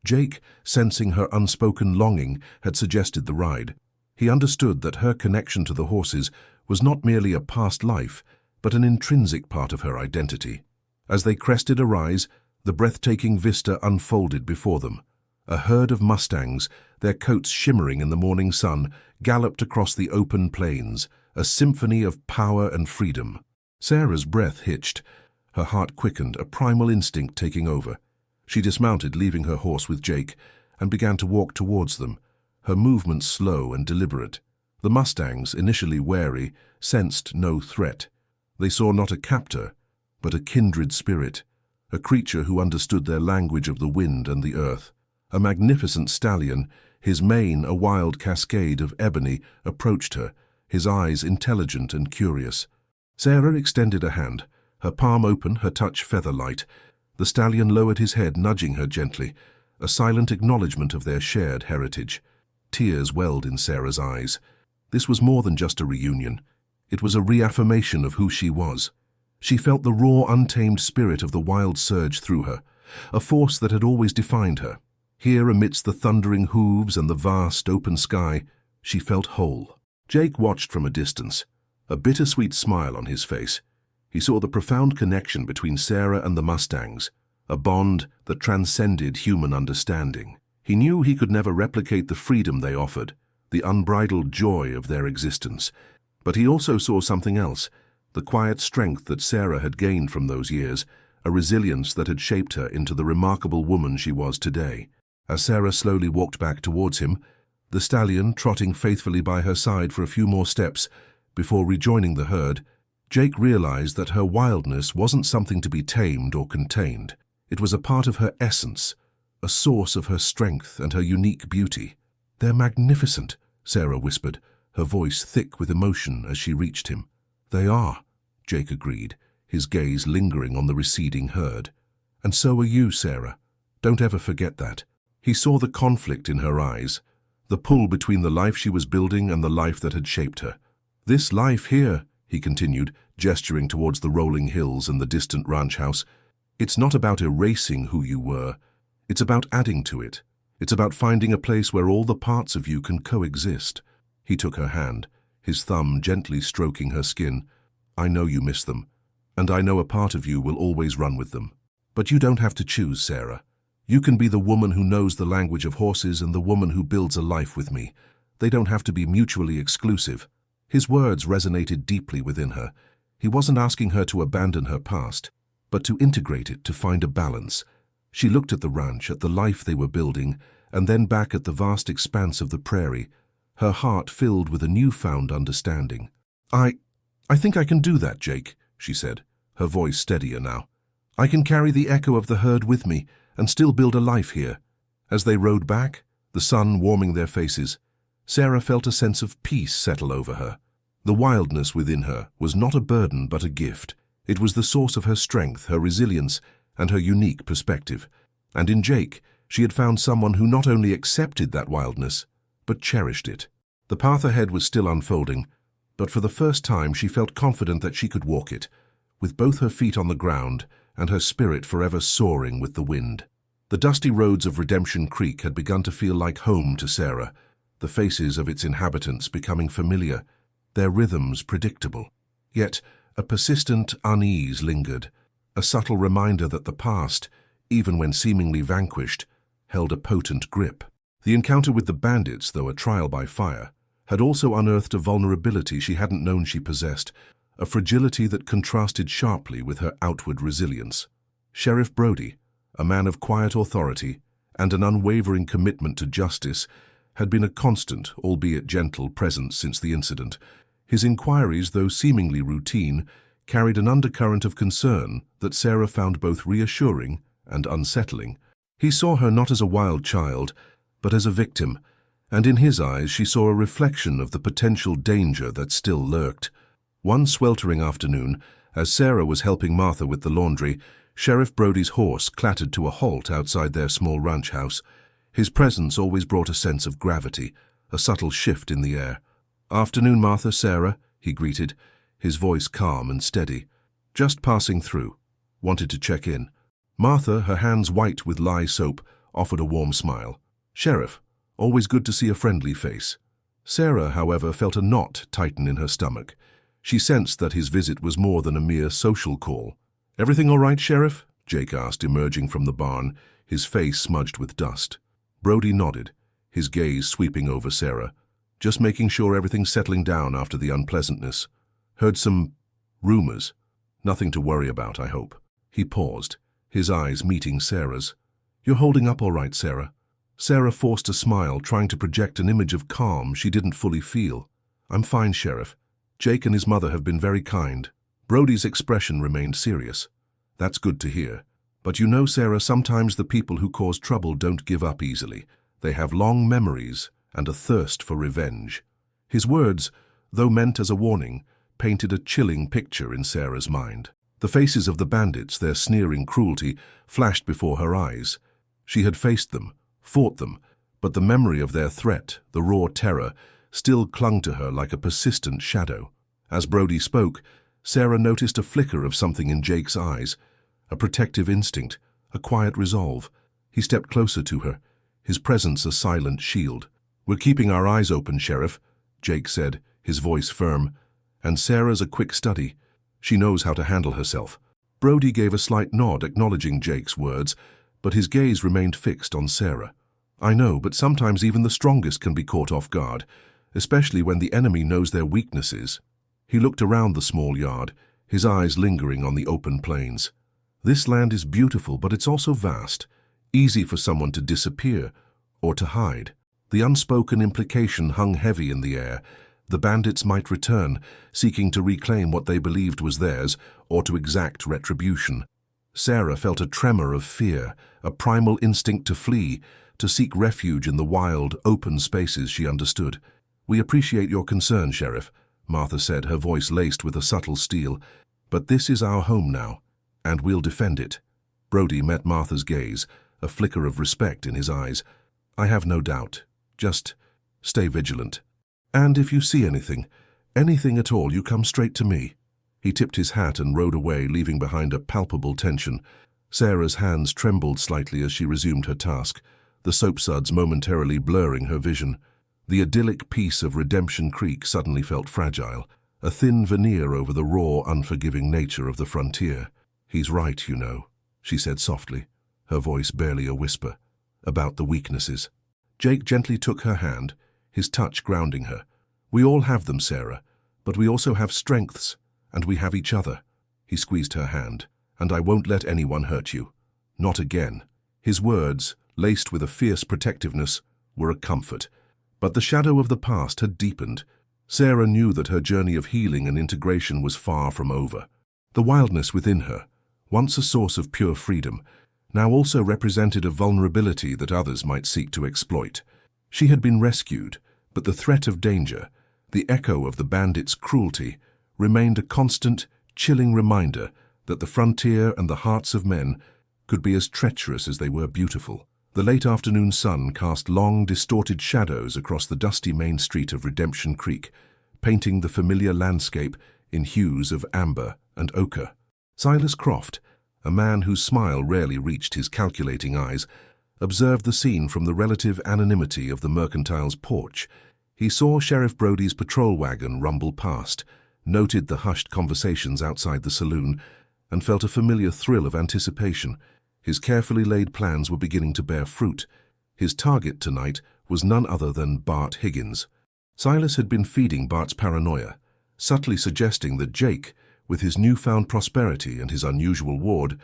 Jake, sensing her unspoken longing, had suggested the ride. He understood that her connection to the horses was not merely a past life, but an intrinsic part of her identity. As they crested a rise, the breathtaking vista unfolded before them. A herd of Mustangs, their coats shimmering in the morning sun, galloped across the open plains, a symphony of power and freedom. Sarah's breath hitched. Her heart quickened, a primal instinct taking over. She dismounted, leaving her horse with Jake, and began to walk towards them, her movements slow and deliberate. The Mustangs, initially wary, sensed no threat. They saw not a captor, but a kindred spirit, a creature who understood their language of the wind and the earth. A magnificent stallion, his mane a wild cascade of ebony, approached her, his eyes intelligent and curious. Sarah extended a hand, her palm open, her touch feather-light. The stallion lowered his head, nudging her gently, a silent acknowledgement of their shared heritage. Tears welled in Sarah's eyes. This was more than just a reunion. It was a reaffirmation of who she was. She felt the raw, untamed spirit of the wild surge through her, a force that had always defined her. Here, amidst the thundering hooves and the vast open sky, she felt whole. Jake watched from a distance, a bittersweet smile on his face. He saw the profound connection between Sarah and the Mustangs, a bond that transcended human understanding. He knew he could never replicate the freedom they offered, the unbridled joy of their existence. But he also saw something else, the quiet strength that Sarah had gained from those years, a resilience that had shaped her into the remarkable woman she was today. As Sarah slowly walked back towards him, the stallion trotting faithfully by her side for a few more steps before rejoining the herd, Jake realized that her wildness wasn't something to be tamed or contained. It was a part of her essence, a source of her strength and her unique beauty. "They're magnificent," Sarah whispered, her voice thick with emotion as she reached him. "They are," Jake agreed, his gaze lingering on the receding herd. "And so are you, Sarah. Don't ever forget that." He saw the conflict in her eyes, the pull between the life she was building and the life that had shaped her. "This life here," he continued, gesturing towards the rolling hills and the distant ranch house, "it's not about erasing who you were. It's about adding to it. It's about finding a place where all the parts of you can coexist." He took her hand, his thumb gently stroking her skin. "I know you miss them, and I know a part of you will always run with them. But you don't have to choose, Sarah. You can be the woman who knows the language of horses and the woman who builds a life with me. They don't have to be mutually exclusive." His words resonated deeply within her. He wasn't asking her to abandon her past, but to integrate it, to find a balance. She looked at the ranch, at the life they were building, and then back at the vast expanse of the prairie, her heart filled with a newfound understanding. I think I can do that, Jake," she said, her voice steadier now. "I can carry the echo of the herd with me and still build a life here." As they rode back, the sun warming their faces, Sarah felt a sense of peace settle over her. The wildness within her was not a burden but a gift. It was the source of her strength, her resilience, and her unique perspective. And in Jake, she had found someone who not only accepted that wildness, but cherished it. The path ahead was still unfolding, but for the first time she felt confident that she could walk it, with both her feet on the ground and her spirit forever soaring with the wind. The dusty roads of Redemption Creek had begun to feel like home to Sarah, the faces of its inhabitants becoming familiar, their rhythms predictable. Yet a persistent unease lingered, a subtle reminder that the past, even when seemingly vanquished, held a potent grip. The encounter with the bandits, though a trial by fire, had also unearthed a vulnerability she hadn't known she possessed, a fragility that contrasted sharply with her outward resilience. Sheriff Brody, a man of quiet authority and an unwavering commitment to justice, had been a constant, albeit gentle, presence since the incident. His inquiries, though seemingly routine, carried an undercurrent of concern that Sarah found both reassuring and unsettling. He saw her not as a wild child, but as a victim, and in his eyes she saw a reflection of the potential danger that still lurked. One sweltering afternoon, as Sarah was helping Martha with the laundry, Sheriff Brody's horse clattered to a halt outside their small ranch house. His presence always brought a sense of gravity, a subtle shift in the air. "Afternoon, Martha, Sarah," he greeted, his voice calm and steady. "Just passing through. Wanted to check in." Martha, her hands white with lye soap, offered a warm smile. "Sheriff, always good to see a friendly face." Sarah, however, felt a knot tighten in her stomach. She sensed that his visit was more than a mere social call. "Everything all right, Sheriff?" Jake asked, emerging from the barn, his face smudged with dust. Brody nodded, his gaze sweeping over Sarah. "Just making sure everything's settling down after the unpleasantness. Heard some rumors. Nothing to worry about, I hope." He paused, his eyes meeting Sarah's. "You're holding up all right, Sarah." Sarah forced a smile, trying to project an image of calm she didn't fully feel. "I'm fine, Sheriff. Jake and his mother have been very kind." Brody's expression remained serious. "That's good to hear. But you know, Sarah, sometimes the people who cause trouble don't give up easily. They have long memories and a thirst for revenge." His words, though meant as a warning, painted a chilling picture in Sarah's mind. The faces of the bandits, their sneering cruelty, flashed before her eyes. She had faced them, fought them, but the memory of their threat, the raw terror, still clung to her like a persistent shadow. As Brody spoke, Sarah noticed a flicker of something in Jake's eyes, a protective instinct, a quiet resolve. He stepped closer to her, his presence a silent shield. "We're keeping our eyes open, Sheriff," Jake said, his voice firm. "And Sarah's a quick study. She knows how to handle herself." Brody gave a slight nod, acknowledging Jake's words, but his gaze remained fixed on Sarah. "I know, but sometimes even the strongest can be caught off guard, especially when the enemy knows their weaknesses." He looked around the small yard, his eyes lingering on the open plains. "This land is beautiful, but it's also vast, easy for someone to disappear or to hide." The unspoken implication hung heavy in the air. The bandits might return, seeking to reclaim what they believed was theirs or to exact retribution. Sarah felt a tremor of fear, a primal instinct to flee, to seek refuge in the wild, open spaces she understood. "We appreciate your concern, Sheriff," Martha said, her voice laced with a subtle steel. "But this is our home now, and we'll defend it." Brody met Martha's gaze, a flicker of respect in his eyes. "I have no doubt. Just stay vigilant. And if you see anything at all, you come straight to me." He tipped his hat and rode away, leaving behind a palpable tension. Sarah's hands trembled slightly as she resumed her task, the soapsuds momentarily blurring her vision. The idyllic peace of Redemption Creek suddenly felt fragile, a thin veneer over the raw, unforgiving nature of the frontier. "He's right, you know," she said softly, her voice barely a whisper, "about the weaknesses." Jake gently took her hand, his touch grounding her. "We all have them, Sarah, but we also have strengths, and we have each other." He squeezed her hand. "And I won't let anyone hurt you. Not again." His words, laced with a fierce protectiveness, were a comfort. But the shadow of the past had deepened. Sarah knew that her journey of healing and integration was far from over. The wildness within her, once a source of pure freedom, now also represented a vulnerability that others might seek to exploit. She had been rescued, but the threat of danger, the echo of the bandits' cruelty, remained a constant, chilling reminder that the frontier and the hearts of men could be as treacherous as they were beautiful. The late afternoon sun cast long, distorted shadows across the dusty main street of Redemption Creek, painting the familiar landscape in hues of amber and ochre. Silas Croft, a man whose smile rarely reached his calculating eyes, observed the scene from the relative anonymity of the mercantile's porch. He saw Sheriff Brody's patrol wagon rumble past, noted the hushed conversations outside the saloon, and felt a familiar thrill of anticipation. His carefully laid plans were beginning to bear fruit. His target tonight was none other than Bart Higgins. Silas had been feeding Bart's paranoia, subtly suggesting that Jake, with his newfound prosperity and his unusual ward,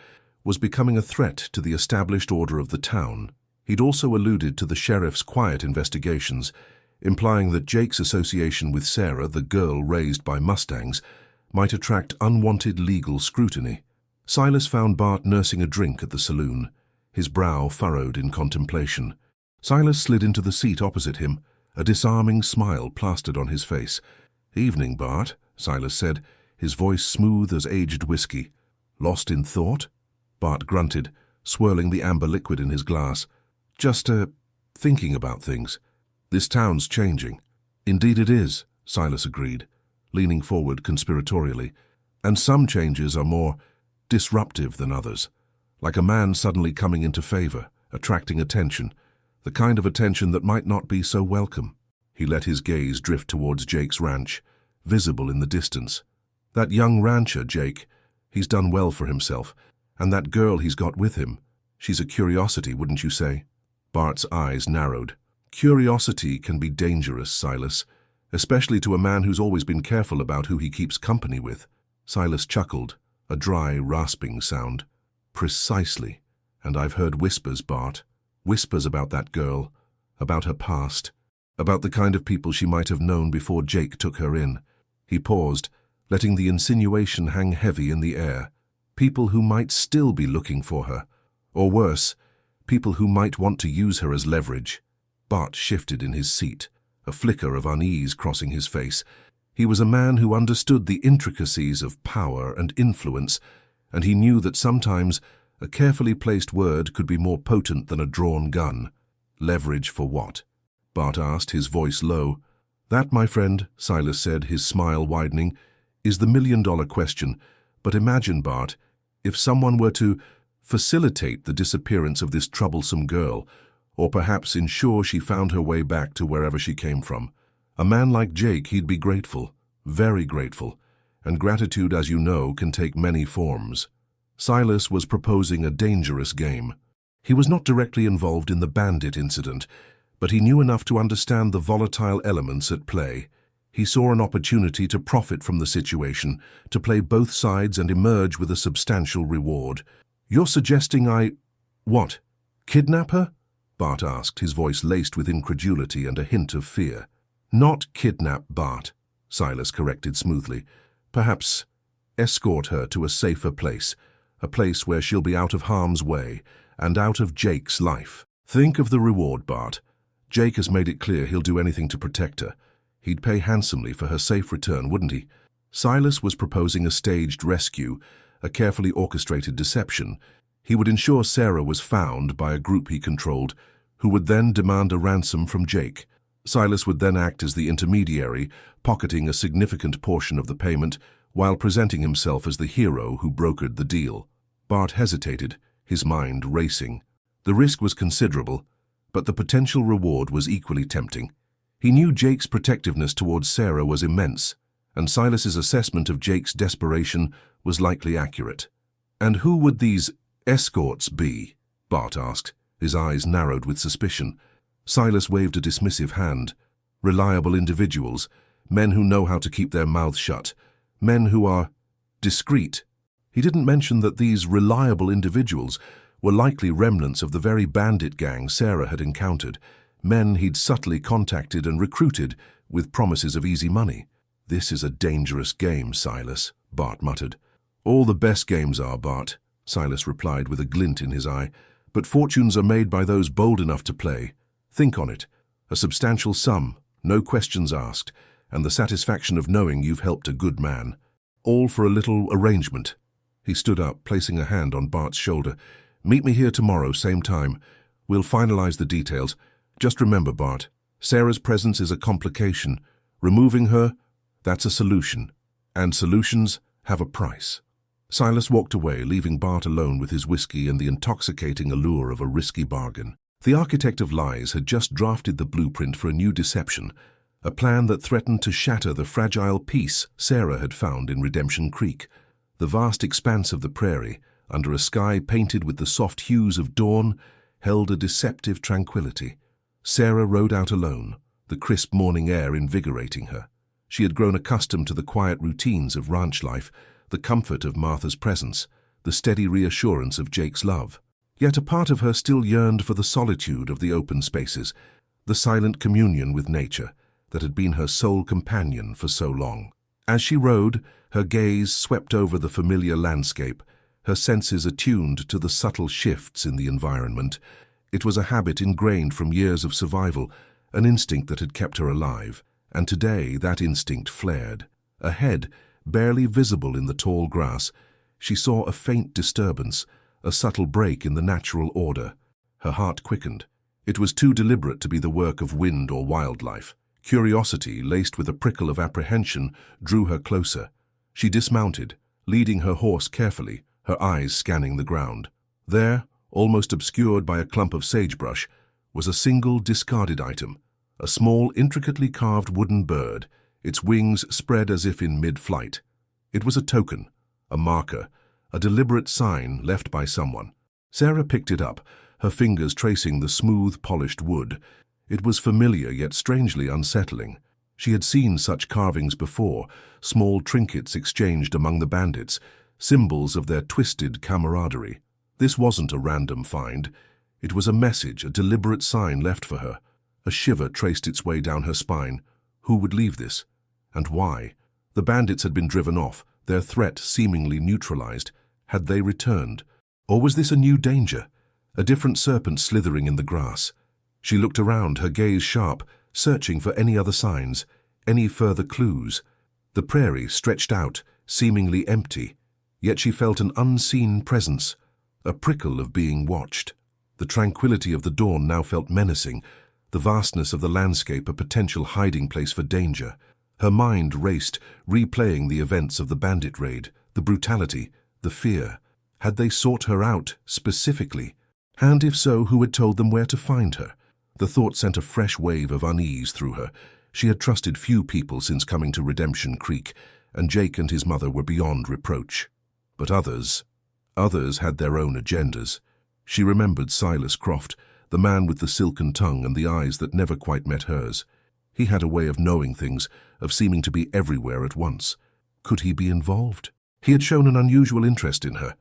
was becoming a threat to the established order of the town. He'd also alluded to the sheriff's quiet investigations, implying that Jake's association with Sarah, the girl raised by Mustangs, might attract unwanted legal scrutiny. Silas found Bart nursing a drink at the saloon, his brow furrowed in contemplation. Silas slid into the seat opposite him, a disarming smile plastered on his face. "Evening, Bart," Silas said, his voice smooth as aged whiskey. "Lost in thought?" Bart grunted, swirling the amber liquid in his glass. "Just, thinking about things. This town's changing." "Indeed it is," Silas agreed, leaning forward conspiratorially. "And some changes are more disruptive than others, like a man suddenly coming into favor, attracting attention, the kind of attention that might not be so welcome." He let his gaze drift towards Jake's ranch, visible in the distance. "That young rancher, Jake, he's done well for himself, and that girl he's got with him, she's a curiosity, wouldn't you say?" Bart's eyes narrowed. "Curiosity can be dangerous, Silas, especially to a man who's always been careful about who he keeps company with." Silas chuckled, a dry, rasping sound. "Precisely. And I've heard whispers, Bart. Whispers about that girl, about her past, about the kind of people she might have known before Jake took her in." He paused, letting the insinuation hang heavy in the air. People who might still be looking for her, or worse, people who might want to use her as leverage. Bart shifted in his seat, a flicker of unease crossing his face. He was a man who understood the intricacies of power and influence, and he knew that sometimes a carefully placed word could be more potent than a drawn gun. "Leverage for what?" Bart asked, his voice low. "That, my friend," Silas said, his smile widening, "is the million-dollar question. But imagine, Bart, if someone were to facilitate the disappearance of this troublesome girl, or perhaps ensure she found her way back to wherever she came from. A man like Jake, he'd be grateful, very grateful, and gratitude, as you know, can take many forms. Silas was proposing a dangerous game. He was not directly involved in the Bandit incident, but he knew enough to understand the volatile elements at play. He saw an opportunity to profit from the situation, to play both sides and emerge with a substantial reward. "You're suggesting What? Kidnap her?" Bart asked, his voice laced with incredulity and a hint of fear. "Not kidnap, Bart," Silas corrected smoothly. "Perhaps escort her to a safer place, a place where she'll be out of harm's way and out of Jake's life. Think of the reward, Bart. Jake has made it clear he'll do anything to protect her. He'd pay handsomely for her safe return, wouldn't he?" Silas was proposing a staged rescue, a carefully orchestrated deception. He would ensure Sarah was found by a group he controlled, who would then demand a ransom from Jake. Silas would then act as the intermediary, pocketing a significant portion of the payment, while presenting himself as the hero who brokered the deal. Bart hesitated, his mind racing. The risk was considerable, but the potential reward was equally tempting. He knew Jake's protectiveness towards Sarah was immense, and Silas's assessment of Jake's desperation was likely accurate. "And who would these escorts be?" Bart asked, his eyes narrowed with suspicion. Silas waved a dismissive hand. "Reliable individuals, men who know how to keep their mouths shut, men who are discreet." He didn't mention that these reliable individuals were likely remnants of the very bandit gang Sarah had encountered, men he'd subtly contacted and recruited with promises of easy money. "This is a dangerous game, Silas," Bart muttered. "All the best games are, Bart," Silas replied with a glint in his eye, "but fortunes are made by those bold enough to play. Think on it. A substantial sum, no questions asked, and the satisfaction of knowing you've helped a good man. All for a little arrangement." He stood up, placing a hand on Bart's shoulder. "Meet me here tomorrow, same time. We'll finalize the details. Just remember, Bart, Sarah's presence is a complication. Removing her, that's a solution. And solutions have a price." Silas walked away, leaving Bart alone with his whiskey and the intoxicating allure of a risky bargain. The architect of lies had just drafted the blueprint for a new deception, a plan that threatened to shatter the fragile peace Sarah had found in Redemption Creek. The vast expanse of the prairie, under a sky painted with the soft hues of dawn, held a deceptive tranquility. Sarah rode out alone, the crisp morning air invigorating her. She had grown accustomed to the quiet routines of ranch life, the comfort of Martha's presence, the steady reassurance of Jake's love. Yet a part of her still yearned for the solitude of the open spaces, the silent communion with nature that had been her sole companion for so long. As she rode, her gaze swept over the familiar landscape, her senses attuned to the subtle shifts in the environment. It was a habit ingrained from years of survival, an instinct that had kept her alive, and today that instinct flared. Ahead, barely visible in the tall grass, she saw a faint disturbance, a subtle break in the natural order. Her heart quickened. It was too deliberate to be the work of wind or wildlife. Curiosity, laced with a prickle of apprehension, drew her closer. She dismounted, leading her horse carefully, her eyes scanning the ground. There, almost obscured by a clump of sagebrush, was a single discarded item, a small, intricately carved wooden bird, its wings spread as if in mid-flight. It was a token, a marker, a deliberate sign left by someone. Sarah picked it up, her fingers tracing the smooth, polished wood. It was familiar yet strangely unsettling. She had seen such carvings before, small trinkets exchanged among the bandits, symbols of their twisted camaraderie. This wasn't a random find. It was a message, a deliberate sign left for her. A shiver traced its way down her spine. Who would leave this? And why? The bandits had been driven off, their threat seemingly neutralized. Had they returned? Or was this a new danger? A different serpent slithering in the grass? She looked around, her gaze sharp, searching for any other signs, any further clues. The prairie stretched out, seemingly empty, yet she felt an unseen presence, a prickle of being watched. The tranquility of the dawn now felt menacing, the vastness of the landscape a potential hiding place for danger. Her mind raced, replaying the events of the bandit raid, the brutality, the fear. Had they sought her out, specifically? And if so, who had told them where to find her? The thought sent a fresh wave of unease through her. She had trusted few people since coming to Redemption Creek, and Jake and his mother were beyond reproach. But others had their own agendas. She remembered Silas Croft, the man with the silken tongue and the eyes that never quite met hers. He had a way of knowing things, of seeming to be everywhere at once. Could he be involved? He had shown an unusual interest in her,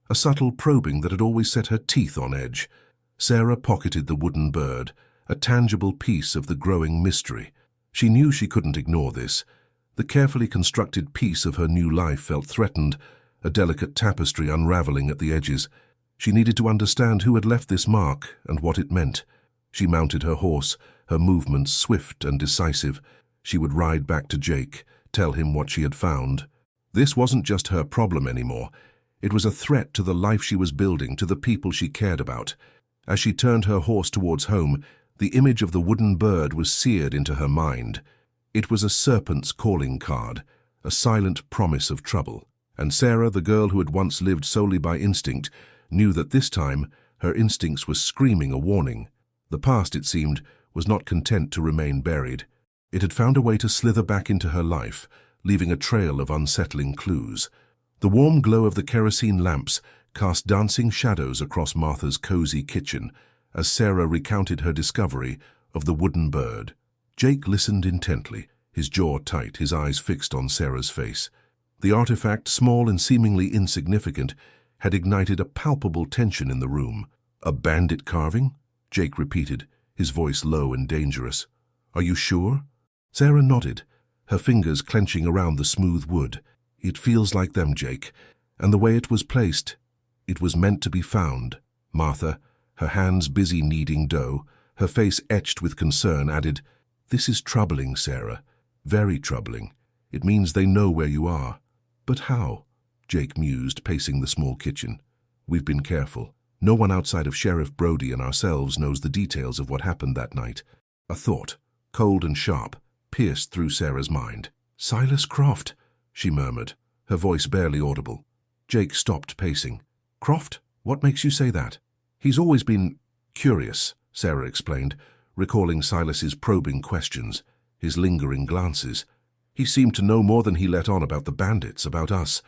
a subtle probing that had always set her teeth on edge. Sarah pocketed the wooden bird, a tangible piece of the growing mystery. She knew she couldn't ignore this. The carefully constructed piece of her new life felt threatened, a delicate tapestry unraveling at the edges. She needed to understand who had left this mark and what it meant. She mounted her horse, her movements swift and decisive. She would ride back to Jake, tell him what she had found. This wasn't just her problem anymore. It was a threat to the life she was building, to the people she cared about. As she turned her horse towards home, the image of the wooden bird was seared into her mind. It was a serpent's calling card, a silent promise of trouble. And Sarah, the girl who had once lived solely by instinct, knew that this time her instincts were screaming a warning. The past, it seemed, was not content to remain buried. It had found a way to slither back into her life, leaving a trail of unsettling clues. The warm glow of the kerosene lamps cast dancing shadows across Martha's cozy kitchen as Sarah recounted her discovery of the wooden bird. Jake listened intently, his jaw tight, his eyes fixed on Sarah's face. The artifact, small and seemingly insignificant, had ignited a palpable tension in the room. "A bandit carving?" Jake repeated, his voice low and dangerous. "Are you sure?" Sarah nodded, her fingers clenching around the smooth wood. "It feels like them, Jake. And the way it was placed, it was meant to be found." Martha, her hands busy kneading dough, her face etched with concern, added, "This is troubling, Sarah. Very troubling. It means they know where you are." "But how?" Jake mused, pacing the small kitchen. "We've been careful. No one outside of Sheriff Brody and ourselves knows the details of what happened that night." A thought, cold and sharp, pierced through Sarah's mind. "Silas Croft," she murmured, her voice barely audible. Jake stopped pacing. "Croft? What makes you say that?" "He's always been curious," Sarah explained, recalling Silas's probing questions, his lingering glances. "He seemed to know more than he let on about the bandits, about us,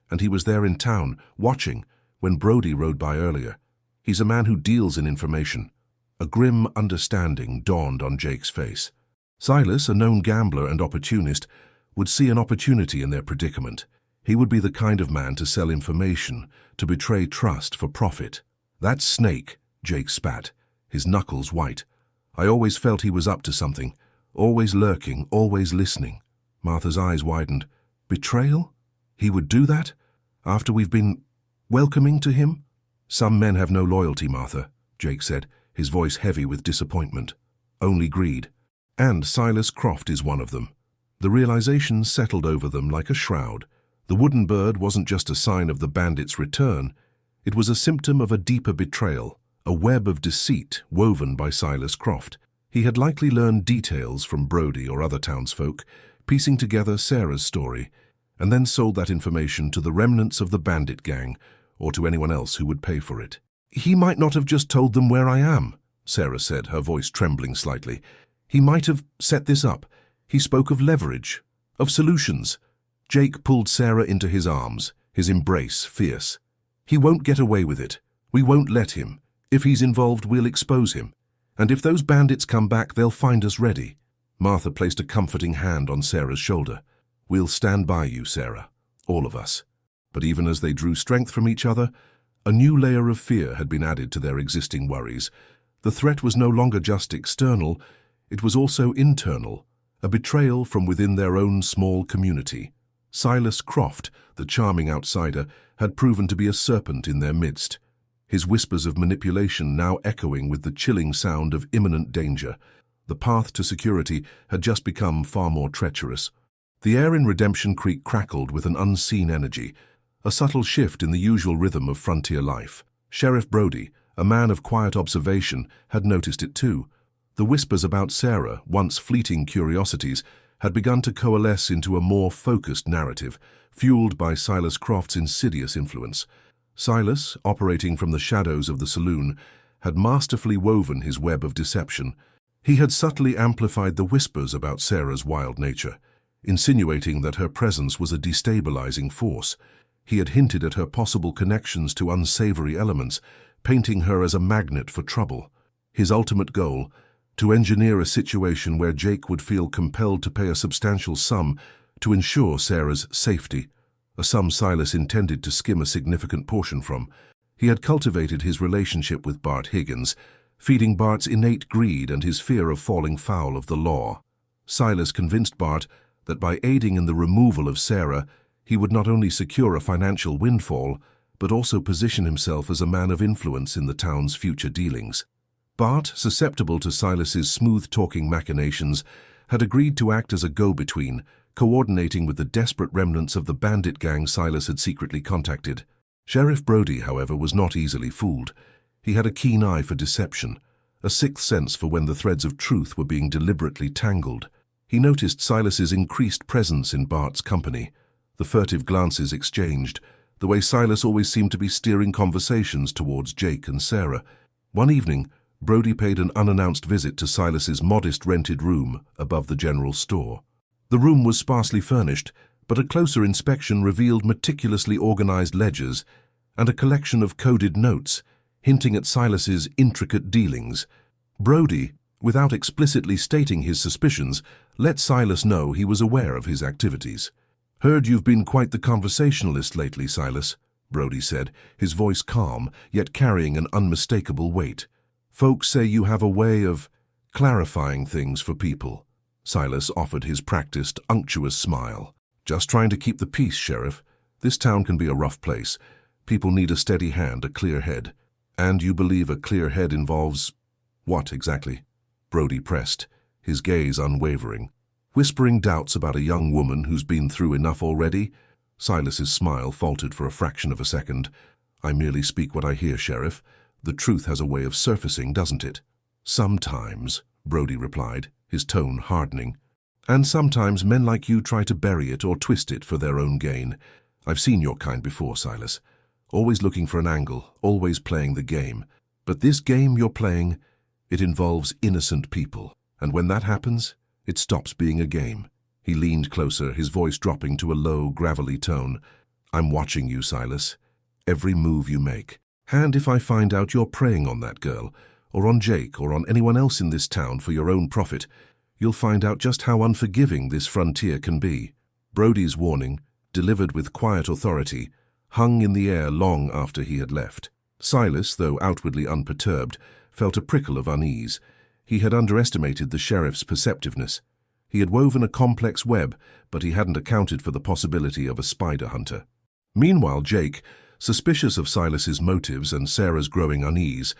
and he was there in town, watching, when Brody rode by earlier. He's a man who deals in information." A grim understanding dawned on Jake's face. Silas, a known gambler and opportunist, would see an opportunity in their predicament. He would be the kind of man to sell information, to betray trust for profit. "That snake," Jake spat, his knuckles white. "I always felt he was up to something, always lurking, always listening." Martha's eyes widened. "Betrayal? He would do that? After we've been welcoming to him?" "Some men have no loyalty, Martha," Jake said, his voice heavy with disappointment. "Only greed. And Silas Croft is one of them." The realization settled over them like a shroud. The wooden bird wasn't just a sign of the bandits' return. It was a symptom of a deeper betrayal, a web of deceit woven by Silas Croft. He had likely learned details from Brody or other townsfolk, piecing together Sarah's story, and then sold that information to the remnants of the bandit gang, or to anyone else who would pay for it. "He might not have just told them where I am," Sarah said, her voice trembling slightly. "He might have set this up. He spoke of leverage, of solutions." Jake pulled Sarah into his arms, his embrace fierce. "He won't get away with it. We won't let him. If he's involved, we'll expose him. And if those bandits come back, they'll find us ready." Martha placed a comforting hand on Sarah's shoulder. "We'll stand by you, Sarah. All of us." But even as they drew strength from each other, a new layer of fear had been added to their existing worries. The threat was no longer just external, it was also internal, a betrayal from within their own small community. Silas Croft, the charming outsider, had proven to be a serpent in their midst, his whispers of manipulation now echoing with the chilling sound of imminent danger. The path to security had just become far more treacherous. The air in Redemption Creek crackled with an unseen energy, a subtle shift in the usual rhythm of frontier life. Sheriff Brody, a man of quiet observation, had noticed it too. The whispers about Sarah, once fleeting curiosities, had begun to coalesce into a more focused narrative, fueled by Silas Croft's insidious influence. Silas, operating from the shadows of the saloon, had masterfully woven his web of deception. He had subtly amplified the whispers about Sarah's wild nature, insinuating that her presence was a destabilizing force. He had hinted at her possible connections to unsavory elements, painting her as a magnet for trouble. His ultimate goal, to engineer a situation where Jake would feel compelled to pay a substantial sum to ensure Sarah's safety, a sum Silas intended to skim a significant portion from. He had cultivated his relationship with Bart Higgins, feeding Bart's innate greed and his fear of falling foul of the law. Silas convinced Bart that by aiding in the removal of Sarah, he would not only secure a financial windfall, but also position himself as a man of influence in the town's future dealings. Bart, susceptible to Silas's smooth-talking machinations, had agreed to act as a go-between, coordinating with the desperate remnants of the bandit gang Silas had secretly contacted. Sheriff Brody, however, was not easily fooled. He had a keen eye for deception, a sixth sense for when the threads of truth were being deliberately tangled. He noticed Silas's increased presence in Bart's company, the furtive glances exchanged, the way Silas always seemed to be steering conversations towards Jake and Sarah. One evening, Brody paid an unannounced visit to Silas's modest rented room above the general store. The room was sparsely furnished, but a closer inspection revealed meticulously organized ledgers and a collection of coded notes, hinting at Silas's intricate dealings. Brody, without explicitly stating his suspicions, let Silas know he was aware of his activities. "Heard you've been quite the conversationalist lately, Silas," Brody said, his voice calm, yet carrying an unmistakable weight. "Folks say you have a way of clarifying things for people." Silas offered his practiced, unctuous smile. "Just trying to keep the peace, Sheriff. This town can be a rough place. People need a steady hand, a clear head. And you believe a clear head involves what exactly?" Brody pressed, his gaze unwavering. "Whispering doubts about a young woman who's been through enough already?" Silas's smile faltered for a fraction of a second. "I merely speak what I hear, Sheriff. The truth has a way of surfacing, doesn't it?" "Sometimes," Brody replied, his tone hardening. "And sometimes men like you try to bury it or twist it for their own gain. I've seen your kind before, Silas. Always looking for an angle, always playing the game. But this game you're playing, it involves innocent people. And when that happens, it stops being a game." He leaned closer, his voice dropping to a low, gravelly tone. "I'm watching you, Silas. Every move you make. And if I find out you're preying on that girl, or on Jake, or on anyone else in this town for your own profit, you'll find out just how unforgiving this frontier can be." Brody's warning, delivered with quiet authority, hung in the air long after he had left. Silas, though outwardly unperturbed, felt a prickle of unease. He had underestimated the sheriff's perceptiveness. He had woven a complex web, but he hadn't accounted for the possibility of a spider hunter. Meanwhile, Jake, suspicious of Silas's motives and Sarah's growing unease,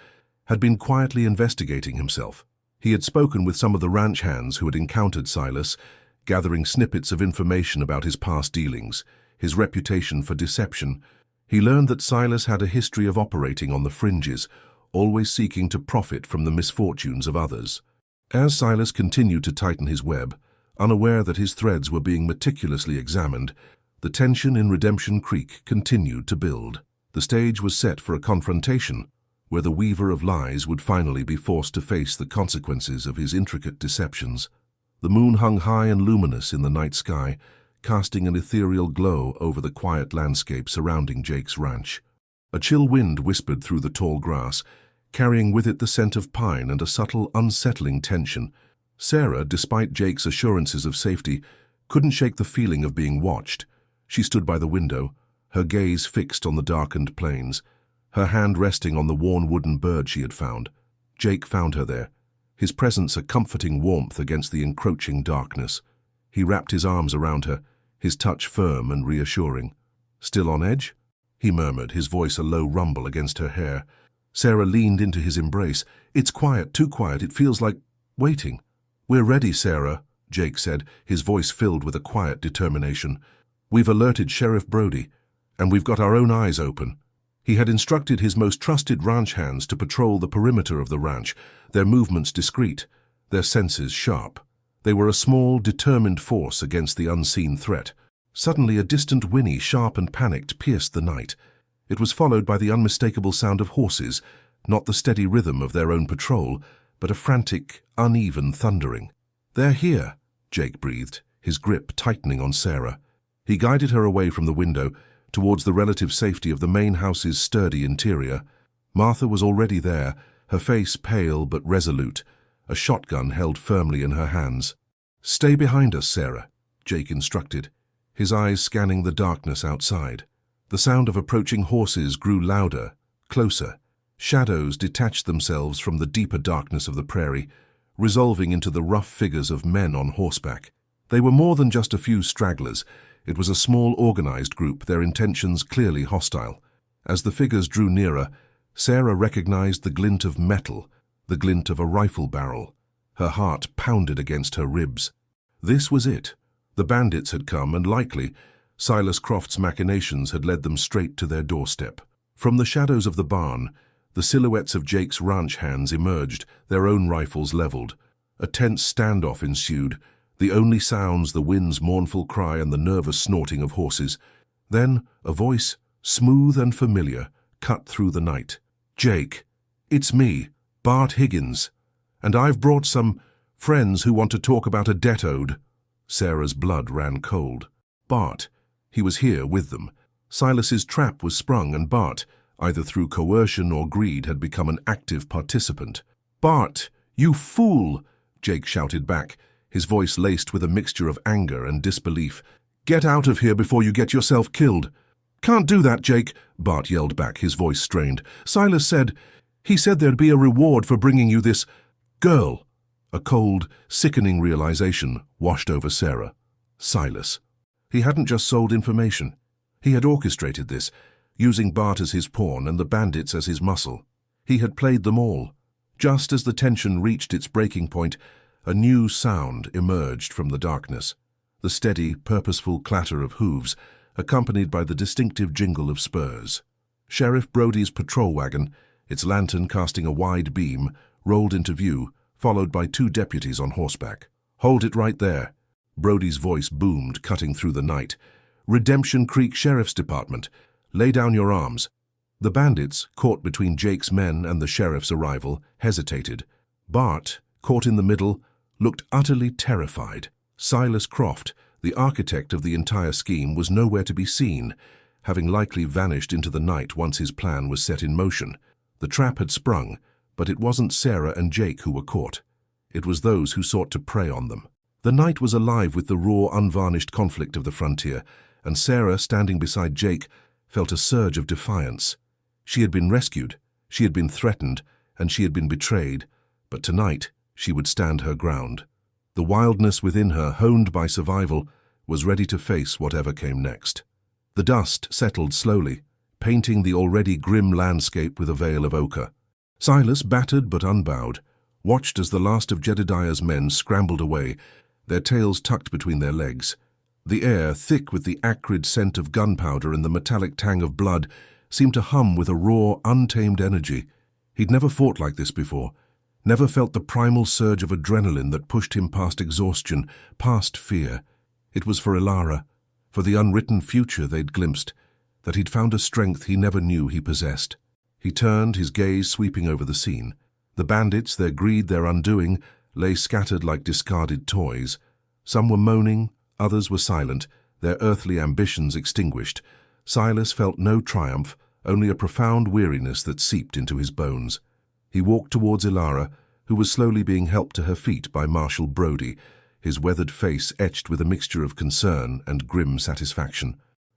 had been quietly investigating himself. He had spoken with some of the ranch hands who had encountered Silas, gathering snippets of information about his past dealings, his reputation for deception. He learned that Silas had a history of operating on the fringes, always seeking to profit from the misfortunes of others. As Silas continued to tighten his web, unaware that his threads were being meticulously examined, the tension in Redemption Creek continued to build. The stage was set for a confrontation, where the weaver of lies would finally be forced to face the consequences of his intricate deceptions. The moon hung high and luminous in the night sky, casting an ethereal glow over the quiet landscape surrounding Jake's ranch. A chill wind whispered through the tall grass, carrying with it the scent of pine and a subtle, unsettling tension. Sarah, despite Jake's assurances of safety, couldn't shake the feeling of being watched. She stood by the window, her gaze fixed on the darkened plains, her hand resting on the worn wooden bird she had found. Jake found her there, his presence a comforting warmth against the encroaching darkness. He wrapped his arms around her, his touch firm and reassuring. "Still on edge?" he murmured, his voice a low rumble against her hair. Sarah leaned into his embrace. "It's quiet, too quiet. It feels like waiting." "We're ready, Sarah," Jake said, his voice filled with a quiet determination. "We've alerted Sheriff Brody, and we've got our own eyes open." He had instructed his most trusted ranch hands to patrol the perimeter of the ranch, their movements discreet, their senses sharp. They were a small, determined force against the unseen threat. Suddenly a distant whinny, sharp and panicked, pierced the night. It was followed by the unmistakable sound of horses, not the steady rhythm of their own patrol, but a frantic, uneven thundering. "They're here," Jake breathed, his grip tightening on Sarah. He guided her away from the window, towards the relative safety of the main house's sturdy interior. Martha was already there, her face pale but resolute, a shotgun held firmly in her hands. "Stay behind us, Sarah," Jake instructed, his eyes scanning the darkness outside. The sound of approaching horses grew louder, closer. Shadows detached themselves from the deeper darkness of the prairie, resolving into the rough figures of men on horseback. They were more than just a few stragglers. It was a small, organized group, their intentions clearly hostile. As the figures drew nearer, Sarah recognized the glint of metal, the glint of a rifle barrel. Her heart pounded against her ribs. This was it. The bandits had come, and likely, Silas Croft's machinations had led them straight to their doorstep. From the shadows of the barn, the silhouettes of Jake's ranch hands emerged, their own rifles leveled. A tense standoff ensued, the only sounds the wind's mournful cry and the nervous snorting of horses. Then a voice, smooth and familiar, cut through the night. "Jake, it's me, Bart Higgins, and I've brought some friends who want to talk about a debt owed." Sarah's blood ran cold. Bart. He was here with them. Silas's trap was sprung, and Bart, either through coercion or greed, had become an active participant. "Bart, you fool!" Jake shouted back, his voice laced with a mixture of anger and disbelief. "Get out of here before you get yourself killed." "Can't do that, Jake," Bart yelled back, his voice strained. "Silas said there'd be a reward for bringing you this girl." A cold, sickening realization washed over Sarah. Silas. He hadn't just sold information. He had orchestrated this, using Bart as his pawn and the bandits as his muscle. He had played them all. Just as the tension reached its breaking point, a new sound emerged from the darkness. The steady, purposeful clatter of hooves, accompanied by the distinctive jingle of spurs. Sheriff Brody's patrol wagon, its lantern casting a wide beam, rolled into view, followed by 2 deputies on horseback. "Hold it right there," Brody's voice boomed, cutting through the night. "Redemption Creek Sheriff's Department. Lay down your arms." The bandits, caught between Jake's men and the sheriff's arrival, hesitated. Bart, caught in the middle, looked utterly terrified. Silas Croft, the architect of the entire scheme, was nowhere to be seen, having likely vanished into the night once his plan was set in motion. The trap had sprung, but it wasn't Sarah and Jake who were caught. It was those who sought to prey on them. The night was alive with the raw, unvarnished conflict of the frontier, and Sarah, standing beside Jake, felt a surge of defiance. She had been rescued, she had been threatened, and she had been betrayed, but tonight she would stand her ground. The wildness within her, honed by survival, was ready to face whatever came next. The dust settled slowly, painting the already grim landscape with a veil of ochre. Silas, battered but unbowed, watched as the last of Jedediah's men scrambled away, their tails tucked between their legs. The air, thick with the acrid scent of gunpowder and the metallic tang of blood, seemed to hum with a raw, untamed energy. He'd never fought like this before, never felt the primal surge of adrenaline that pushed him past exhaustion, past fear. It was for Ilara, for the unwritten future they'd glimpsed, that he'd found a strength he never knew he possessed. He turned, his gaze sweeping over the scene. The bandits, their greed, their undoing, lay scattered like discarded toys. Some were moaning, others were silent, their earthly ambitions extinguished. Silas felt no triumph, only a profound weariness that seeped into his bones. He walked towards Ilara, who was slowly being helped to her feet by Marshal Brody, his weathered face etched with a mixture of concern and grim satisfaction.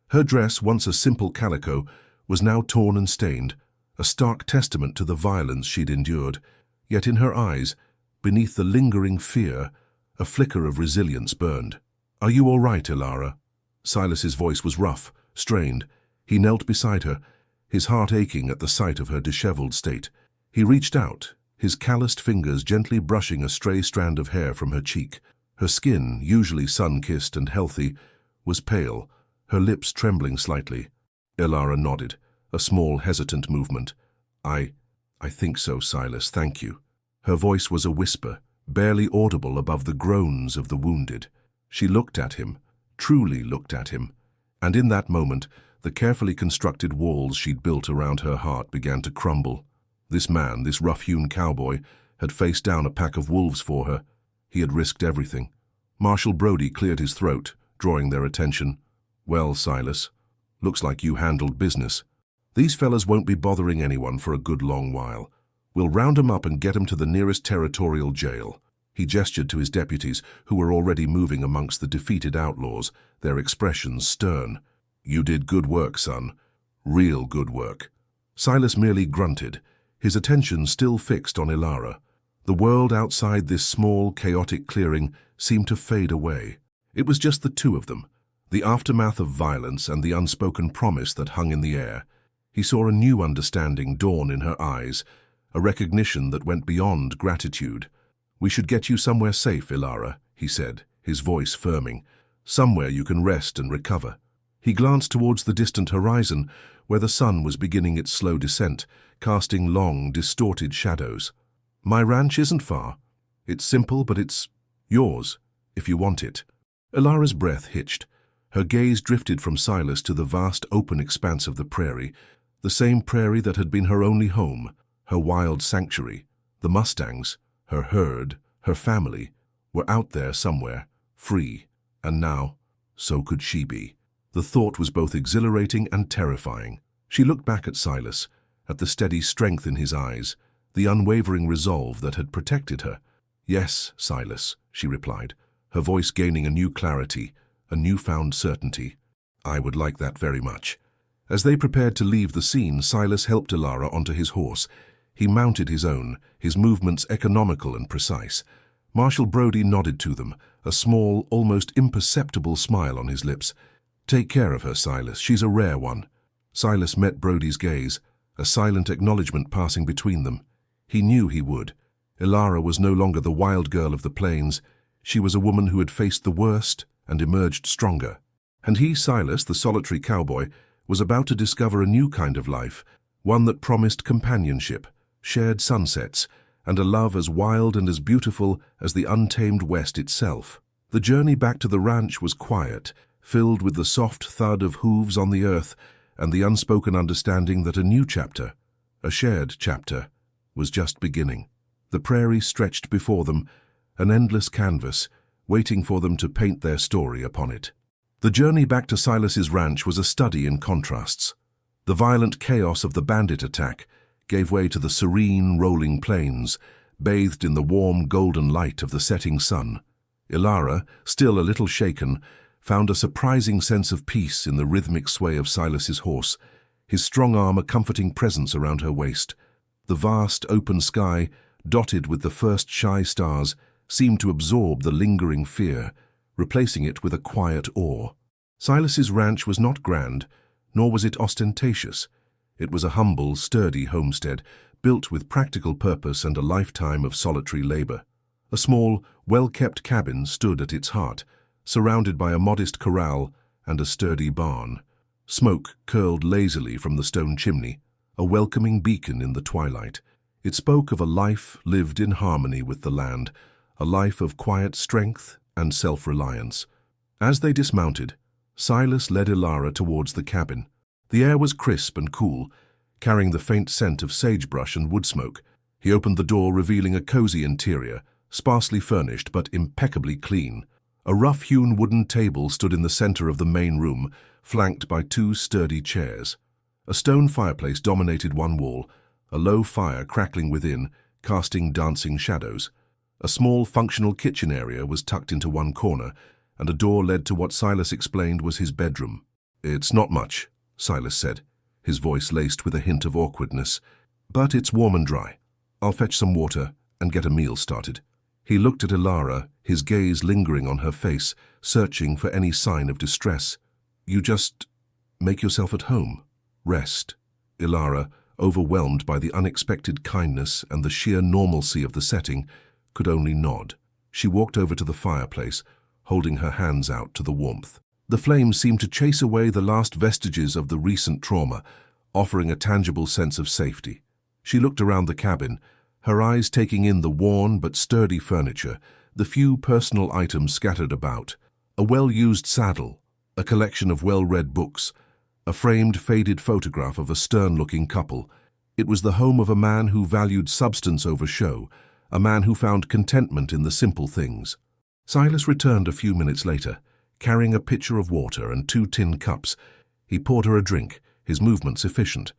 Her dress, once a simple calico, was now torn and stained, a stark testament to the violence she'd endured. Yet in her eyes, beneath the lingering fear, a flicker of resilience burned. "Are you all right, Ilara?" Silas's voice was rough, strained. He knelt beside her, his heart aching at the sight of her disheveled state. He reached out, his calloused fingers gently brushing a stray strand of hair from her cheek. Her skin, usually sun-kissed and healthy, was pale, her lips trembling slightly. Ilara nodded, a small, hesitant movement. I think so, Silas, thank you." Her voice was a whisper, barely audible above the groans of the wounded. She looked at him, truly looked at him, and in that moment, the carefully constructed walls she'd built around her heart began to crumble. This man, this rough-hewn cowboy, had faced down a pack of wolves for her. He had risked everything. Marshal Brody cleared his throat, drawing their attention. "Well, Silas, looks like you handled business. These fellas won't be bothering anyone for a good long while. We'll round 'em up and get 'em to the nearest territorial jail." He gestured to his deputies, who were already moving amongst the defeated outlaws, their expressions stern. "You did good work, son. Real good work." Silas merely grunted, his attention still fixed on Ilara. The world outside this small, chaotic clearing seemed to fade away. It was just the two of them, the aftermath of violence and the unspoken promise that hung in the air. He saw a new understanding dawn in her eyes, a recognition that went beyond gratitude. "We should get you somewhere safe, Ilara," he said, his voice firming. "Somewhere you can rest and recover." He glanced towards the distant horizon, where the sun was beginning its slow descent, casting long, distorted shadows. "My ranch isn't far. It's simple, but it's yours, if you want it." Ilara's breath hitched. Her gaze drifted from Silas to the vast open expanse of the prairie, the same prairie that had been her only home, her wild sanctuary. The Mustangs, her herd, her family, were out there somewhere, free, and now, so could she be. The thought was both exhilarating and terrifying. She looked back at Silas, at the steady strength in his eyes, the unwavering resolve that had protected her. "Yes, Silas," she replied, her voice gaining a new clarity, a newfound certainty. "I would like that very much." As they prepared to leave the scene, Silas helped Ilara onto his horse. He mounted his own, his movements economical and precise. Marshal Brody nodded to them, a small, almost imperceptible smile on his lips. "Take care of her, Silas. She's a rare one." Silas met Brody's gaze, a silent acknowledgement passing between them. He knew he would. Ilara was no longer the wild girl of the plains. She was a woman who had faced the worst and emerged stronger. And he, Silas, the solitary cowboy, was about to discover a new kind of life, one that promised companionship, shared sunsets, and a love as wild and as beautiful as the untamed West itself. The journey back to the ranch was quiet, filled with the soft thud of hooves on the earth and the unspoken understanding that a new chapter, a shared chapter, was just beginning. The prairie stretched before them, an endless canvas, waiting for them to paint their story upon it. The journey back to Silas's ranch was a study in contrasts. The violent chaos of the bandit attack gave way to the serene, rolling plains, bathed in the warm, golden light of the setting sun. Ilara, still a little shaken, found a surprising sense of peace in the rhythmic sway of Silas's horse, his strong arm a comforting presence around her waist. The vast, open sky, dotted with the first shy stars, seemed to absorb the lingering fear, replacing it with a quiet awe. Silas's ranch was not grand, nor was it ostentatious. It was a humble, sturdy homestead, built with practical purpose and a lifetime of solitary labor. A small, well-kept cabin stood at its heart, surrounded by a modest corral and a sturdy barn. Smoke curled lazily from the stone chimney, a welcoming beacon in the twilight. It spoke of a life lived in harmony with the land, a life of quiet strength and self-reliance. As they dismounted, Silas led Ilara towards the cabin. The air was crisp and cool, carrying the faint scent of sagebrush and wood smoke. He opened the door, revealing a cozy interior, sparsely furnished but impeccably clean. A rough-hewn wooden table stood in the center of the main room, flanked by two sturdy chairs. A stone fireplace dominated one wall, a low fire crackling within, casting dancing shadows. A small, functional kitchen area was tucked into one corner, and a door led to what Silas explained was his bedroom. "It's not much," Silas said, his voice laced with a hint of awkwardness. "But it's warm and dry. I'll fetch some water and get a meal started." He looked at Ilara, his gaze lingering on her face, searching for any sign of distress. "You just make yourself at home. Rest." Ilara, overwhelmed by the unexpected kindness and the sheer normalcy of the setting, could only nod. She walked over to the fireplace, holding her hands out to the warmth. The flames seemed to chase away the last vestiges of the recent trauma, offering a tangible sense of safety. She looked around the cabin, her eyes taking in the worn but sturdy furniture, the few personal items scattered about. A well-used saddle, a collection of well-read books, a framed, faded photograph of a stern-looking couple. It was the home of a man who valued substance over show, a man who found contentment in the simple things. Silas returned a few minutes later, carrying a pitcher of water and 2 tin cups. He poured her a drink, his movements efficient.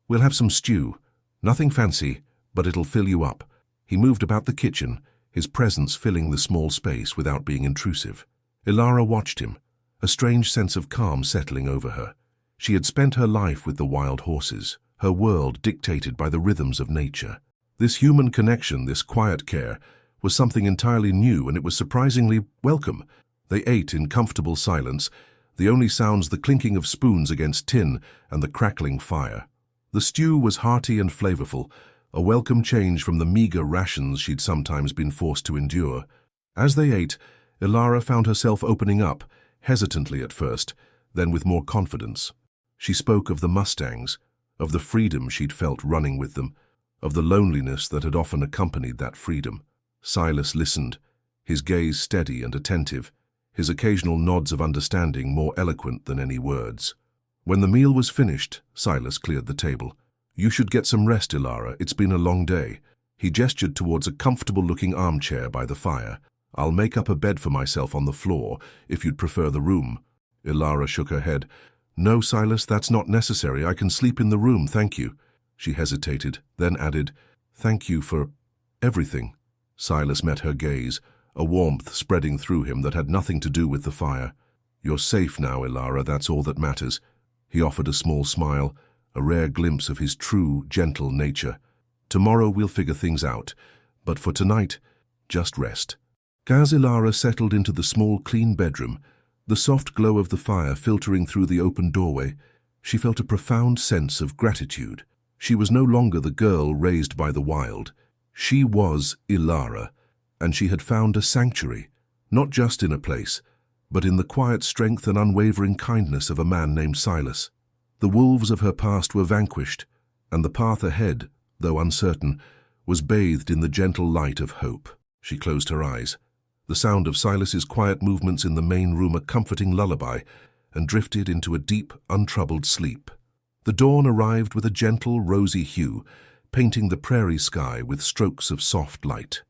"We'll have some stew. Nothing fancy, but it'll fill you up." He moved about the kitchen, his presence filling the small space without being intrusive. Ilara watched him, a strange sense of calm settling over her. She had spent her life with the wild horses, her world dictated by the rhythms of nature. This human connection, this quiet care, was something entirely new, and it was surprisingly welcome. They ate in comfortable silence, the only sounds the clinking of spoons against tin and the crackling fire. The stew was hearty and flavorful, a welcome change from the meager rations she'd sometimes been forced to endure. As they ate, Ilara found herself opening up, hesitantly at first, then with more confidence. She spoke of the Mustangs, of the freedom she'd felt running with them, of the loneliness that had often accompanied that freedom. Silas listened, his gaze steady and attentive, his occasional nods of understanding more eloquent than any words. When the meal was finished, Silas cleared the table. "You should get some rest, Ilara. It's been a long day." He gestured towards a comfortable-looking armchair by the fire. "I'll make up a bed for myself on the floor, if you'd prefer the room." Ilara shook her head. "No, Silas, that's not necessary. I can sleep in the room, thank you." She hesitated, then added, "Thank you for everything." Silas met her gaze, a warmth spreading through him that had nothing to do with the fire. "You're safe now, Ilara, that's all that matters." He offered a small smile, a rare glimpse of his true, gentle nature. "Tomorrow we'll figure things out, but for tonight, just rest." As Ilara settled into the small, clean bedroom, the soft glow of the fire filtering through the open doorway, she felt a profound sense of gratitude. She was no longer the girl raised by the wild. She was Ilara, and she had found a sanctuary, not just in a place, but in the quiet strength and unwavering kindness of a man named Silas. The wolves of her past were vanquished, and the path ahead, though uncertain, was bathed in the gentle light of hope. She closed her eyes, the sound of Silas's quiet movements in the main room a comforting lullaby, and drifted into a deep, untroubled sleep. The dawn arrived with a gentle, rosy hue, painting the prairie sky with strokes of soft light.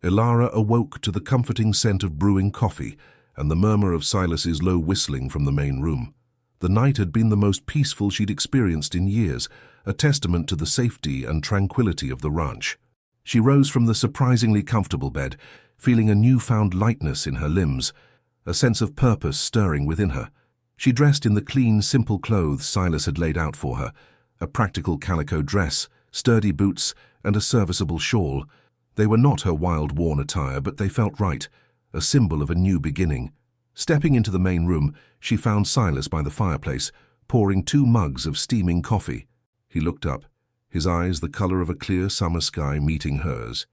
Ilara awoke to the comforting scent of brewing coffee and the murmur of Silas's low whistling from the main room. The night had been the most peaceful she'd experienced in years, a testament to the safety and tranquility of the ranch. She rose from the surprisingly comfortable bed, feeling a newfound lightness in her limbs, a sense of purpose stirring within her. She dressed in the clean, simple clothes Silas had laid out for her, a practical calico dress, sturdy boots, and a serviceable shawl. They were not her wild, worn attire, but they felt right, a symbol of a new beginning. Stepping into the main room, she found Silas by the fireplace, pouring 2 mugs of steaming coffee. He looked up, his eyes the color of a clear summer sky meeting hers.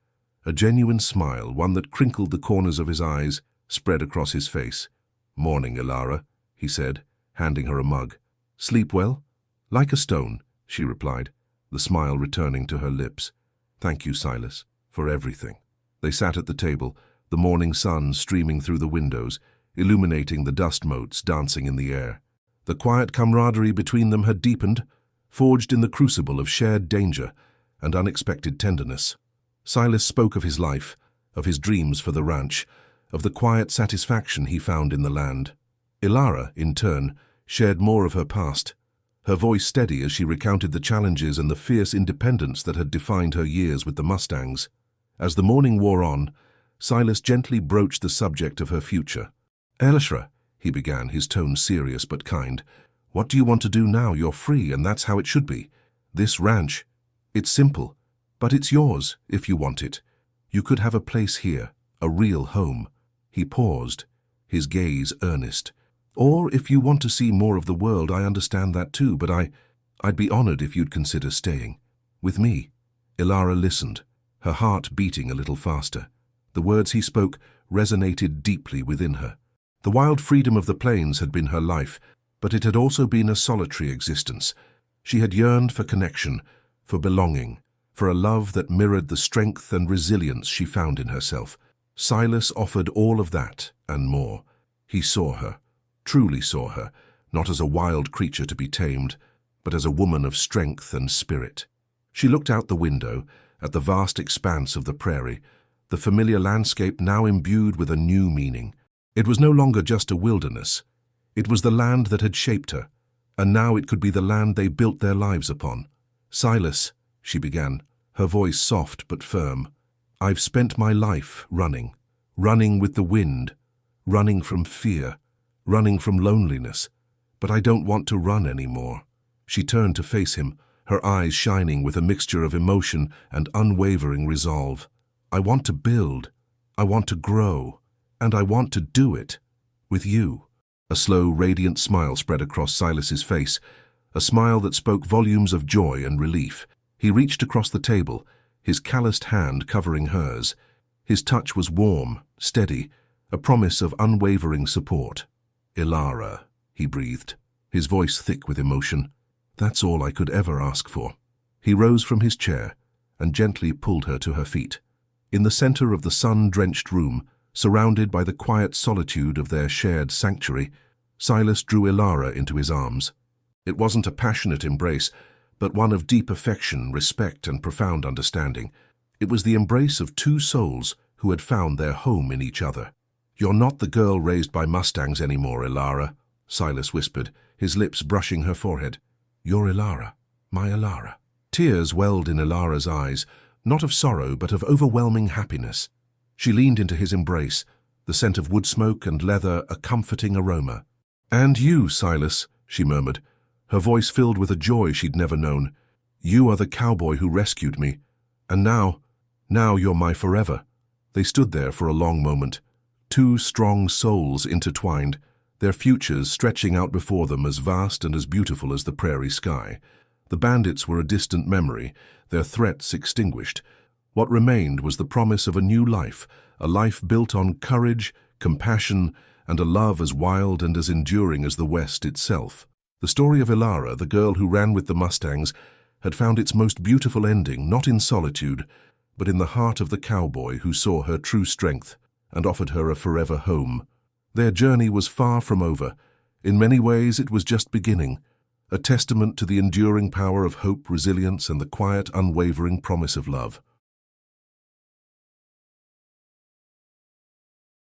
A genuine smile, one that crinkled the corners of his eyes, spread across his face. "Morning, Ilara," he said, handing her a mug. "Sleep well?" "Like a stone," she replied, the smile returning to her lips. "Thank you, Silas, for everything." They sat at the table, the morning sun streaming through the windows, illuminating the dust motes dancing in the air. The quiet camaraderie between them had deepened, forged in the crucible of shared danger and unexpected tenderness. Silas spoke of his life, of his dreams for the ranch, of the quiet satisfaction he found in the land. Ilara, in turn, shared more of her past, her voice steady as she recounted the challenges and the fierce independence that had defined her years with the Mustangs. As the morning wore on, Silas gently broached the subject of her future. "Elishra," he began, his tone serious but kind, "what do you want to do now? You're free, and that's how it should be. This ranch, it's simple, but it's yours if you want it. You could have a place here, a real home." He paused, his gaze earnest. "Or if you want to see more of the world, I understand that too, but I'd be honored if you'd consider staying. With me." Ilara listened, her heart beating a little faster. The words he spoke resonated deeply within her. The wild freedom of the plains had been her life, but it had also been a solitary existence. She had yearned for connection, for belonging, for a love that mirrored the strength and resilience she found in herself. Silas offered all of that and more. He saw her, truly saw her, not as a wild creature to be tamed, but as a woman of strength and spirit. She looked out the window at the vast expanse of the prairie, the familiar landscape now imbued with a new meaning. It was no longer just a wilderness. It was the land that had shaped her, and now it could be the land they built their lives upon. "Silas," she began, her voice soft but firm, "I've spent my life running with the wind, running from fear, running from loneliness, but I don't want to run anymore." She turned to face him, her eyes shining with a mixture of emotion and unwavering resolve. "I want to build, I want to grow, and I want to do it with you." A slow, radiant smile spread across Silas's face, a smile that spoke volumes of joy and relief. He reached across the table, his calloused hand covering hers. His touch was warm, steady, a promise of unwavering support. "Ilara," he breathed, his voice thick with emotion. "That's all I could ever ask for." He rose from his chair and gently pulled her to her feet. In the center of the sun-drenched room, surrounded by the quiet solitude of their shared sanctuary, Silas drew Ilara into his arms. It wasn't a passionate embrace, but one of deep affection, respect, and profound understanding. It was the embrace of two souls who had found their home in each other. "You're not the girl raised by Mustangs anymore, Ilara," Silas whispered, his lips brushing her forehead. "You're Ilara, my Ilara." Tears welled in Ilara's eyes, not of sorrow but of overwhelming happiness. She leaned into his embrace, the scent of wood smoke and leather a comforting aroma. "And you, Silas," she murmured, her voice filled with a joy she'd never known. "You are the cowboy who rescued me, and now you're my forever." They stood there for a long moment, two strong souls intertwined, their futures stretching out before them as vast and as beautiful as the prairie sky. The bandits were a distant memory, their threats extinguished. What remained was the promise of a new life, a life built on courage, compassion, and a love as wild and as enduring as the West itself. The story of Ilara, the girl who ran with the Mustangs, had found its most beautiful ending not in solitude, but in the heart of the cowboy who saw her true strength and offered her a forever home. Their journey was far from over. In many ways it was just beginning, a testament to the enduring power of hope, resilience, and the quiet, unwavering promise of love.